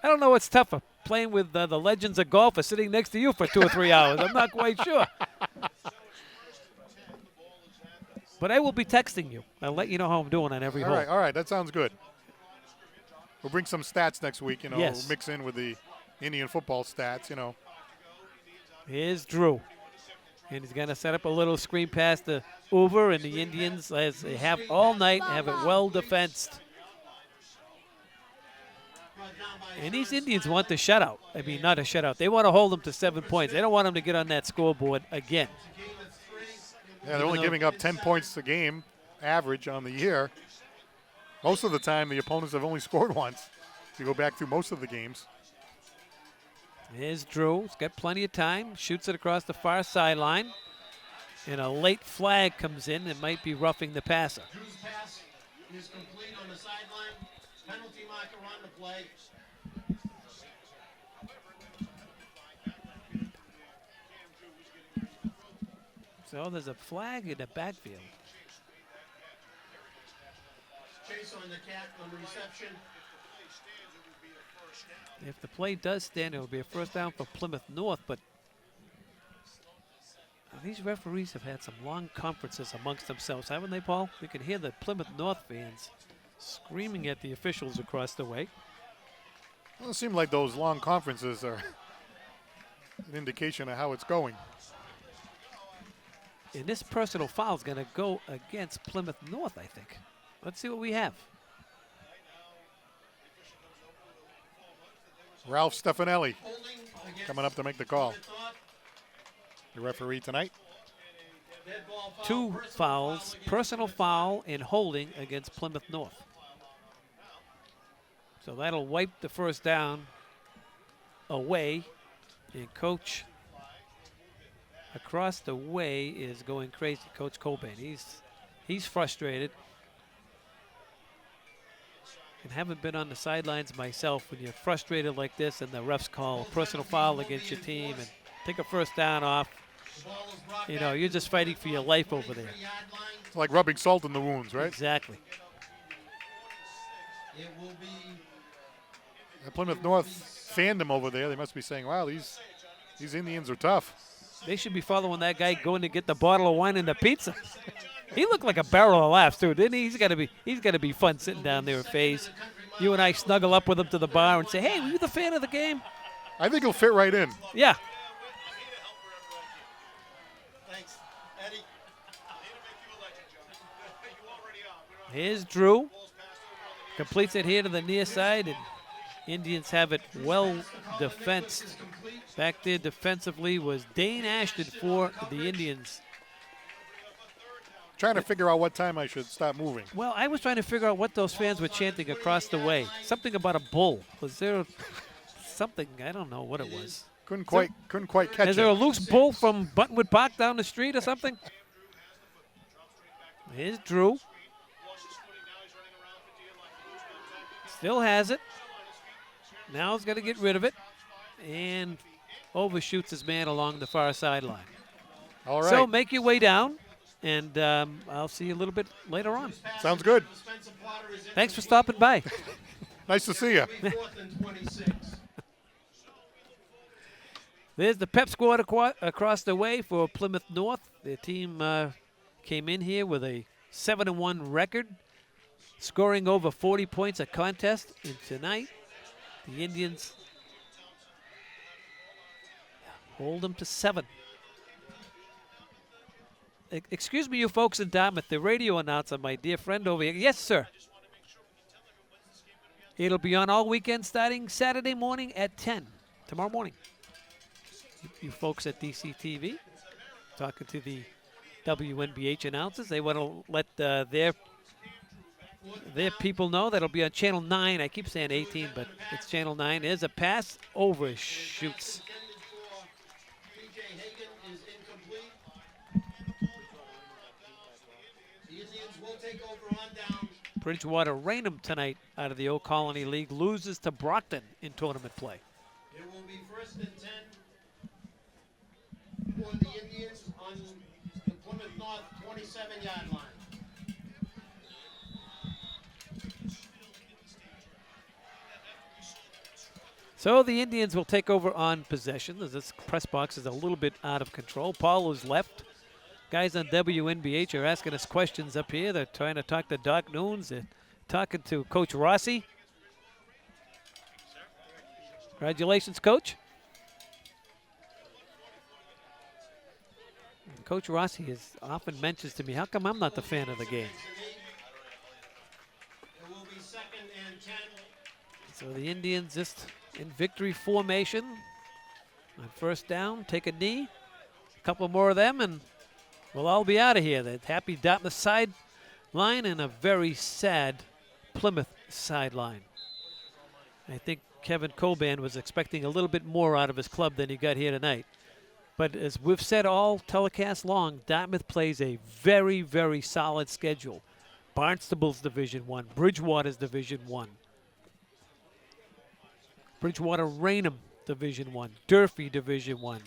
I don't know what's tougher, playing with the legends of golf or sitting next to you for 2 or 3 hours. I'm not quite sure. But I will be texting you. I'll let you know how I'm doing on every hole. All right, that sounds good. We'll bring some stats next week, Yes. Mix in with the Indian football stats, Here's Drew. And he's going to set up a little screen pass to Uber, and the Indians, as they have all night, have it well defensed. And these Indians want the shutout. I mean, not a shutout. They want to hold them to 7 points. They don't want them to get on that scoreboard again. Yeah, they're only giving up 10 points a game average on the year. Most of the time, the opponents have only scored once. If you go back through most of the games. Here's Drew. He's got plenty of time. Shoots it across the far sideline. And a late flag comes in. It might be roughing the passer. Drew's pass is complete on the sideline. Penalty marker on the play. So there's a flag in the backfield. Chase on the cat on the reception. If the play does stand, it will be a first down for Plymouth North, but these referees have had some long conferences amongst themselves, haven't they, Paul? We can hear the Plymouth North fans screaming at the officials across the way. Well, it seems like those long conferences are an indication of how it's going. And this personal foul is going to go against Plymouth North, I think. Let's see what we have. Ralph Stefanelli coming up to make the call. The referee tonight. Two fouls, personal foul and holding against Plymouth North. So that'll wipe the first down away. And Coach across the way is going crazy. Coach Cobain, he's frustrated. And haven't been on the sidelines myself when you're frustrated like this and the refs call a personal foul against your team and take a first down off. You know, you're just fighting for your life over there. It's like rubbing salt in the wounds, right? Exactly. The Plymouth North fandom over there, they must be saying, wow, these Indians are tough. They should be following that guy going to get the bottle of wine and the pizza. He looked like a barrel of laughs too, didn't he? He's got to be fun sitting down there at FaZe. You and I snuggle up with him to the bar and say, "Hey, were you the fan of the game?" I think he'll fit right in. Yeah. Thanks, Eddie. Here's Drew. Completes it here to the near side, and Indians have it well defensed. Back there defensively was Dane Ashton for the Indians. Trying to figure out what time I should stop moving. Well, I was trying to figure out what those fans were chanting across the way. Something about a bull. Was there something? I don't know what it was. Couldn't quite catch it. Is there a loose bull from Buttonwood Park down the street or something? Here's Drew. Still has it. Now he's got to get rid of it. And overshoots his man along the far sideline. All right. So make your way down. And I'll see you a little bit later on. Sounds good. Thanks for stopping by. Nice to see you. There's the pep squad across the way for Plymouth North. Their team came in here with a 7-1 record, scoring over 40 points a contest. And tonight, the Indians hold them to 7. Excuse me, you folks in Dartmouth, the radio announcer, my dear friend over here. Yes, sir. It'll be on all weekend starting Saturday morning at 10, tomorrow morning. You folks at DCTV, talking to the WNBH announcers. They want to let their people know that'll be on Channel 9. I keep saying 18, but it's Channel 9. There's a pass, overshoots. Bridgewater Raynham tonight out of the Old Colony League loses to Brockton in tournament play. It will be 1st and 10 for the Indians on the Plymouth North 27-yard line. So the Indians will take over on possession as this press box is a little bit out of control. Paul is left. Guys on WNBH are asking us questions up here. They're trying to talk to Doc Noons. They're talking to Coach Rossi. Congratulations, Coach. Coach Rossi is often mentions to me, how come I'm not the fan of the game? It will be 2nd and 10. So the Indians just in victory formation. On first down, take a knee. A couple more of them, and we'll all be out of here. The happy Dartmouth sideline and a very sad Plymouth sideline. I think Kevin Coban was expecting a little bit more out of his club than he got here tonight. But as we've said all telecast long, Dartmouth plays a very, very solid schedule. Barnstable's Division I, Bridgewater's Division I, Bridgewater Raynham Division I, Durfee Division I.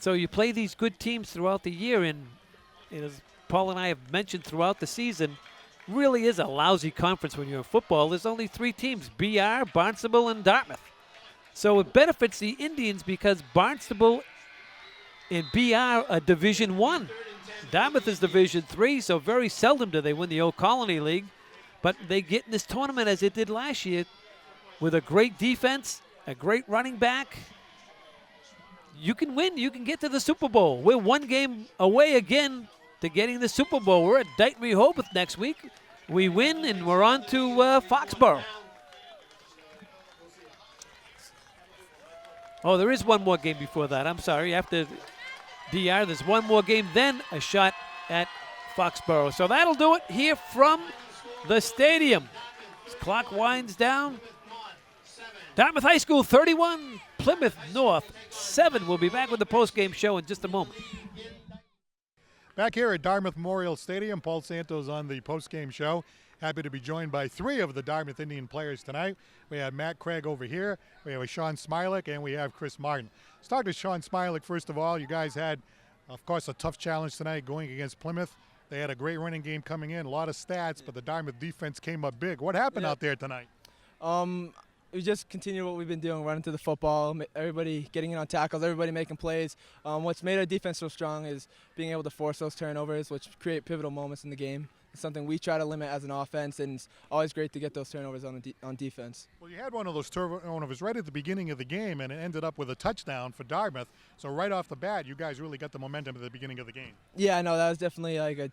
So you play these good teams throughout the year, and as Paul and I have mentioned throughout the season, really is a lousy conference when you're in football. There's only 3 teams, BR, Barnstable, and Dartmouth. So it benefits the Indians because Barnstable and BR are Division 1. Dartmouth is Division 3, so very seldom do they win the Old Colony League. But they get in this tournament as it did last year with a great defense, a great running back. You can win. You can get to the Super Bowl. We're 1 game away again to getting the Super Bowl. We're at Dartmouth Rehoboth next week. We win, and we're on to Foxborough. Oh, there is 1 more game before that. I'm sorry. After DR, there's 1 more game, then a shot at Foxborough. So that'll do it here from the stadium. As clock winds down. Dartmouth High School 31, Plymouth North 7. We'll be back with the post-game show in just a moment. Back here at Dartmouth Memorial Stadium, Paul Santos on the post-game show. Happy to be joined by 3 of the Dartmouth Indian players tonight. We have Matt Craig over here, we have Sean Smilek, and we have Chris Martin. Let's talk to Sean Smilek first of all. You guys had, of course, a tough challenge tonight going against Plymouth. They had a great running game coming in, a lot of stats, but the Dartmouth defense came up big. What happened out there tonight? We just continue what we've been doing, running through the football, everybody getting in on tackles, everybody making plays. What's made our defense so strong is being able to force those turnovers, which create pivotal moments in the game. It's something we try to limit as an offense, and it's always great to get those turnovers on defense. Well, you had one of those turnovers right at the beginning of the game, and it ended up with a touchdown for Dartmouth. So right off the bat, you guys really got the momentum at the beginning of the game. Yeah, I know. That was definitely like a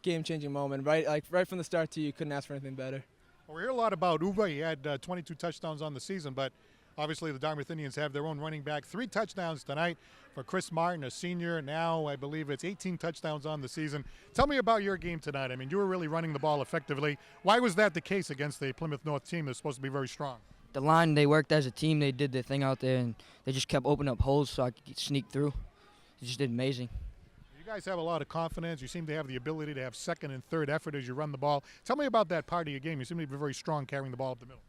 game-changing moment. Right from the start to you couldn't ask for anything better. Well, we hear a lot about Uva. He had 22 touchdowns on the season, but obviously the Dartmouth Indians have their own running back. 3 touchdowns tonight for Chris Martin, a senior. Now I believe it's 18 touchdowns on the season. Tell me about your game tonight. I mean, you were really running the ball effectively. Why was that the case against the Plymouth North team that's supposed to be very strong? The line, they worked as a team. They did their thing out there, and they just kept opening up holes so I could sneak through. They just did amazing. You guys have a lot of confidence. You seem to have the ability to have second and third effort as you run the ball. Tell me about that part of your game. You seem to be very strong carrying the ball up the middle.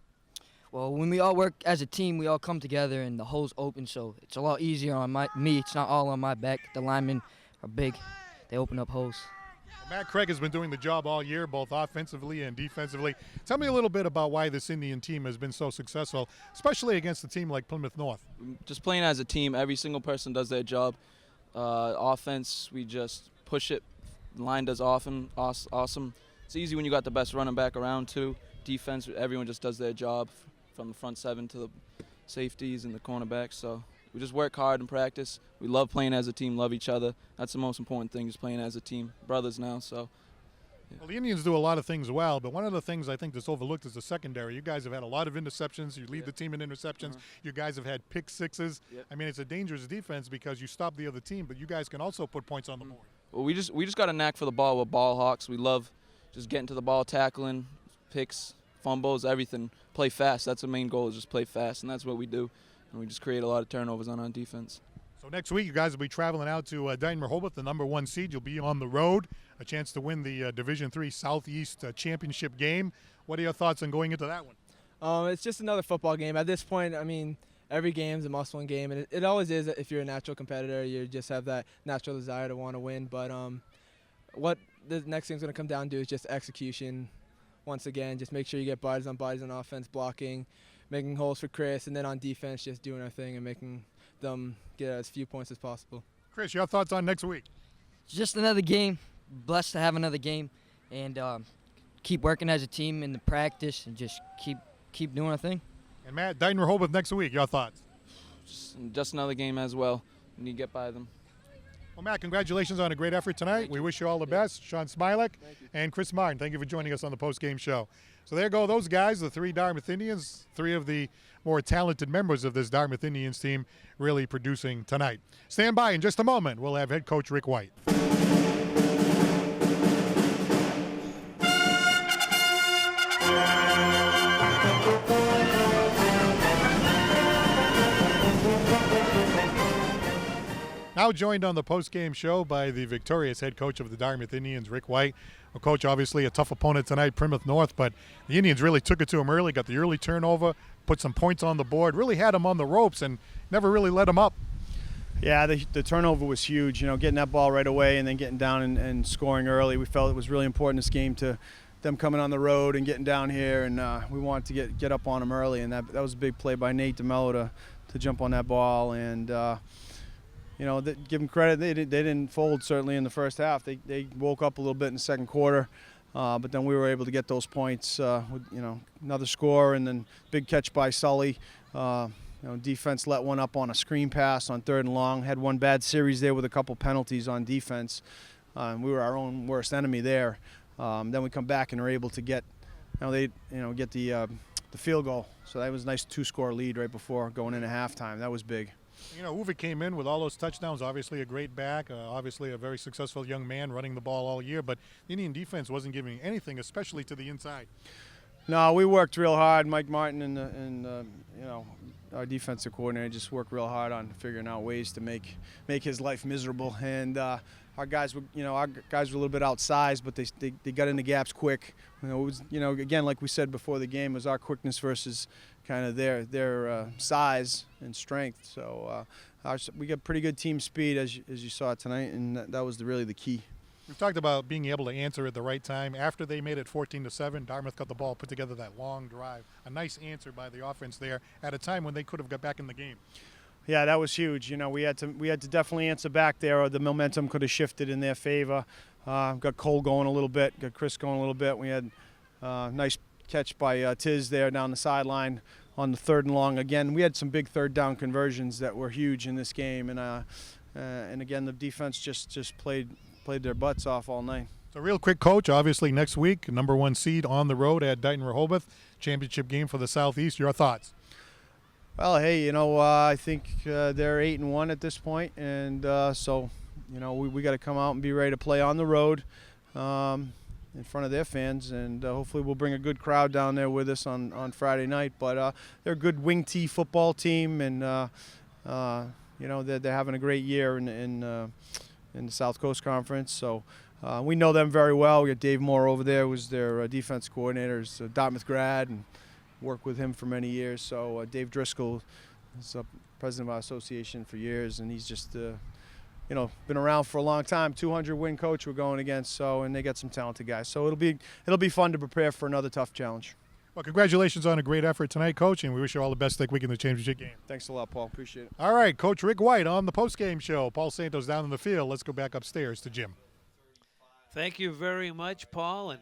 Well, when we all work as a team, we all come together and the hole's open, so it's a lot easier on me. It's not all on my back. The linemen are big. They open up holes. Matt Craig has been doing the job all year, both offensively and defensively. Tell me a little bit about why this Indian team has been so successful, especially against a team like Plymouth North. Just playing as a team, every single person does their job. Offense, we just push it. The line does awesome. It's easy when you got the best running back around too. Defense, everyone just does their job from the front 7 to the safeties and the cornerbacks. So we just work hard and practice. We love playing as a team, love each other. That's the most important thing, just playing as a team. Brothers now, so. Yeah. Well, the Indians do a lot of things well, but one of the things I think that's overlooked is the secondary. You guys have had a lot of interceptions. You lead the team in interceptions. You guys have had pick sixes. I mean, it's a dangerous defense because you stop the other team, but you guys can also put points on the board. Well, we just got a knack for the ball with ball hawks. We love just getting to the ball, tackling, picks, fumbles, everything. Play fast. That's the main goal, is just play fast, and that's what we do. And we just create a lot of turnovers on defense. So next week, you guys will be traveling out to Dartmouth Rehoboth, the number 1 seed. You'll be on the road, a chance to win the Division III Southeast Championship game. What are your thoughts on going into that one? It's just another football game. At this point, I mean, every game's a must-win game, and it always is. If you're a natural competitor, you just have that natural desire to want to win. But what the next thing's going to come down to is just execution. Once again, just make sure you get bodies on offense, blocking, making holes for Chris, and then on defense, just doing our thing and making them get as few points as possible. Chris, your thoughts on next week? Just another game. Blessed to have another game, and keep working as a team in the practice and just keep doing our thing. And Matt, Dartmouth Rehoboth next week. Your thoughts? Just another game as well. We need to get by them. Well, Matt, congratulations on a great effort tonight. We wish you all the best. Sean Smilek and Chris Martin, thank you for joining us on the post-game show. So there go those guys, the 3 Dartmouth Indians, 3 of the more talented members of this Dartmouth Indians team really producing tonight. Stand by in just a moment. We'll have head coach Rick White. Now joined on the post-game show by the victorious head coach of the Dartmouth Indians, Rick White. Well, Coach, obviously a tough opponent tonight, Plymouth North, but the Indians really took it to him early, got the early turnover, put some points on the board, really had him on the ropes and never really let him up. Yeah, the turnover was huge. Getting that ball right away and then getting down and scoring early. We felt it was really important this game to them coming on the road and getting down here, and we wanted to get up on them early. And that was a big play by Nate DeMello to jump on that ball. And give them credit. They didn't fold certainly in the first half. They woke up a little bit in the second quarter. But then we were able to get those points with another score and then big catch by Sully. Defense let one up on a screen pass on 3rd and long. Had one bad series there with a couple penalties on defense. We were our own worst enemy there. Then we come back and are able to get get the field goal. So that was a nice 2-score lead right before going into halftime. That was big. Uwe came in with all those touchdowns, obviously a great back, obviously a very successful young man running the ball all year, but the Indian defense wasn't giving anything, especially to the inside. No, we worked real hard. Mike Martin and our defensive coordinator just worked real hard on figuring out ways to make his life miserable. And our guys were a little bit outsized, but they got in the gaps quick. It was again, like we said before the game, was our quickness versus kind of their size and strength. So we got pretty good team speed as you saw tonight, and that was really the key. We've talked about being able to answer at the right time. After they made it 14-7, Dartmouth got the ball, put together that long drive. A nice answer by the offense there at a time when they could have got back in the game. Yeah, that was huge. We had to definitely answer back there, or the momentum could have shifted in their favor. Got Cole going a little bit, got Chris going a little bit. We had a nice catch by Tiz there down the sideline on the 3rd and long. Again, we had some big 3rd down conversions that were huge in this game, and again, the defense just played their butts off all night. So real quick, Coach, obviously next week, #1 seed on the road at Dighton Rehoboth, championship game for the Southeast. Your thoughts? Well, hey, I think they're 8-1 at this point, and so we got to come out and be ready to play on the road in front of their fans, and hopefully we'll bring a good crowd down there with us on Friday night. But they're a good wing tee football team, and they're having a great year in the South Coast Conference. So we know them very well. We got Dave Moore over there, who's their defense coordinator, is a Dartmouth grad, and worked with him for many years. So Dave Driscoll is president of our association for years, and he's just been around for a long time. 200-win coach we're going against. So, and they got some talented guys. So it'll be fun to prepare for another tough challenge. Well, congratulations on a great effort tonight, Coach, and we wish you all the best next week in the championship game. Thanks a lot, Paul. Appreciate it. All right, Coach Rick White on the postgame show. Paul Santos down in the field. Let's go back upstairs to Jim. Thank you very much, Paul, and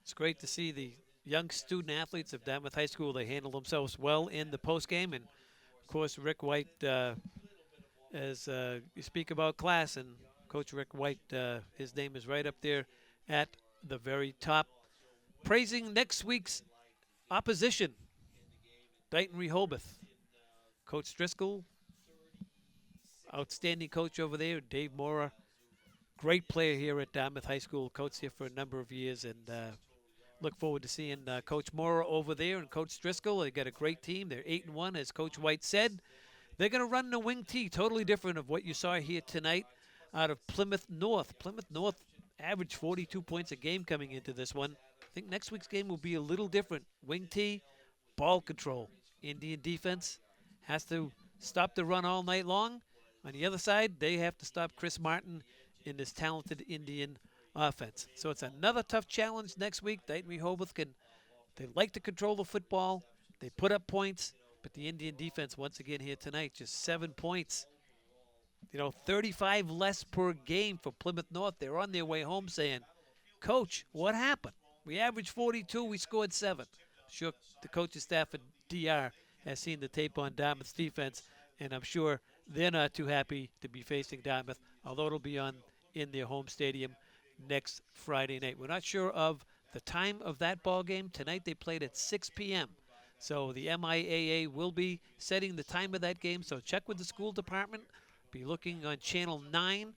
it's great to see the young student athletes of Dartmouth High School. They handle themselves well in the postgame, and of course Rick White, as you speak about class, and Coach Rick White, his name is right up there at the very top, praising next week's opposition, Dighton Rehoboth. Coach Driscoll, outstanding coach over there. Dave Mora, great player here at Dartmouth High School, coached here for a number of years, and look forward to seeing Coach Mora over there and Coach Driscoll. They got a great team. They're 8-1, as Coach White said. They're going to run the wing tee, totally different of what you saw here tonight out of Plymouth North. Plymouth North averaged 42 points a game coming into this one. I think next week's game will be a little different. Wing tee, ball control. Indian defense has to stop the run all night long. On the other side, they have to stop Chris Martin in this talented Indian offense. So it's another tough challenge next week. Dighton Rehoboth they like to control the football. They put up points, but the Indian defense once again here tonight, just 7 points. 35 less per game for Plymouth North. They're on their way home saying, Coach, what happened? We averaged 42, we scored 7. I'm sure the coaching staff at DR has seen the tape on Dartmouth's defense, and I'm sure they're not too happy to be facing Dartmouth, although it'll be in their home stadium next Friday night. We're not sure of the time of that ball game. Tonight they played at 6 p.m. So the MIAA will be setting the time of that game. So check with the school department. Be looking on Channel 9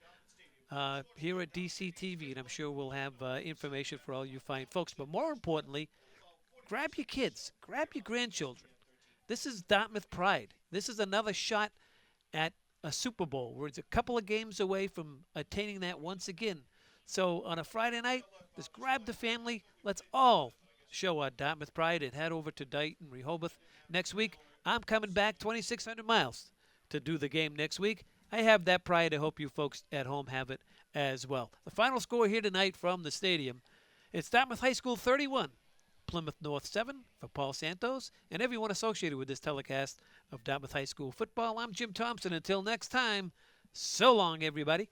here at DCTV, and I'm sure we'll have information for all you fine folks. But more importantly, grab your kids, grab your grandchildren. This is Dartmouth pride. This is another shot at a Super Bowl. We're a couple of games away from attaining that once again. So on a Friday night, just grab the family. Let's all show our Dartmouth pride and head over to Dighton Rehoboth next week. I'm coming back 2,600 miles to do the game next week. I have that pride. I hope you folks at home have it as well. The final score here tonight from the stadium, it's Dartmouth High School 31, Plymouth North 7 for Paul Santos and everyone associated with this telecast of Dartmouth High School football. I'm Jim Thompson. Until next time, so long, everybody.